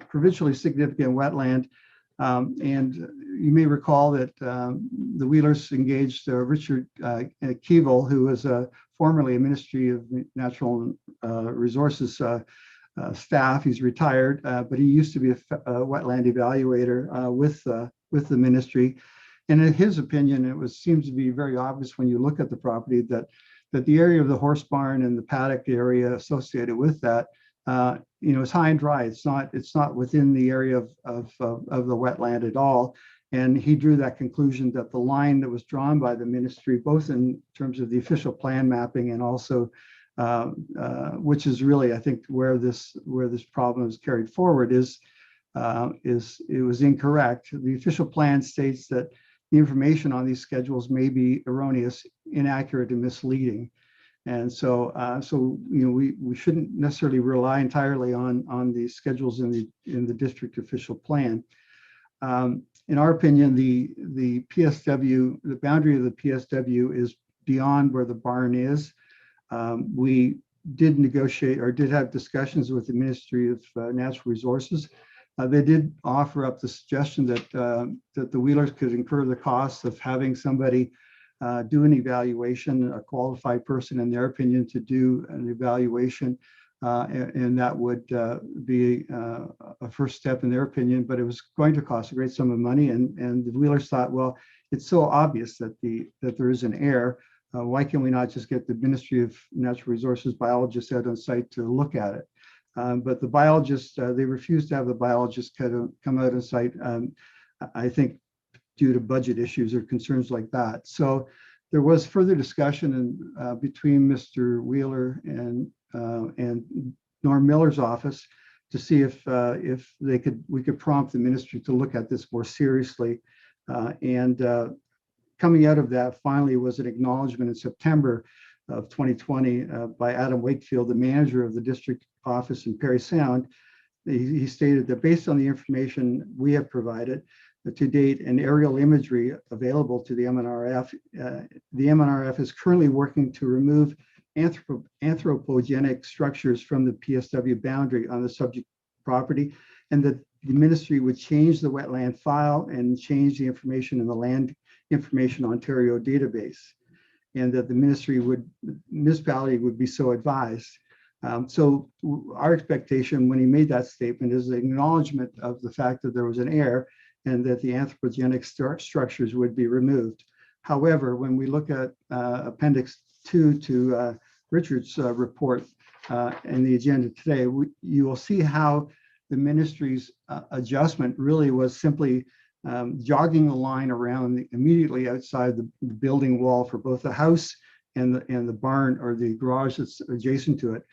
provincially significant wetland. And you may recall that the Wheelers engaged Richard Keevil, who was formerly a Ministry of Natural Resources staff. He's retired, but he used to be a wetland evaluator with the ministry. And in his opinion, seems to be very obvious when you look at the property that the area of the horse barn and the paddock area associated with that, it's high and dry. It's not within the area of the wetland at all. And he drew that conclusion that the line that was drawn by the ministry, both in terms of the official plan mapping and also, which is really, I think, where this problem is carried forward, it was incorrect. The official plan states that the information on these schedules may be erroneous, inaccurate, and misleading. And so, we shouldn't necessarily rely entirely on the schedules in the district official plan. In our opinion, the PSW, the boundary of the PSW is beyond where the barn is. We did negotiate or did have discussions with the Ministry of Natural Resources. They did offer up the suggestion that the Wheelers could incur the costs of having somebody do an evaluation, a qualified person, in their opinion, to do an evaluation, and that would be a first step in their opinion, but it was going to cost a great sum of money, and the Wheelers thought, well, it's so obvious that there is an error. why can we not just get the Ministry of Natural Resources biologists out on site to look at it? But the biologists, they refused to have the biologists come out on site, I think due to budget issues or concerns like that. So there was further discussion between Mr. Wheeler and Norm Miller's office to see if we could prompt the ministry to look at this more seriously. Coming out of that finally was an acknowledgement in September of 2020 by Adam Wakefield, the manager of the district office in Parry Sound. He stated that based on the information we have provided to date and aerial imagery available to the MNRF, the MNRF is currently working to remove anthropogenic structures from the PSW boundary on the subject property, and that the ministry would change the wetland file and change the information in the Land Information Ontario database, and that the municipality would be so advised. So our expectation when he made that statement is the acknowledgement of the fact that there was an error and that the anthropogenic structures would be removed. However, when we look at Appendix 2 to Richard's report in the agenda today, you will see how the ministry's adjustment really was simply jogging the line around immediately outside the building wall for both the house and the barn or the garage that's adjacent to it.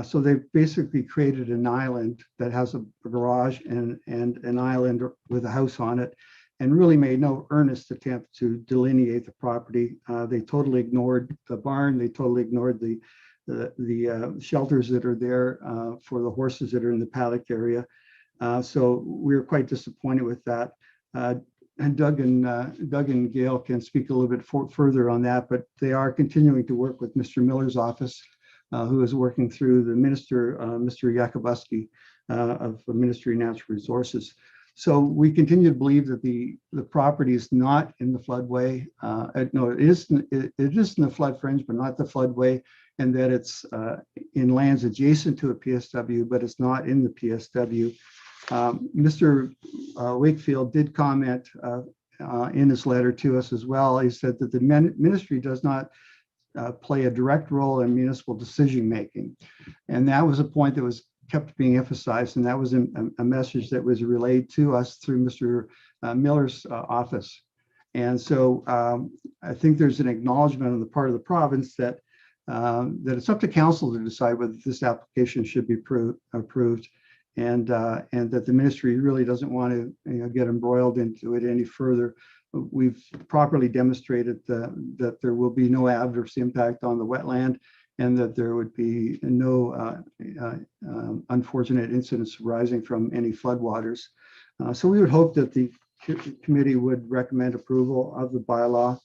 So they've basically created an island that has a garage and an island with a house on it, and really made no earnest attempt to delineate the property. They totally ignored the barn. They totally ignored the shelters that are there for the horses that are in the paddock area. So we were quite disappointed with that. And Doug and Gail can speak a little bit further on that, but they are continuing to work with Mr. Miller's office, who is working through the minister, Mr. Yakubuski of the Ministry of Natural Resources. So we continue to believe that the property is not in the floodway. No, it is in the flood fringe, but not the floodway, and that it's in lands adjacent to a PSW, but it's not in the PSW. Mr. Wakefield did comment in his letter to us as well. He said that the ministry does not play a direct role in municipal decision making, and that was a point that was kept being emphasized, and that was a message that was relayed to us through Mr. Miller's office. And so I think there's an acknowledgement on the part of the province that it's up to council to decide whether this application should be approved, and that the ministry really doesn't want to get embroiled into it any further. We've properly demonstrated that there will be no adverse impact on the wetland, and that there would be no unfortunate incidents arising from any floodwaters. So we would hope that the committee would recommend approval of the bylaw.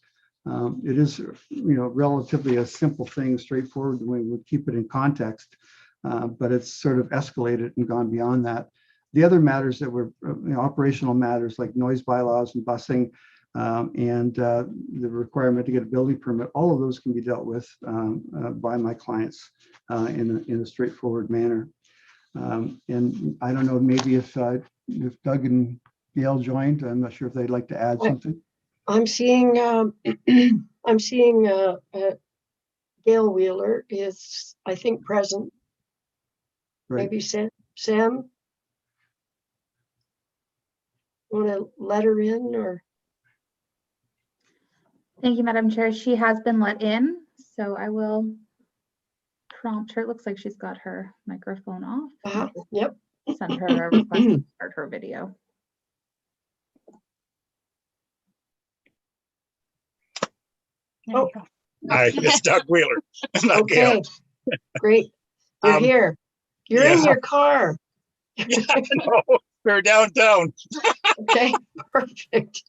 It is, relatively a simple thing, straightforward. We would keep it in context, but it's sort of escalated and gone beyond that. The other matters that were operational matters like noise bylaws and busing, and the requirement to get a building permit, all of those can be dealt with by my clients in a straightforward manner. And I don't know, maybe if Doug and Gail joined, I'm not sure if they'd like to add something. I'm seeing Gail Wheeler is, I think, present. Right. Maybe Sam, want to let her in or? Thank you, Madam Chair. She has been let in, so I will prompt her. It looks like she's got her microphone off. Yep. Send her a request to start her video. Oh. Hi, it's Doug Wheeler. Okay, great. You're here. You're in your car. Yeah, no, we're downtown. Okay, perfect.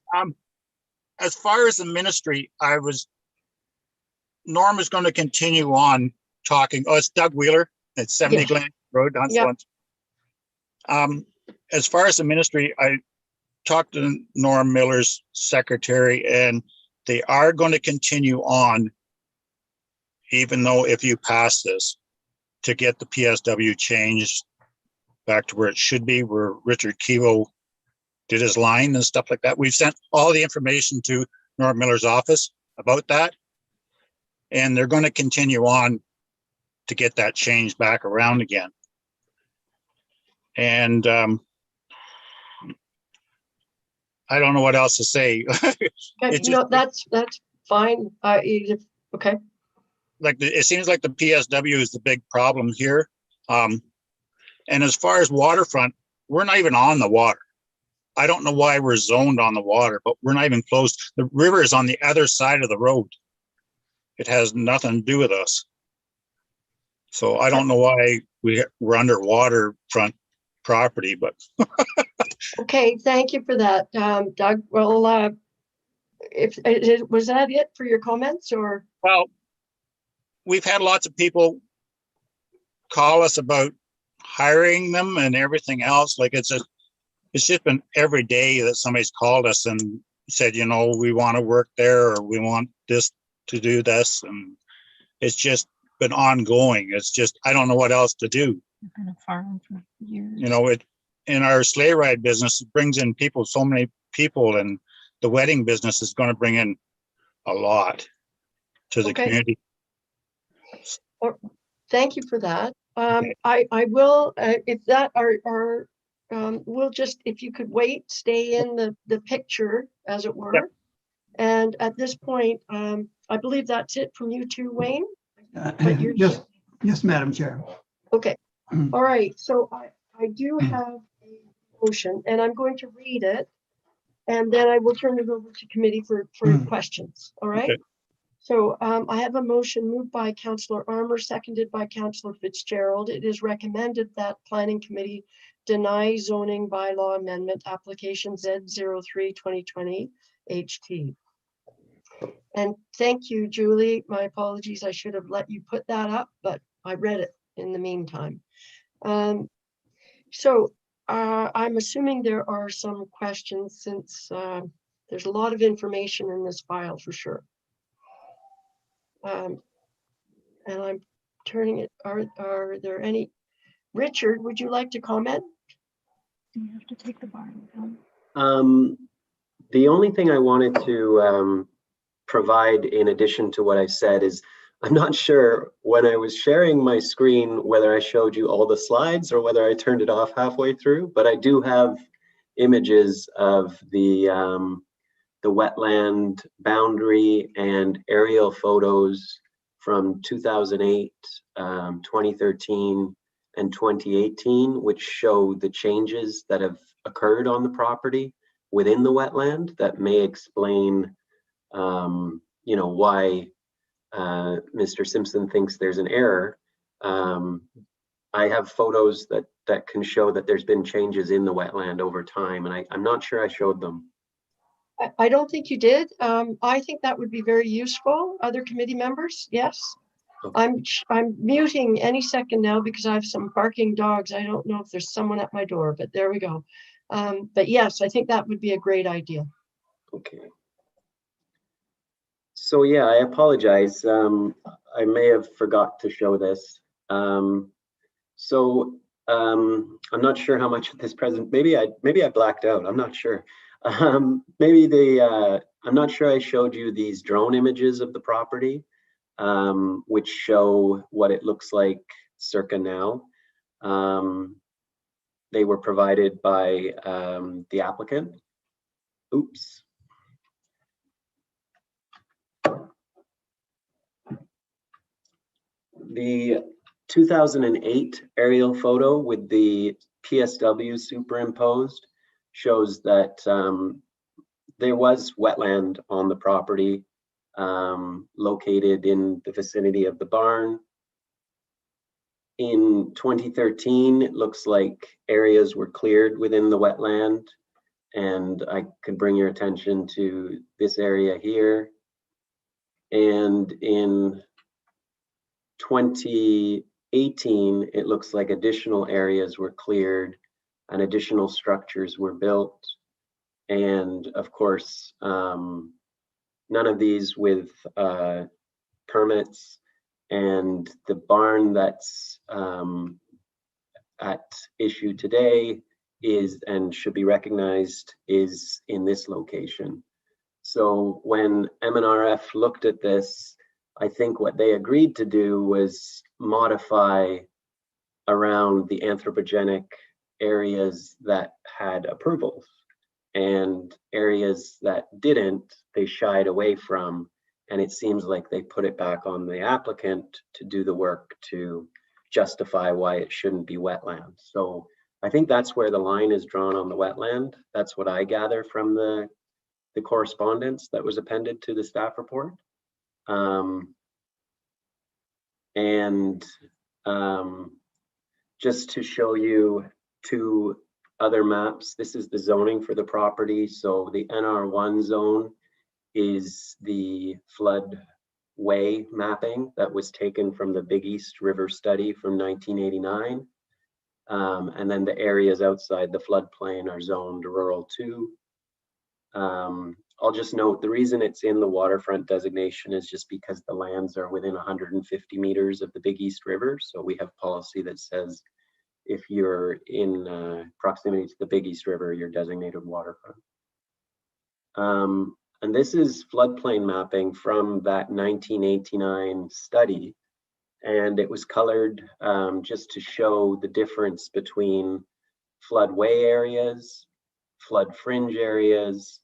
As far as the ministry, Norm is going to continue on talking. Oh, it's Doug Wheeler at 70 Glen Road, Huntsville. As far as the ministry, I talked to Norm Miller's secretary, and they are going to continue on, even though if you pass this, to get the PSW changed back to where it should be, where Richard Kevo did his line and stuff like that. We've sent all the information to Norm Miller's office about that. and they're going to continue on to get that change back around again. And I don't know what else to say. No, that's fine. Okay. Like it seems like the PSW is the big problem here. And as far as waterfront, we're not even on the water. I don't know why we're zoned on the water, but we're not even close. The river is on the other side of the road. It has nothing to do with us. So I don't know why we're under waterfront property, but. Okay, thank you for that, Doug. Well, was that it for your comments, or? Well, we've had lots of people call us about hiring them and everything else. Like it's just been every day that somebody's called us and said, you know, we want to work there, or we want this to do this, and it's just been ongoing. It's just, I don't know what else to do. Been a farm for years. You know, in our sleigh ride business, it brings in people, so many people, and the wedding business is going to bring in a lot to the community. Thank you for that. I will, if that are we'll just, if you could wait, stay in the picture, as it were. Yep. And at this point, I believe that's it from you too, Wayne. Yes, Madam Chair. Okay. All right. So I do have a motion, and I'm going to read it, and then I will turn it over to committee for questions. All right. Okay. So I have a motion moved by Councillor Armour, seconded by Councillor Fitzgerald. It is recommended that Planning Committee deny zoning bylaw amendment application Z03-2020 HT. And thank you, Julie. My apologies. I should have let you put that up, but I read it in the meantime. So I'm assuming there are some questions, since there's a lot of information in this file for sure. And I'm turning it, are there any? Richard, would you like to comment? You have to take the barn down. The only thing I wanted to provide in addition to what I said is, I'm not sure when I was sharing my screen whether I showed you all the slides or whether I turned it off halfway through, but I do have images of the wetland boundary and aerial photos from 2008, 2013, and 2018, which show the changes that have occurred on the property within the wetland that may explain, you know, why Mr. Simpson thinks there's an error. I have photos that can show that there's been changes in the wetland over time, and I'm not sure I showed them. I don't think you did. I think that would be very useful. Other committee members, yes. Okay. I'm muting any second now because I have some barking dogs. I don't know if there's someone at my door, but there we go. But yes, I think that would be a great idea. Okay. So yeah, I apologize. I may have forgot to show this. I'm not sure how much of this present. Maybe I blacked out. I'm not sure. I'm not sure I showed you these drone images of the property, which show what it looks like circa now. They were provided by the applicant. Oops. The 2008 aerial photo with the PSW superimposed shows that there was wetland on the property located in the vicinity of the barn. In 2013, it looks like areas were cleared within the wetland, and I could bring your attention to this area here. And in 2018, it looks like additional areas were cleared and additional structures were built. And of course, none of these with permits, and the barn that's at issue today is, and should be recognized, is in this location. So when MNRF looked at this, I think what they agreed to do was modify around the anthropogenic areas that had approvals, and areas that didn't, they shied away from. And it seems like they put it back on the applicant to do the work to justify why it shouldn't be wetland. So I think that's where the line is drawn on the wetland. That's what I gather from the correspondence that was appended to the staff report. Just to show you two other maps, this is the zoning for the property. So the NR1 zone is the floodway mapping that was taken from the Big East River study from 1989. And then the areas outside the floodplain are zoned rural 2. I'll just note the reason it's in the waterfront designation is just because the lands are within 150 meters of the Big East River. So we have policy that says if you're in proximity to the Big East River, you're designated waterfront. And this is floodplain mapping from that 1989 study. And it was colored just to show the difference between floodway areas, flood fringe areas,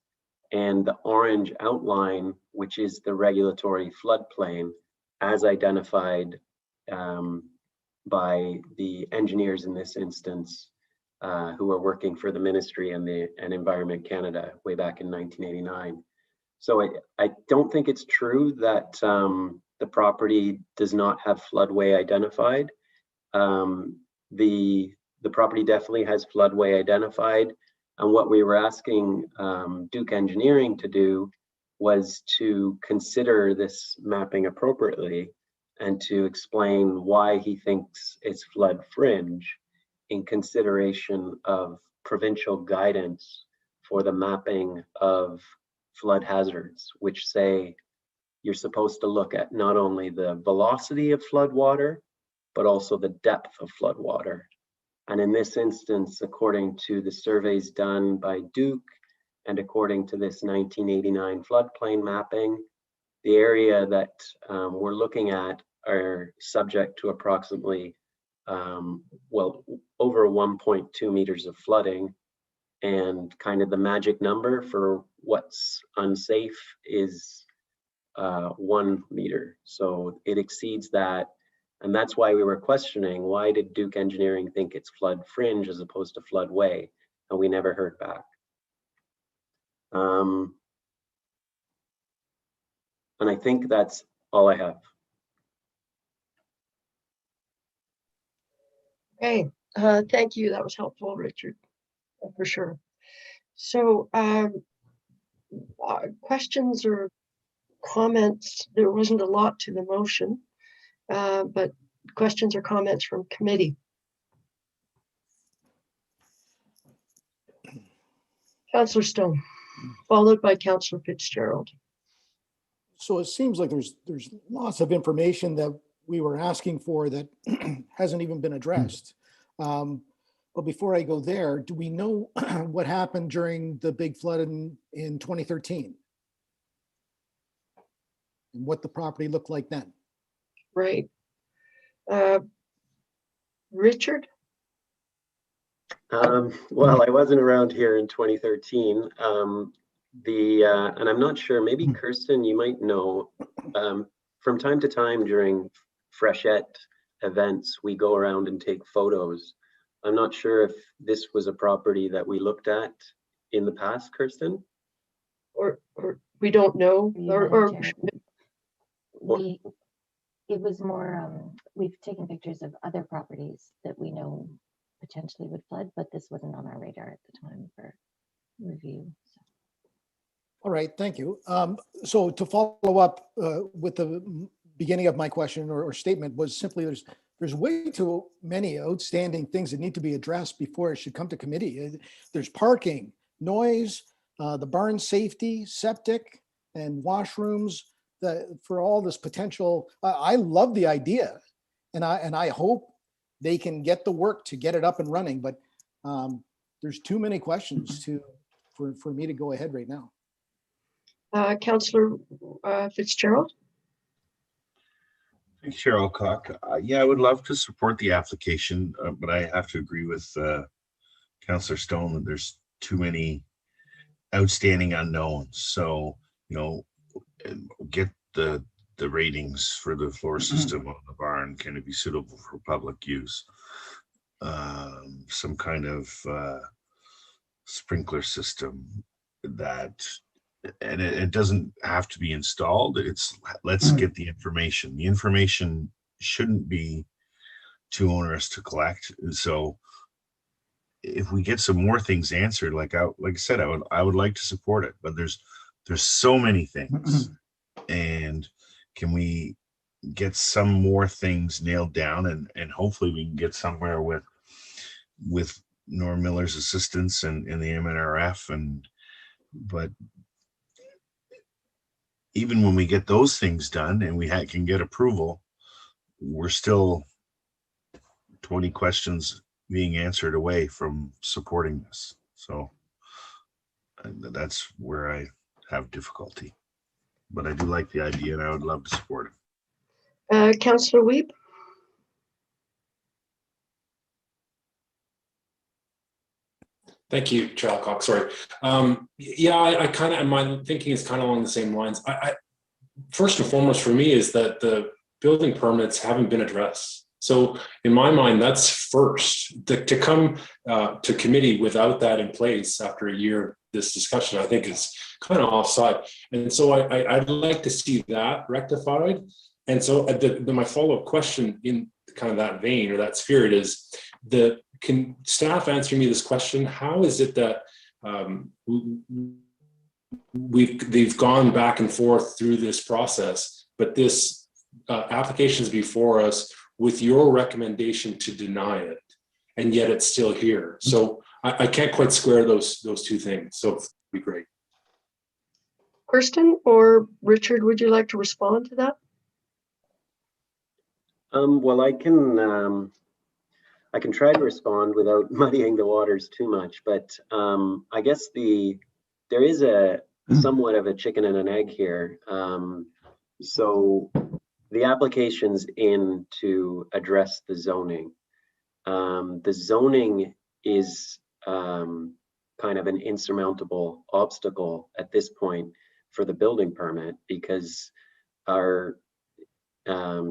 and the orange outline, which is the regulatory floodplain as identified by the engineers in this instance who were working for the ministry and Environment Canada way back in 1989. So I don't think it's true that the property does not have floodway identified. The property definitely has floodway identified. And what we were asking Duke Engineering to do was to consider this mapping appropriately and to explain why he thinks it's flood fringe in consideration of provincial guidance for the mapping of flood hazards, which say you're supposed to look at not only the velocity of flood water, but also the depth of flood water. And in this instance, according to the surveys done by Duke and according to this 1989 floodplain mapping, the area that we're looking at are subject to approximately, well, over 1.2 meters of flooding. And kind of the magic number for what's unsafe is 1 meter. So it exceeds that. And that's why we were questioning, why did Duke Engineering think it's flood fringe as opposed to floodway? And we never heard back. And I think that's all I have. Okay, thank you. That was helpful, Richard, for sure. So questions or comments? There wasn't a lot to the motion, but questions or comments from committee? Councillor Stone, followed by Councillor Fitzgerald. So it seems like there's lots of information that we were asking for that hasn't even been addressed. But before I go there, do we know what happened during the big flood in 2013? And what the property looked like then? Right. Richard? Well, I wasn't around here in 2013. And I'm not sure, maybe Kirsten, you might know, from time to time during freshet events, we go around and take photos. I'm not sure if this was a property that we looked at in the past, Kirsten? Or we don't know, It was more, we've taken pictures of other properties that we know potentially would flood, but this wasn't on our radar at the time for review. So. All right, thank you. So to follow up with the beginning of my question or statement was simply there's way too many outstanding things that need to be addressed before it should come to committee. There's parking, noise, the barn safety, septic, and washrooms. For all this potential, I love the idea, and I hope they can get the work to get it up and running. But there's too many questions for me to go ahead right now. Councillor Fitzgerald. Thanks, Chair Alcock. Yeah, I would love to support the application, but I have to agree with Councillor Stone that there's too many outstanding unknowns. So, get the ratings for the floor system on the barn. Can it be suitable for public use? Some kind of sprinkler system that, and it doesn't have to be installed. It's let's get the information. The information shouldn't be too onerous to collect. So if we get some more things answered, like I said, I would like to support it, but there's so many things, and can we get some more things nailed down, and hopefully we can get somewhere with Norm Miller's assistance and the MNRF, but even when we get those things done and we can get approval, we're still 20 questions being answered away from supporting this. So that's where I have difficulty, but I do like the idea and I would love to support it. Councillor Wiebe? Thank you, Chair Alcock. Sorry. Yeah, I kind of, my thinking is kind of along the same lines. I first and foremost for me is that the building permits haven't been addressed. So in my mind, that's first. To come to committee without that in place after a year of this discussion, I think is kind of offside. And so I'd like to see that rectified. And so my follow-up question in kind of that vein or that spirit is, can staff answer me this question? How is it that they've gone back and forth through this process, but this application is before us with your recommendation to deny it, and yet it's still here? So I can't quite square those two things. So it'd be great. Kirsten or Richard, would you like to respond to that? Well, I can try to respond without muddying the waters too much, but I guess there is a somewhat of a chicken and an egg here. So the application's in to address the zoning. The zoning is kind of an insurmountable obstacle at this point for the building permit, because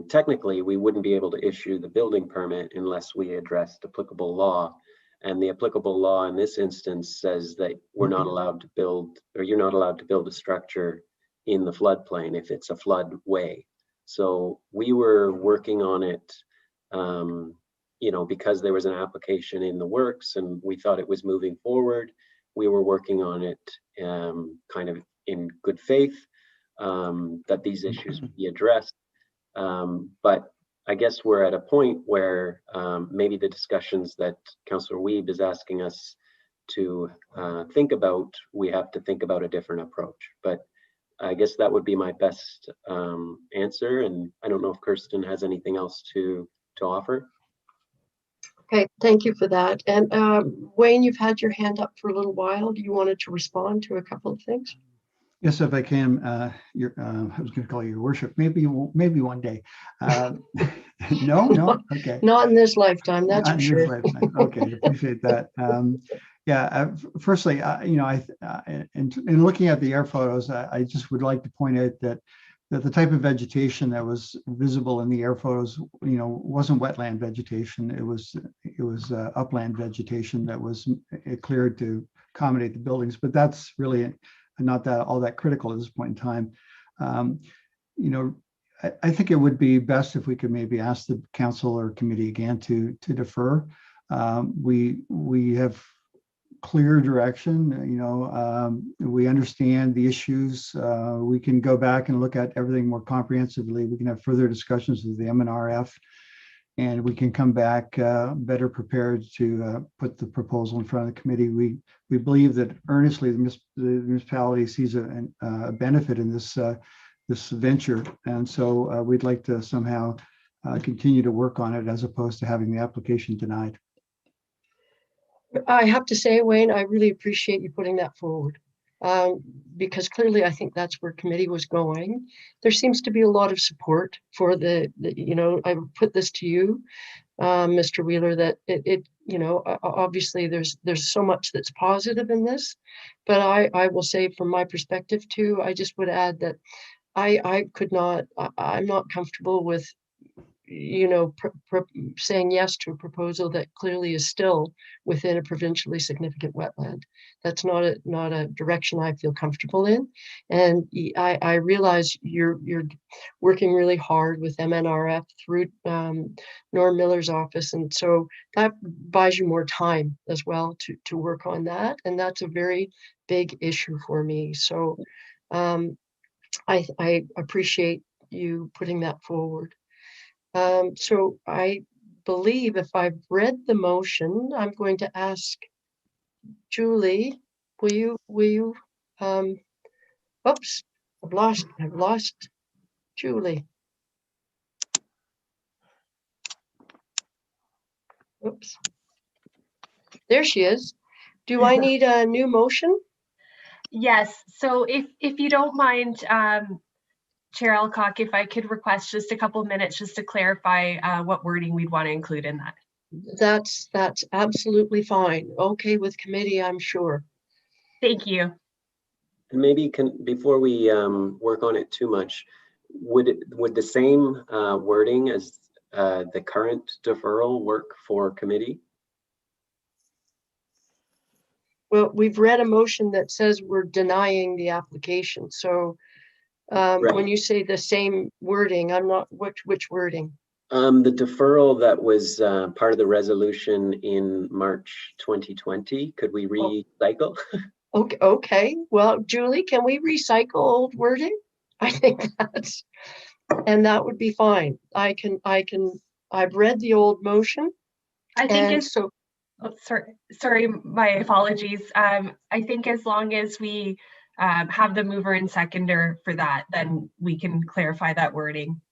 technically we wouldn't be able to issue the building permit unless we addressed applicable law. And the applicable law in this instance says that we're not allowed to build, or you're not allowed to build a structure in the floodplain if it's a floodway. So we were working on it, because there was an application in the works and we thought it was moving forward. We were working on it kind of in good faith that these issues would be addressed. But I guess we're at a point where maybe the discussions that Councillor Wiebe is asking us to think about, we have to think about a different approach. But I guess that would be my best answer. And I don't know if Kirsten has anything else to offer. Okay, thank you for that. And Wayne, you've had your hand up for a little while. Do you wanted to respond to a couple of things? Yes, if I can. I was going to call you your worship. Maybe one day. No. Okay. Not in this lifetime. That's Not for sure. lifetime. Okay, appreciate that. Firstly, in looking at the air photos, I just would like to point out that the type of vegetation that was visible in the air photos, wasn't wetland vegetation. It was upland vegetation that was cleared to accommodate the buildings. But that's really not all that critical at this point in time. I think it would be best if we could maybe ask the council or committee again to defer. We have clear direction. We understand the issues. We can go back and look at everything more comprehensively. We can have further discussions with the MNRF, and we can come back better prepared to put the proposal in front of the committee. We believe that earnestly the municipality sees a benefit in this venture, and so we'd like to somehow continue to work on it as opposed to having the application denied. I have to say, Wayne, I really appreciate you putting that forward. because clearly I think that's where committee was going. There seems to be a lot of support for the I put this to you, Mr. Wheeler, that obviously there's so much that's positive in this, but I will say from my perspective too, I just would add that I'm not comfortable with saying yes to a proposal that clearly is still within a provincially significant wetland. That's not a direction I feel comfortable in. And I realize you're working really hard with MNRF through Norm Miller's office. And so that buys you more time as well to work on that. And that's a very big issue for me. So I appreciate you putting that forward. So I believe if I've read the motion, I'm going to ask Julie, will you, oops, I've lost Julie. Oops. There she is. Do I need a new motion? Yes, so if you don't mind, Chair Alcock, if I could request just a couple of minutes just to clarify what wording we'd want to include in that. That's absolutely fine. Okay with committee, I'm sure. Thank you. And maybe before we work on it too much, would the same wording as the current deferral work for committee? Well, we've read a motion that says we're denying the application. So Right. When you say the same wording, I'm not, which wording? The deferral that was part of the resolution in March 2020, could we recycle? Okay. Well, Julie, can we recycle old wording? I think that would be fine. I've read the old motion. I think so. Oh, sorry, my apologies. I think as long as we have the mover and seconder for that, then we can clarify that wording.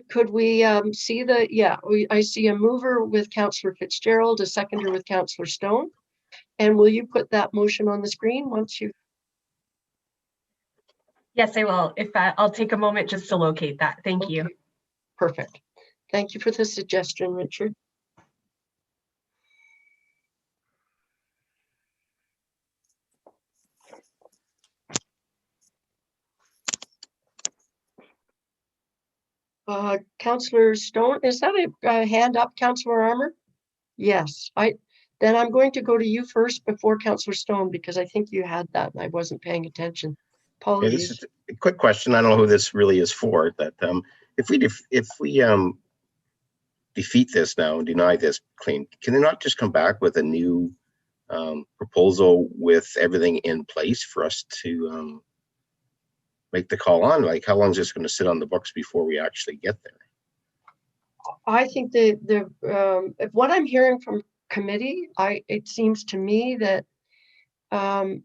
Could we see I see a mover with Councillor Fitzgerald, a seconder with Councillor Stone. And will you put that motion on the screen once you? Yes, I will. I'll take a moment just to locate that. Thank you. Perfect. Thank you for the suggestion, Richard. Councillor Stone, is that a hand up, Councillor Armour? Yes, then I'm going to go to you first before Councillor Stone, because I think you had that and I wasn't paying attention. Apologies. Yeah, this is a quick question. I don't know who this really is for, but if we defeat this now and deny this claim, can they not just come back with a new proposal with everything in place for us to make the call on? Like, how long is this going to sit on the books before we actually get there? I think what I'm hearing from committee, it seems to me that I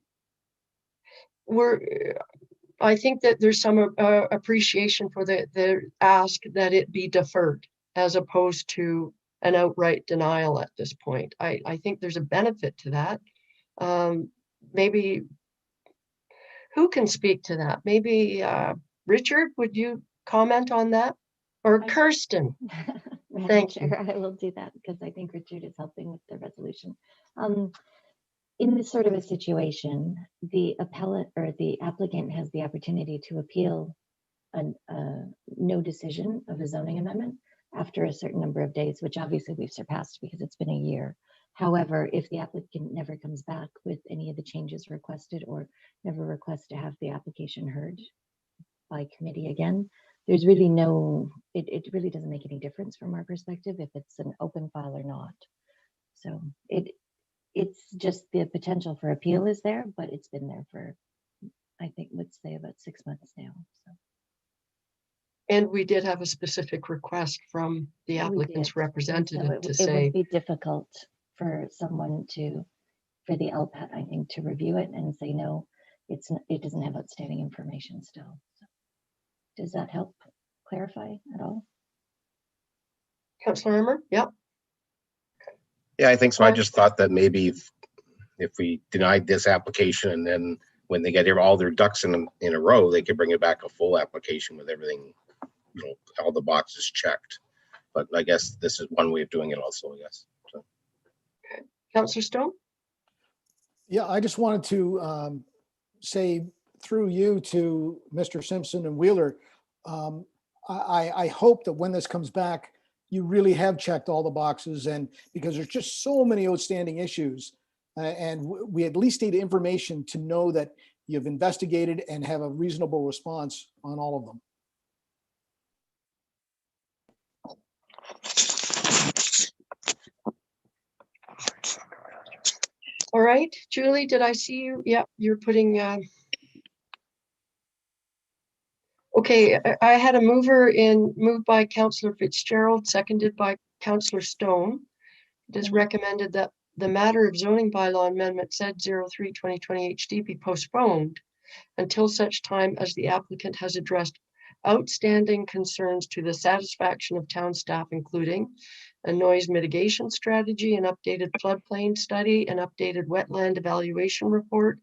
think that there's some appreciation for the ask that it be deferred as opposed to an outright denial at this point. I think there's a benefit to that. Maybe who can speak to that? Maybe Richard, would you comment on that? Or Kirsten? Thank you. I will do that because I think Richard is helping with the resolution. In this sort of a situation, the appellant or the applicant has the opportunity to appeal a no decision of a zoning amendment after a certain number of days, which obviously we've surpassed because it's been a year. However, if the applicant never comes back with any of the changes requested or never requests to have the application heard by committee again, there's really it really doesn't make any difference from our perspective if it's an open file or not. So it's just the potential for appeal is there, but it's been there for, I think, let's say about 6 months now. So. And we did have a specific request from the applicant's representative to say. It would be difficult for someone for the LPAT, I think, to review it and say, no, it doesn't have outstanding information still. So, does that help clarify at all? Councillor Armour? Yep. Yeah, I think so. I just thought that maybe if we denied this application and then when they get all their ducks in a row, they can bring it back a full application with everything, you know, all the boxes checked. But I guess this is one way of doing it also, I guess. So. Councillor Stone? Yeah, I just wanted to say through you to Mr. Simpson and Wheeler, I hope that when this comes back, you really have checked all the boxes, and because there's just so many outstanding issues, and we at least need information to know that you've investigated and have a reasonable response on all of them. All right, Julie, did I see you? Yeah, you're putting, okay, I had a moved by Councillor Fitzgerald, seconded by Councillor Stone. It is recommended that the matter of zoning bylaw amendment Z03/2020 HD be postponed until such time as the applicant has addressed outstanding concerns to the satisfaction of town staff, including a noise mitigation strategy, an updated floodplain study, an updated wetland evaluation report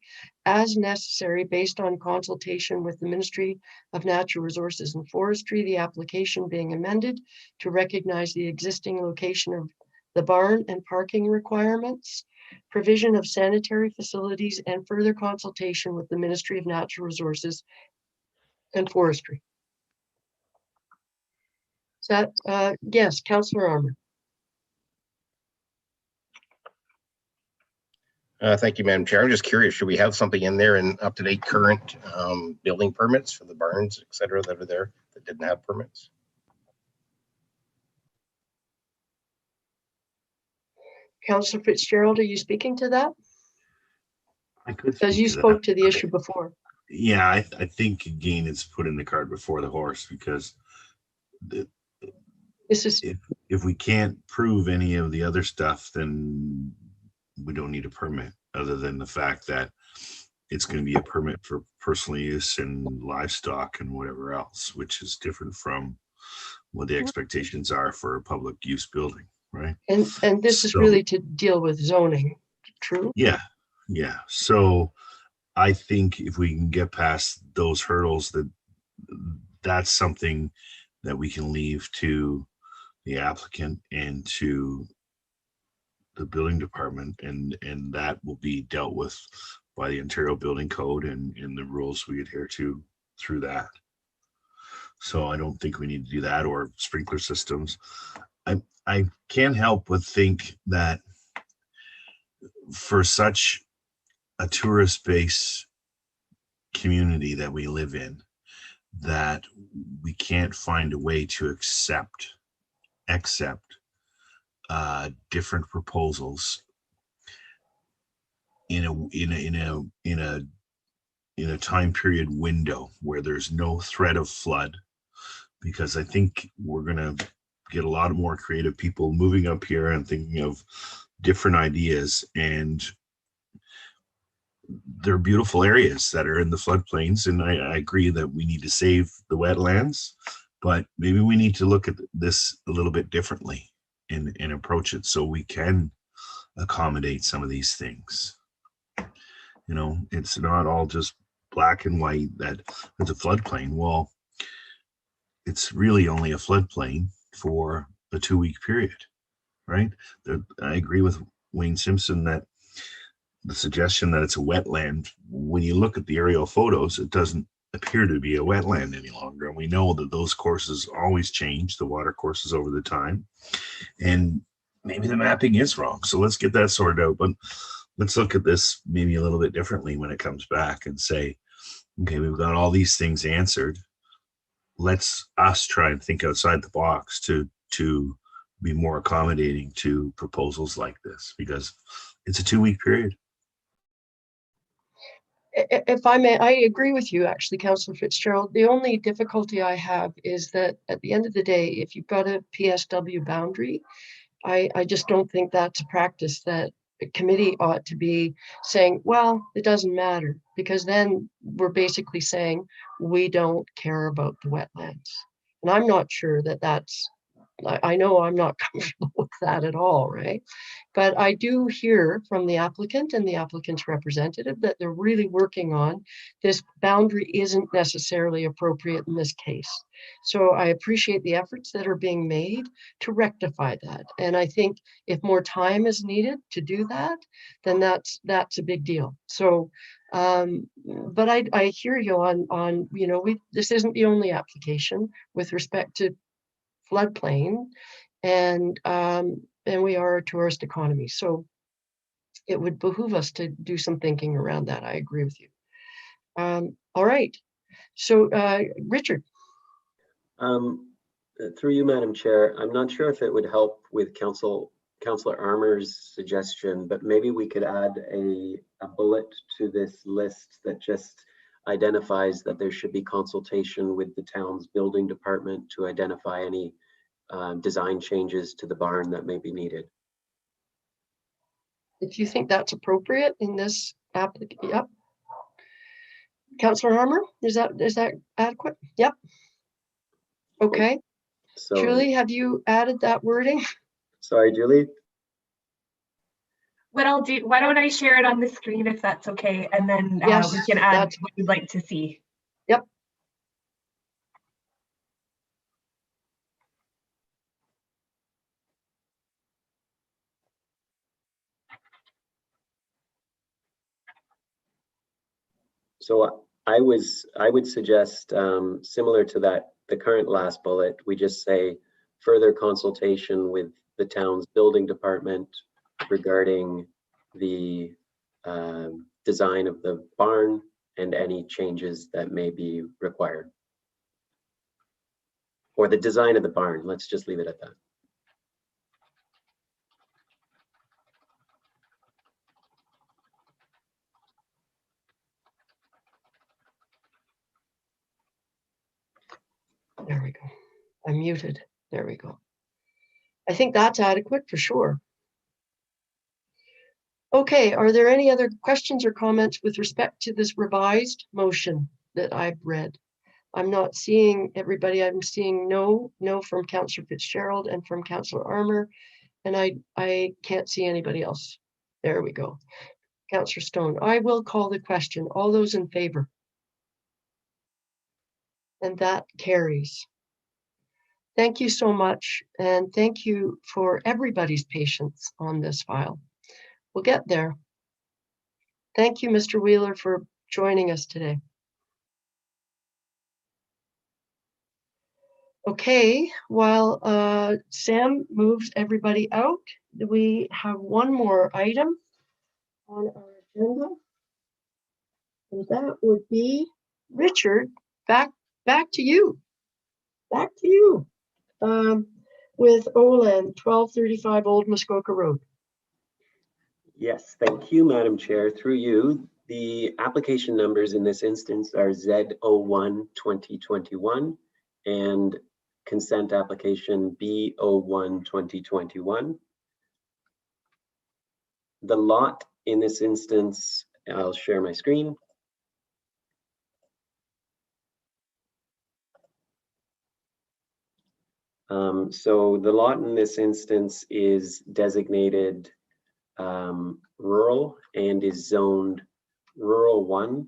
as necessary based on consultation with the Ministry of Natural Resources and Forestry, the application being amended to recognize the existing location of the barn and parking requirements, provision of sanitary facilities, and further consultation with the Ministry of Natural Resources and Forestry. Is that, yes, Councillor Armour. Thank you, Madam Chair. I'm just curious, should we have something in there in up-to-date current building permits for the barns, et cetera, that are there that didn't have permits? Councillor Fitzgerald, are you speaking to that? I could. Because you spoke to the issue before. Yeah, I think again, it's putting the cart before the horse, because this is if we can't prove any of the other stuff, then we don't need a permit, other than the fact that it's going to be a permit for personal use and livestock and whatever else, which is different from what the expectations are for a public use building, right? And this is really to deal with zoning, true? Yeah. So I think if we can get past those hurdles, that's something that we can leave to the applicant and to the building department, and that will be dealt with by the Ontario Building Code and the rules we adhere to through that. So I don't think we need to do that, or sprinkler systems. I can't help but think that for such a tourist-based community that we live in, that we can't find a way to accept different proposals in a time period window where there's no threat of flood, because I think we're going to get a lot more creative people moving up here and thinking of different ideas. And they're beautiful areas that are in the floodplains, and I agree that we need to save the wetlands, but maybe we need to look at this a little bit differently and approach it so we can accommodate some of these things. You know, it's not all just black and white that it's a floodplain. Well, it's really only a floodplain for a 2-week period, right? I agree with Wayne Simpson that the suggestion that it's a wetland, when you look at the aerial photos, it doesn't appear to be a wetland any longer. And we know that those courses always change, the water courses over the time. And maybe the mapping is wrong. So let's get that sorted out. But let's look at this maybe a little bit differently when it comes back and say, okay, we've got all these things answered. Let's us try and think outside the box to be more accommodating to proposals like this, because it's a 2-week period. If I may, I agree with you, actually, Councillor Fitzgerald. The only difficulty I have is that at the end of the day, if you've got a PSW boundary, I just don't think that's a practice that a committee ought to be saying, well, it doesn't matter, because then we're basically saying we don't care about the wetlands. And I'm not sure that that's I know I'm not comfortable with that at all, right? But I do hear from the applicant and the applicant's representative that they're really working on this boundary isn't necessarily appropriate in this case. So I appreciate the efforts that are being made to rectify that. And I think if more time is needed to do that, then that's a big deal. So, but I hear you on, you know, this isn't the only application with respect to floodplain, and we are a tourist economy. So it would behoove us to do some thinking around that. I agree with you. All right. So Richard. Through you, Madam Chair, I'm not sure if it would help with Councillor Armour's suggestion, but maybe we could add a bullet to this list that just identifies that there should be consultation with the town's building department to identify any design changes to the barn that may be needed. If you think that's appropriate in this application, yep. Councillor Armour, is that adequate? Yep. Okay. So, Julie, have you added that wording? Sorry, Julie. What I'll do, why don't I share it on the screen if that's okay, and then Yes, we can add what you'd like to see. Yep. So I would suggest similar to that, the current last bullet, we just say further consultation with the town's building department regarding the design of the barn and any changes that may be required. Or the design of the barn, let's just leave it at that. There we go. I'm muted. There we go. I think that's adequate for sure. Okay, are there any other questions or comments with respect to this revised motion that I've read? I'm not seeing everybody. I'm seeing no from Councillor Fitzgerald and from Councillor Armour, and I can't see anybody else. There we go. Councillor Stone, I will call the question. All those in favor? And that carries. Thank you so much, and thank you for everybody's patience on this file. We'll get there. Thank you, Mr. Wheeler, for joining us today. Okay, while Sam moves everybody out, we have one more item on our agenda, and that would be Richard. Back to you. Back to you. With OLAN 1235 Old Muskoka Road. Yes, thank you, Madam Chair. Through you, the application numbers in this instance are Z01 2021 and consent application B01 2021. The lot in this instance, I'll share my screen. So the lot in this instance is designated rural and is zoned rural 1,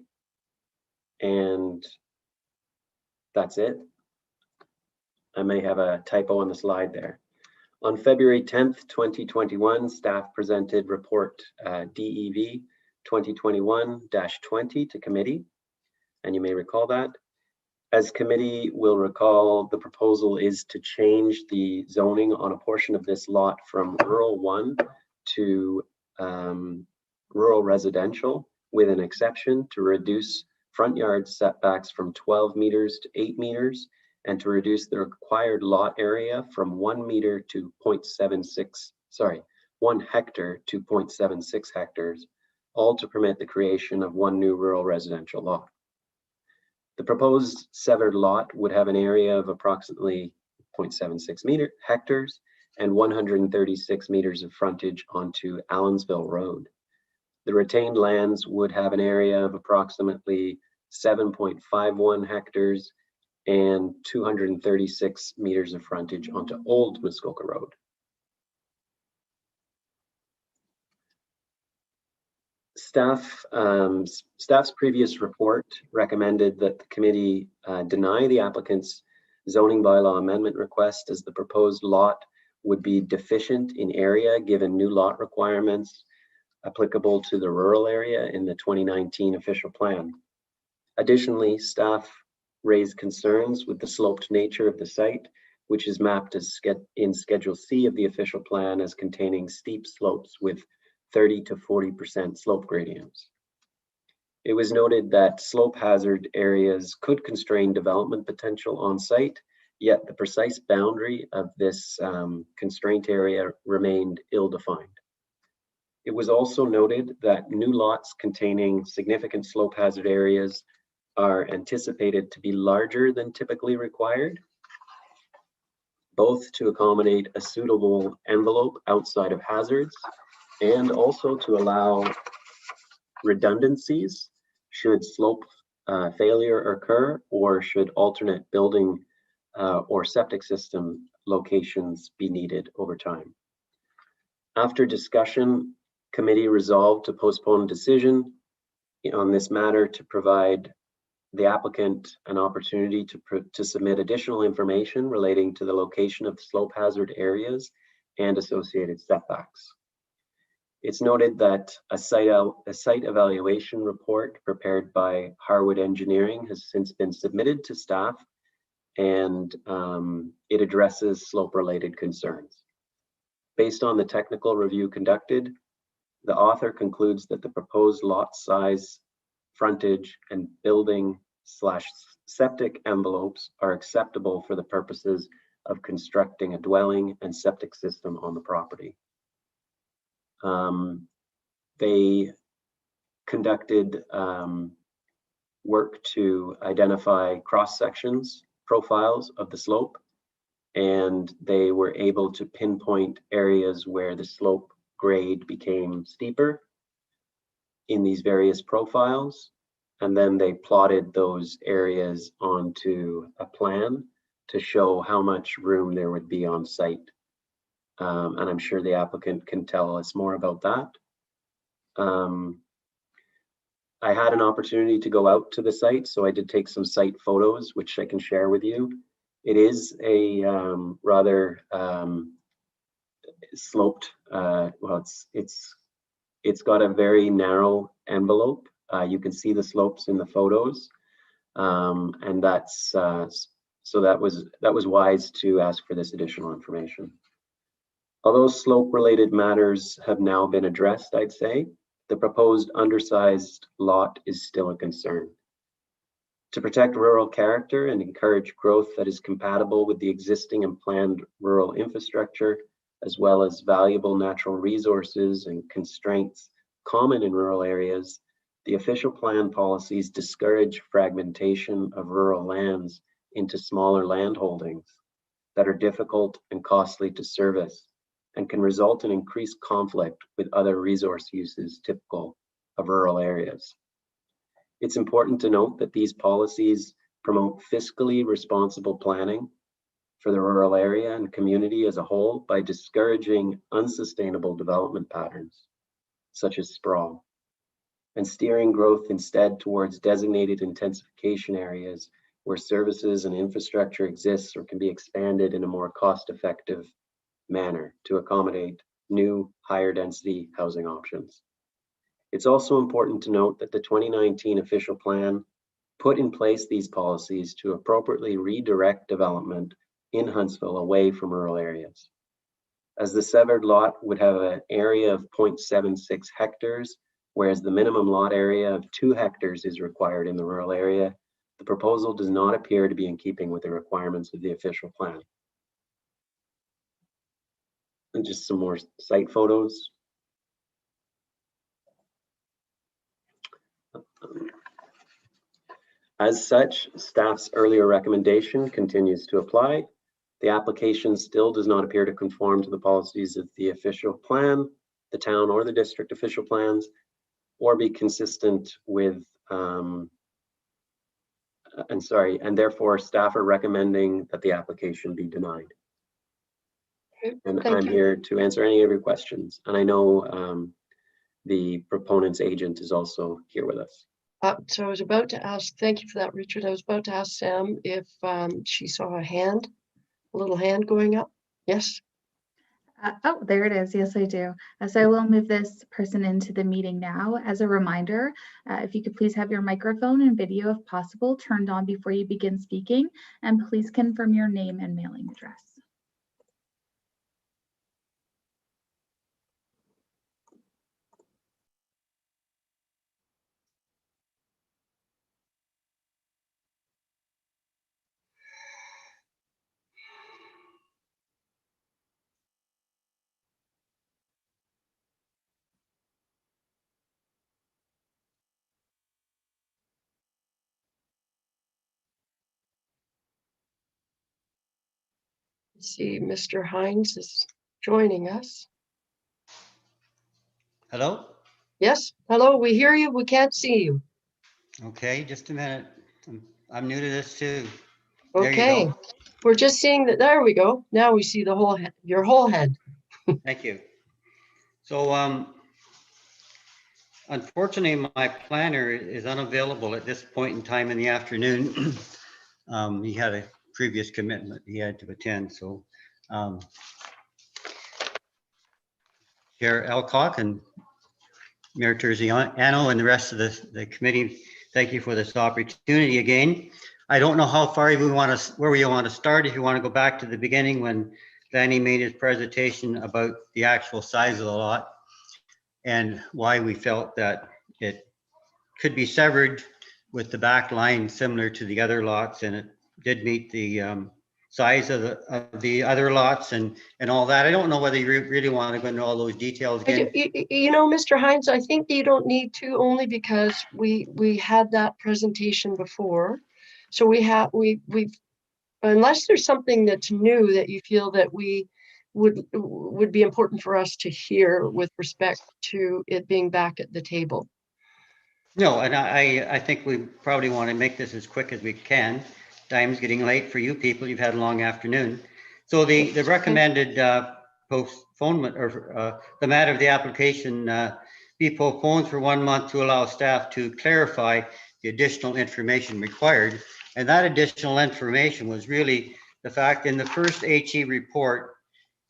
and that's it. I may have a typo on the slide there. On February 10th, 2021, staff presented report DEV 2021-20 to committee, and you may recall that. As committee will recall, the proposal is to change the zoning on a portion of this lot from rural 1 to rural residential, with an exception to reduce front yard setbacks from 12 meters to 8 meters and to reduce the required lot area from 1 meter to 1 hectare to 0.76 hectares, all to permit the creation of one new rural residential lot. The proposed severed lot would have an area of approximately 0.76 hectares and 136 meters of frontage onto Allensville Road. The retained lands would have an area of approximately 7.51 hectares and 236 meters of frontage onto Old Muskoka Road. Staff's previous report recommended that the committee deny the applicant's zoning bylaw amendment request, as the proposed lot would be deficient in area given new lot requirements applicable to the rural area in the 2019 official plan. Additionally, staff raised concerns with the sloped nature of the site, which is mapped as in Schedule C of the official plan as containing steep slopes with 30 to 40% slope gradients. It was noted that slope hazard areas could constrain development potential on site, yet the precise boundary of this constraint area remained ill-defined. It was also noted that new lots containing significant slope hazard areas are anticipated to be larger than typically required, both to accommodate a suitable envelope outside of hazards and also to allow redundancies should slope failure occur or should alternate building or septic system locations be needed over time. After discussion, committee resolved to postpone decision on this matter to provide the applicant an opportunity to submit additional information relating to the location of slope hazard areas and associated setbacks. It's noted that a site evaluation report prepared by Harwood Engineering has since been submitted to staff, and it addresses slope-related concerns. Based on the technical review conducted, the author concludes that the proposed lot size, frontage, and building/septic envelopes are acceptable for the purposes of constructing a dwelling and septic system on the property. They conducted work to identify cross-sections, profiles of the slope, and they were able to pinpoint areas where the slope grade became steeper in these various profiles. And then they plotted those areas onto a plan to show how much room there would be on site. And I'm sure the applicant can tell us more about that. I had an opportunity to go out to the site, so I did take some site photos, which I can share with you. It is a rather sloped, well, it's got a very narrow envelope. You can see the slopes in the photos, and that's so that was wise to ask for this additional information. Although slope-related matters have now been addressed, I'd say, the proposed undersized lot is still a concern. To protect rural character and encourage growth that is compatible with the existing and planned rural infrastructure, as well as valuable natural resources and constraints common in rural areas, the official plan policies discourage fragmentation of rural lands into smaller land holdings that are difficult and costly to service and can result in increased conflict with other resource uses typical of rural areas. It's important to note that these policies promote fiscally responsible planning for the rural area and community as a whole by discouraging unsustainable development patterns, such as sprawl, and steering growth instead towards designated intensification areas where services and infrastructure exists or can be expanded in a more cost-effective manner to accommodate new, higher density housing options. It's also important to note that the 2019 official plan put in place these policies to appropriately redirect development in Huntsville away from rural areas. As the severed lot would have an area of 0.76 hectares, whereas the minimum lot area of 2 hectares is required in the rural area, the proposal does not appear to be in keeping with the requirements of the official plan. And just some more site photos. As such, staff's earlier recommendation continues to apply. The application still does not appear to conform to the policies of the official plan, the town or the district official plans, or be consistent with and therefore staff are recommending that the application be denied. And Thank I'm you. here to answer any of your questions. And I know the proponent's agent is also here with us. So I was about to ask, thank you for that, Richard. I was about to ask Sam if she saw a little hand going up. Yes. Oh, there it is. Yes, I do. So I will move this person into the meeting now. As a reminder, if you could please have your microphone and video, if possible, turned on before you begin speaking, and please confirm your name and mailing address. Let's see, Mr. Hines is joining us. Hello? Yes, hello, we hear you, we can't see you. Okay, just a minute. I'm new to this too. There you Okay, go. we're just seeing that, there we go. Now we see the whole head, your whole head. Thank you. So unfortunately, my planner is unavailable at this point in time in the afternoon. He had a previous commitment he had to attend. So Chair Alcock and Mayor Terziano and the rest of the committee, thank you for this opportunity again. I don't know how far we want to, where we want to start. If you want to go back to the beginning when Danny made his presentation about the actual size of the lot and why we felt that it could be severed with the back line similar to the other lots, and it did meet the size of the other lots and all that. I don't know whether you really want to go into all those details again. You know, Mr. Hines, I think you don't need to, only because we had that presentation before. So we've unless there's something that's new that you feel that we would be important for us to hear with respect to it being back at the table. No, and I think we probably want to make this as quick as we can. Time's getting late for you people. You've had a long afternoon. So the recommended postponement or the matter of the application be postponed for 1 month to allow staff to clarify the additional information required. And that additional information was really the fact in the first HE report,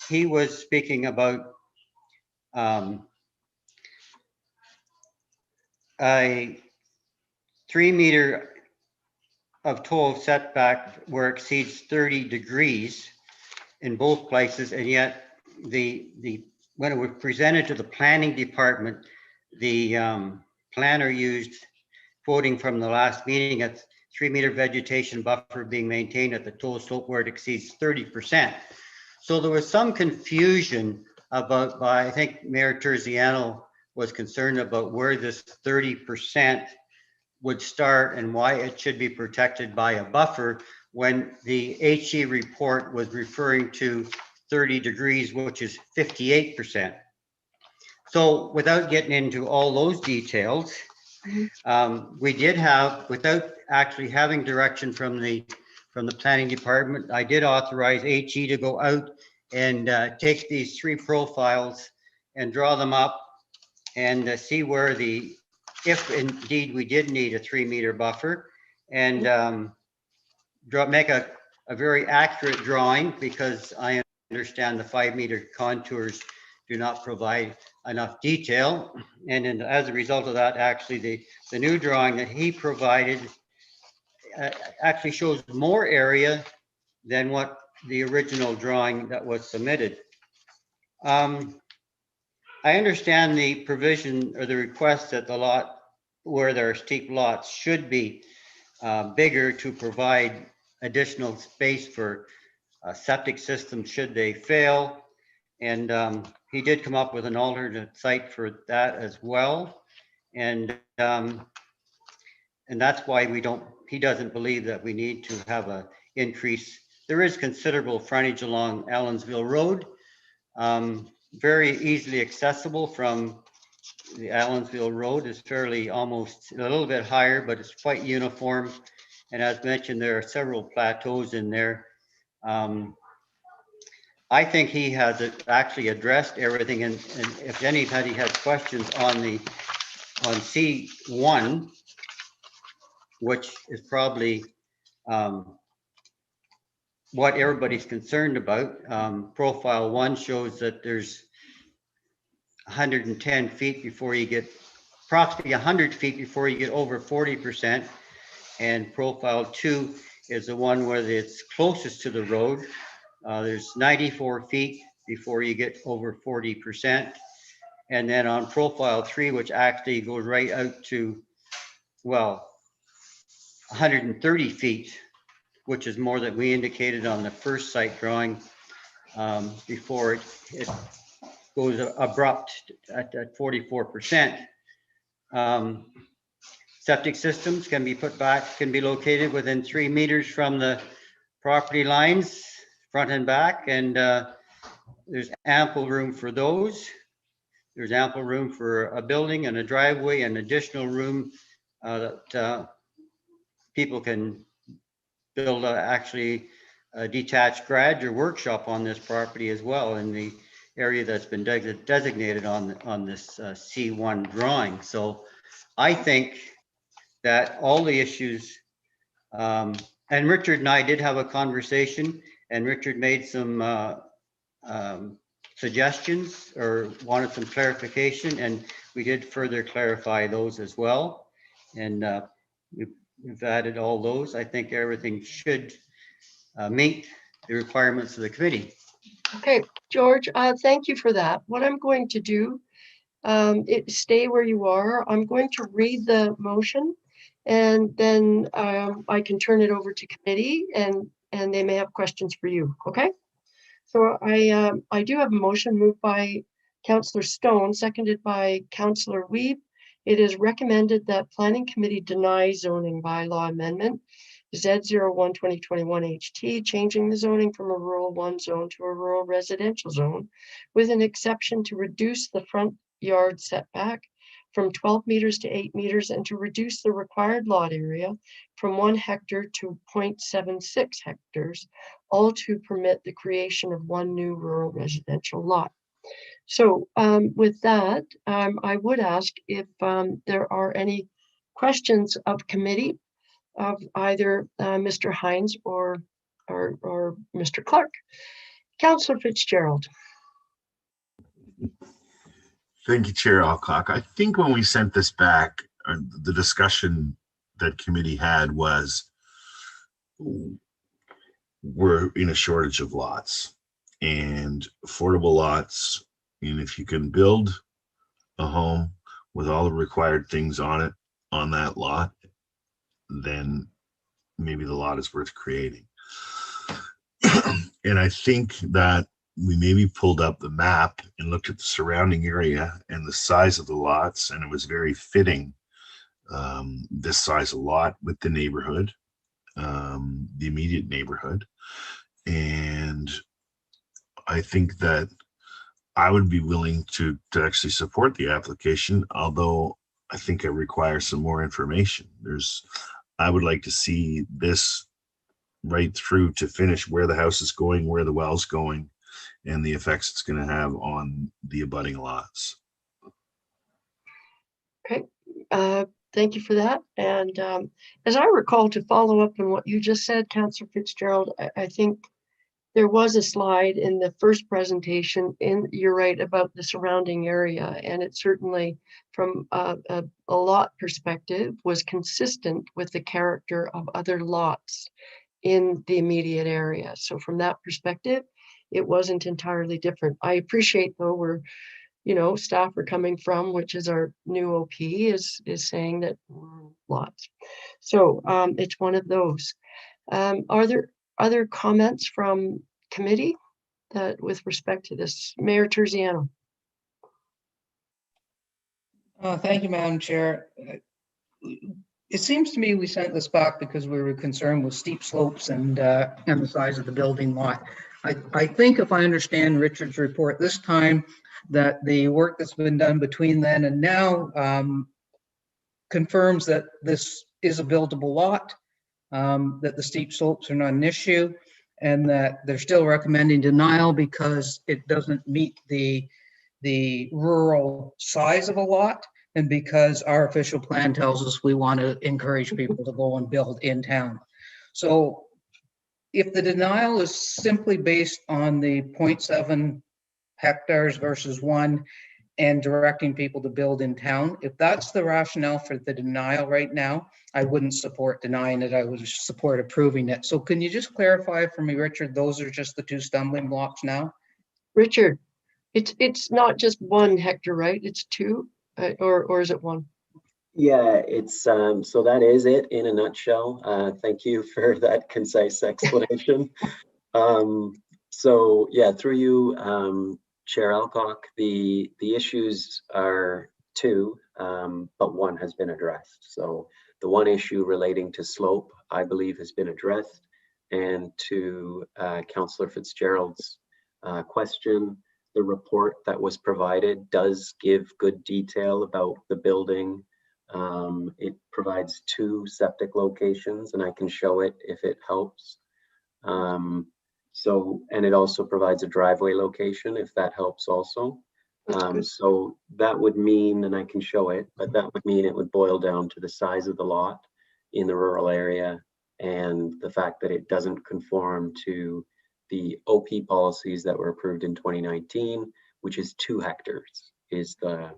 he was speaking about a 3 meter of total setback where it exceeds 30 degrees in both places, and yet when it was presented to the planning department, the planner used quoting from the last meeting at 3 meter vegetation buffer being maintained at the total slope where it exceeds 30%. So there was some confusion about, I think Mayor Terziano was concerned about where this 30% would start and why it should be protected by a buffer when the HE report was referring to 30 degrees, which is 58%. So without getting into all those details, we did have, without actually having direction from the planning department, I did authorize HE to go out and take these 3 profiles and draw them up and see where if indeed we did need a 3 meter buffer, and make a very accurate drawing, because I understand the 5 meter contours do not provide enough detail. And as a result of that, actually the new drawing that he provided actually shows more area than what the original drawing that was submitted. I understand the provision or the request that the lot where there are steep lots should be bigger to provide additional space for septic systems should they fail. And he did come up with an alternate site for that as well. And that's why he doesn't believe that we need to have an increase. There is considerable frontage along Allensville Road, very easily accessible from the Allensville Road. Is fairly almost a little bit higher, but it's quite uniform. And as mentioned, there are several plateaus in there. I think he has actually addressed everything, and if anybody has questions on C1, which is probably what everybody's concerned about. Profile 1 shows that there's 110 feet before you get, approximately 100 feet before you get over 40%. And profile 2 is the one where it's closest to the road. There's 94 feet before you get over 40%. And then on profile 3, which actually goes right out to, well, 130 feet, which is more than we indicated on the first site drawing, before it goes abrupt at 44%. Septic systems can be put back, can be located within 3 meters from the property lines, front and back, and there's ample room for those. There's ample room for a building and a driveway and additional room that people can build actually a detached garage or workshop on this property as well in the area that's been designated on this C1 drawing. So I think that all the issues, and Richard and I did have a conversation, and Richard made some suggestions or wanted some clarification, and we did further clarify those as well. And we've added all those. I think everything should meet the requirements of the committee. Okay, George, thank you for that. What I'm going to do, stay where you are. I'm going to read the motion, and then I can turn it over to committee, and they may have questions for you. Okay. So I do have a motion moved by Councillor Stone, seconded by Councillor Wiebe. It is recommended that Planning Committee deny zoning bylaw amendment Z01 2021 HT, changing the zoning from a rural 1 zone to a rural residential zone, with an exception to reduce the front yard setback from 12 meters to 8 meters and to reduce the required lot area from 1 hectare to 0.76 hectares, all to permit the creation of 1 new rural residential lot. So with that, I would ask if there are any questions of committee of either Mr. Hines or Mr. Clark. Councillor Fitzgerald. Thank you, Chair Alcock. I think when we sent this back, the discussion that committee had was we're in a shortage of lots and affordable lots. And if you can build a home with all the required things on it, on that lot, then maybe the lot is worth creating. And I think that we maybe pulled up the map and looked at the surrounding area and the size of the lots, and it was very fitting, this size of lot with the neighborhood, the immediate neighborhood. And I think that I would be willing to actually support the application, although I think it requires some more information. I would like to see this right through to finish, where the house is going, where the well's going, and the effects it's going to have on the abutting lots. Okay, thank you for that. And as I recall, to follow up on what you just said, Councillor Fitzgerald, I think there was a slide in the first presentation, you're right, about the surrounding area, and it certainly, from a lot perspective, was consistent with the character of other lots in the immediate area. So from that perspective, it wasn't entirely different. I appreciate, though, where staff are coming from, which is our new OP is saying that lots. So it's one of those. Are there other comments from committee that with respect to this? Mayor Terziano. Thank you, Madam Chair. It seems to me we sent this back because we were concerned with steep slopes and the size of the building lot. I think if I understand Richard's report this time, that the work that's been done between then and now confirms that this is a buildable lot. that the steep slopes are not an issue, and that they're still recommending denial because it doesn't meet the rural size of a lot, and because our official plan tells us we want to encourage people to go and build in town. So if the denial is simply based on the 0.7 hectares versus 1 and directing people to build in town, if that's the rationale for the denial right now, I wouldn't support denying it. I would support approving it. So can you just clarify for me, Richard, those are just the 2 stumbling blocks now? Richard, it's not just 1 hectare, right? It's 2, or is it 1? Yeah, it's so that is it in a nutshell. Thank you for that concise explanation. So yeah, through you, Chair Alcock, the issues are 2, but 1 has been addressed. So the 1 issue relating to slope, I believe, has been addressed. And to Councillor Fitzgerald's question, the report that was provided does give good detail about the building. It provides 2 septic locations, and I can show it if it helps. And it also provides a driveway location if that helps also. So that would mean, and I can show it, but that would mean it would boil down to the size of the lot in the rural area and the fact that it doesn't conform to the OP policies that were approved in 2019, which is 2 hectares is the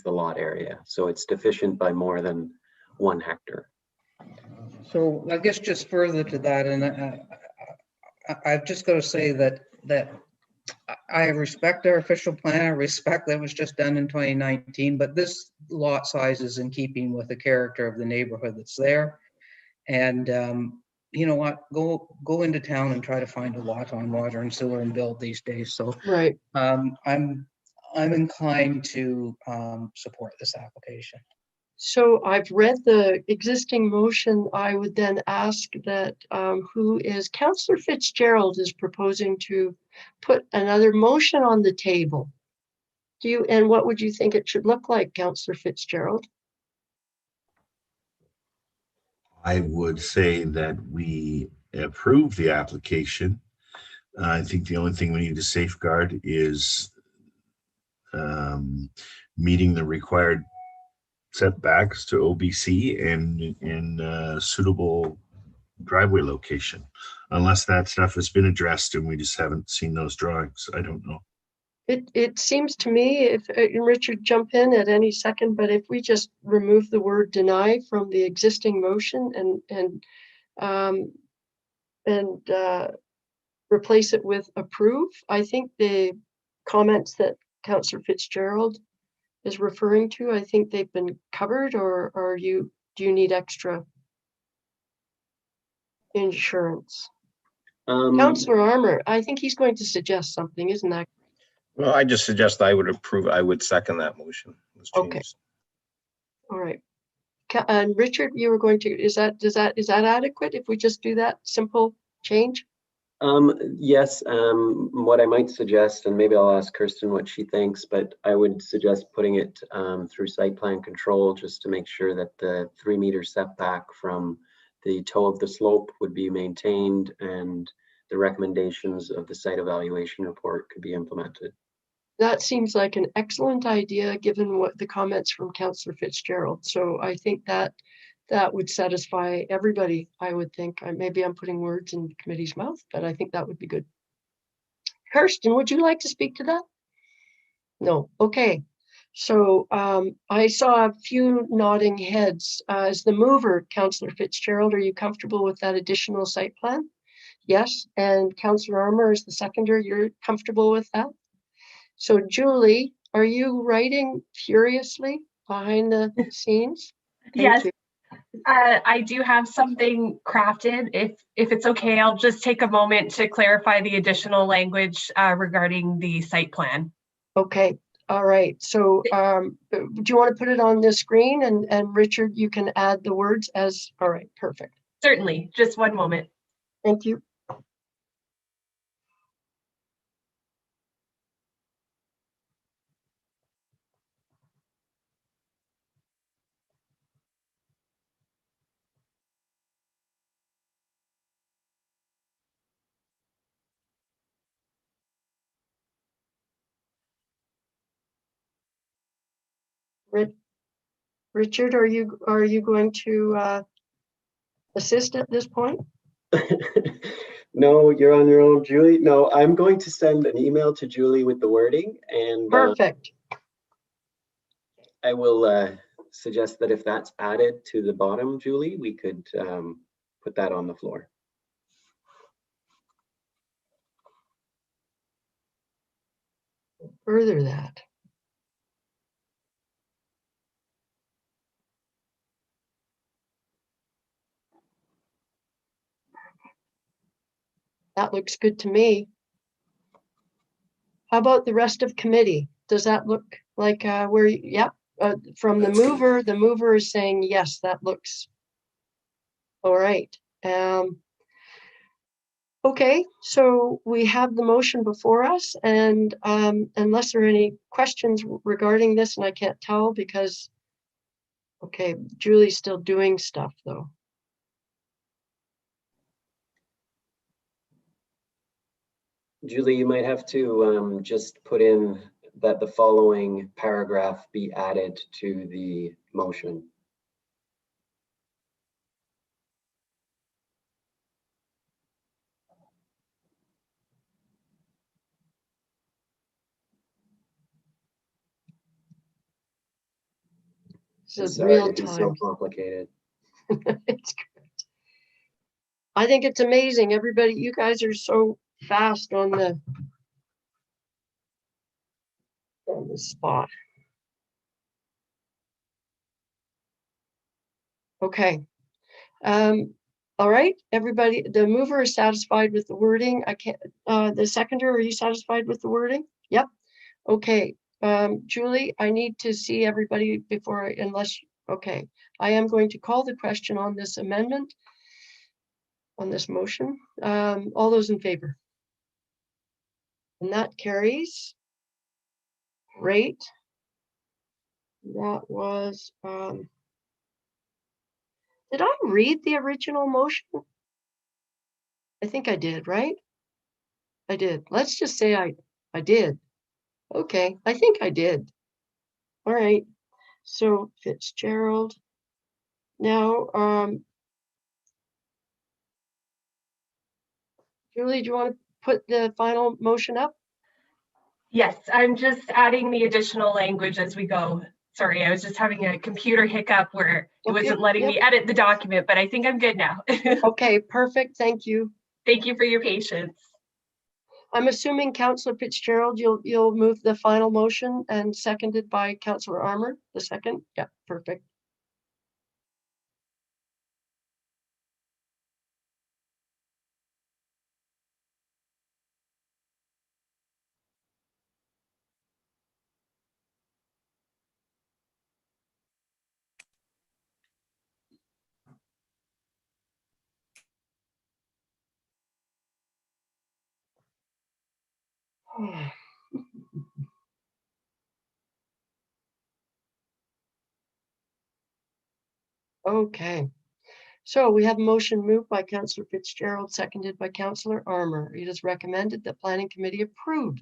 lot area. So it's deficient by more than 1 hectare. So I guess just further to that, and I've just got to say that I respect our official plan. I respect that was just done in 2019, but this lot size is in keeping with the character of the neighborhood that's there. And you know what? Go into town and try to find a lot on water and sewer and build these days. So right. I'm inclined to support this application. So I've read the existing motion. I would then ask that who is Councillor Fitzgerald is proposing to put another motion on the table. And what would you think it should look like, Councillor Fitzgerald? I would say that we approve the application. I think the only thing we need to safeguard is meeting the required setbacks to OBC and suitable driveway location, unless that stuff has been addressed and we just haven't seen those drawings. I don't know. It seems to me, if Richard jump in at any second, but if we just remove the word deny from the existing motion and replace it with approve, I think the comments that Councillor Fitzgerald is referring to, I think they've been covered, or do you need extra insurance? Councillor Armour, I think he's going to suggest something, isn't that? Well, I just suggest I would approve. I would second that motion. Okay. All right. And Richard, you were going to, is that adequate if we just do that simple change? Yes, what I might suggest, and maybe I'll ask Kirsten what she thinks, but I would suggest putting it through site plan control just to make sure that the 3-meter setback from the toe of the slope would be maintained and the recommendations of the site evaluation report could be implemented. That seems like an excellent idea, given what the comments from Councillor Fitzgerald. So I think that would satisfy everybody, I would think. Maybe I'm putting words in the committee's mouth, but I think that would be good. Kirsten, would you like to speak to that? No. Okay. So I saw a few nodding heads. As the mover, Councillor Fitzgerald, are you comfortable with that additional site plan? Yes. And Councillor Armour is the seconder. You're comfortable with that? So Julie, are you writing furiously behind the scenes? Yes, I do have something crafted. If it's okay, I'll just take a moment to clarify the additional language regarding the site plan. Okay, all right. So do you want to put it on the screen, and Richard, you can add the words as, all right, perfect. Certainly, just one moment. Thank you. Richard, are you going to assist at this point? No, you're on your own, Julie. No, I'm going to send an email to Julie with the wording, and Perfect. I will suggest that if that's added to the bottom, Julie, we could put that on the floor. Further that. That looks good to me. How about the rest of committee? Does that look like where, yep, from the mover is saying, yes, that looks all right. Okay, so we have the motion before us, and unless there are any questions regarding this, and I can't tell because, okay, Julie's still doing stuff though. Julie, you might have to just put in that the following paragraph be added to the motion. This is Sorry real to be so time. complicated. It's great. I think it's amazing. Everybody, you guys are so fast on the spot. Okay. All right, everybody, the mover is satisfied with the wording. I can't, the seconder, are you satisfied with the wording? Yep. Okay. Julie, I need to see everybody before I, okay. I am going to call the question on this amendment, on this motion. All those in favor? And that carries. Great. That was, did I read the original motion? I think I did, right? I did. Let's just say I did. Okay, I think I did. All right. So Fitzgerald. Now, Julie, do you want to put the final motion up? Yes, I'm just adding the additional language as we go. Sorry, I was just having a computer hiccup where it wasn't letting me edit the document, but I think I'm good now. Okay, perfect. Thank you. Thank you for your patience. I'm assuming Councillor Fitzgerald, you'll move the final motion and seconded by Councillor Armour, the second? Yeah, perfect. Okay, so we have a motion moved by Councillor Fitzgerald, seconded by Councillor Armour. It is recommended that Planning Committee approve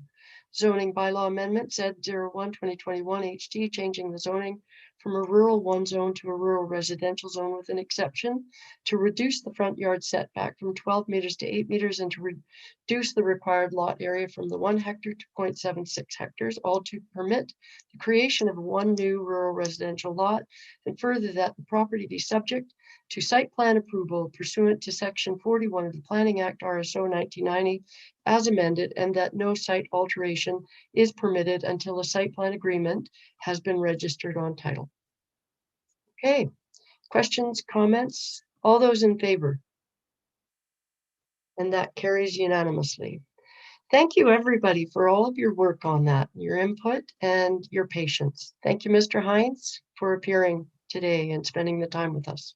zoning bylaw amendment Z01/2021 HT, changing the zoning from a rural 1 zone to a rural residential zone with an exception, to reduce the front yard setback from 12 meters to 8 meters and to reduce the required lot area from the 1 hectare to 0.76 hectares, all to permit the creation of 1 new rural residential lot, and further that the property be subject to site plan approval pursuant to section 41 of the Planning Act RSO 1990 as amended, and that no site alteration is permitted until a site plan agreement has been registered on title. Okay, questions, comments? All those in favor? And that carries unanimously. Thank you, everybody, for all of your work on that, your input and your patience. Thank you, Mr. Hines, for appearing today and spending the time with us.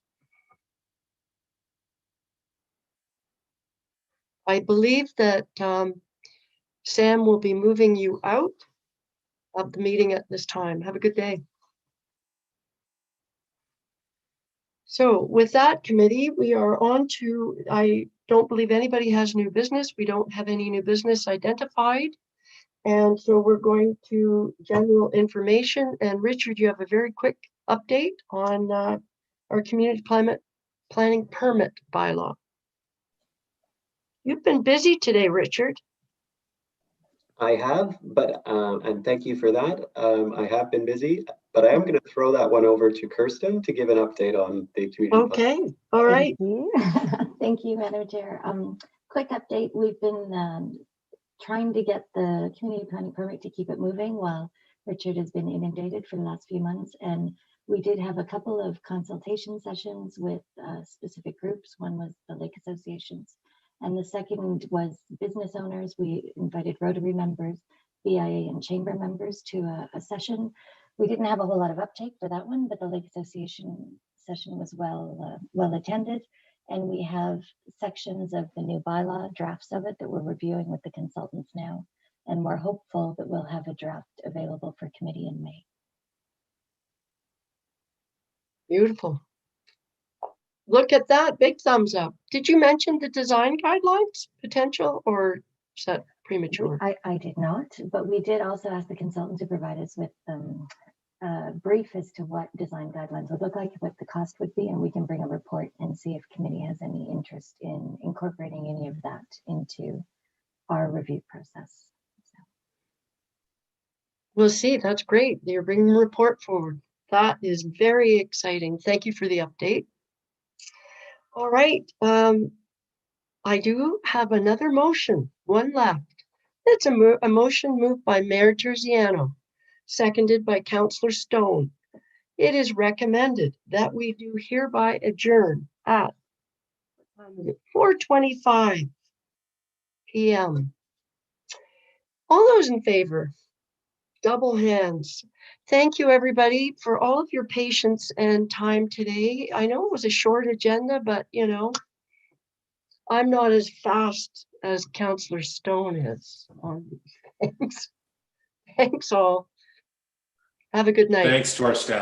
I believe that Sam will be moving you out of the meeting at this time. Have a good day. So with that committee, we are on to, I don't believe anybody has new business. We don't have any new business identified. And so we're going to general information. And Richard, you have a very quick update on our community climate planning permit bylaw. You've been busy today, Richard. I have, but, and thank you for that. I have been busy, but I am going to throw that one over to Kirsten to give an update on the community. Okay, all right. Thank you, Thank you, Madam Chair. Quick update, we've been trying to get the community planning permit to keep it moving while Richard has been inundated for the last few months. And we did have a couple of consultation sessions with specific groups. One was the lake associations, and the second was business owners. We invited Rotary members, BIA and chamber members to a session. We didn't have a whole lot of uptake for that one, but the lake association session was well attended. And we have sections of the new bylaw, drafts of it, that we're reviewing with the consultants now. And we're hopeful that we'll have a draft available for committee in May. Beautiful. Look at that, big thumbs up. Did you mention the design guidelines potential, or is that premature? I did not, but we did also ask the consultant to provide us with a brief as to what design guidelines would look like, what the cost would be, and we can bring a report and see if committee has any interest in incorporating any of that into our review process. We'll see. That's great. You're bringing the report forward. That is very exciting. Thank you for the update. All right. I do have another motion, one left. It's a motion moved by Mayor Terziano, seconded by Councillor Stone. It is recommended that we do hereby adjourn at 4:25 p.m. All those in favor? Double hands. Thank you, everybody, for all of your patience and time today. I know it was a short agenda, but you know, I'm not as fast as Councillor Stone is on these things. Thanks all. Have a good night. Thanks to our staff.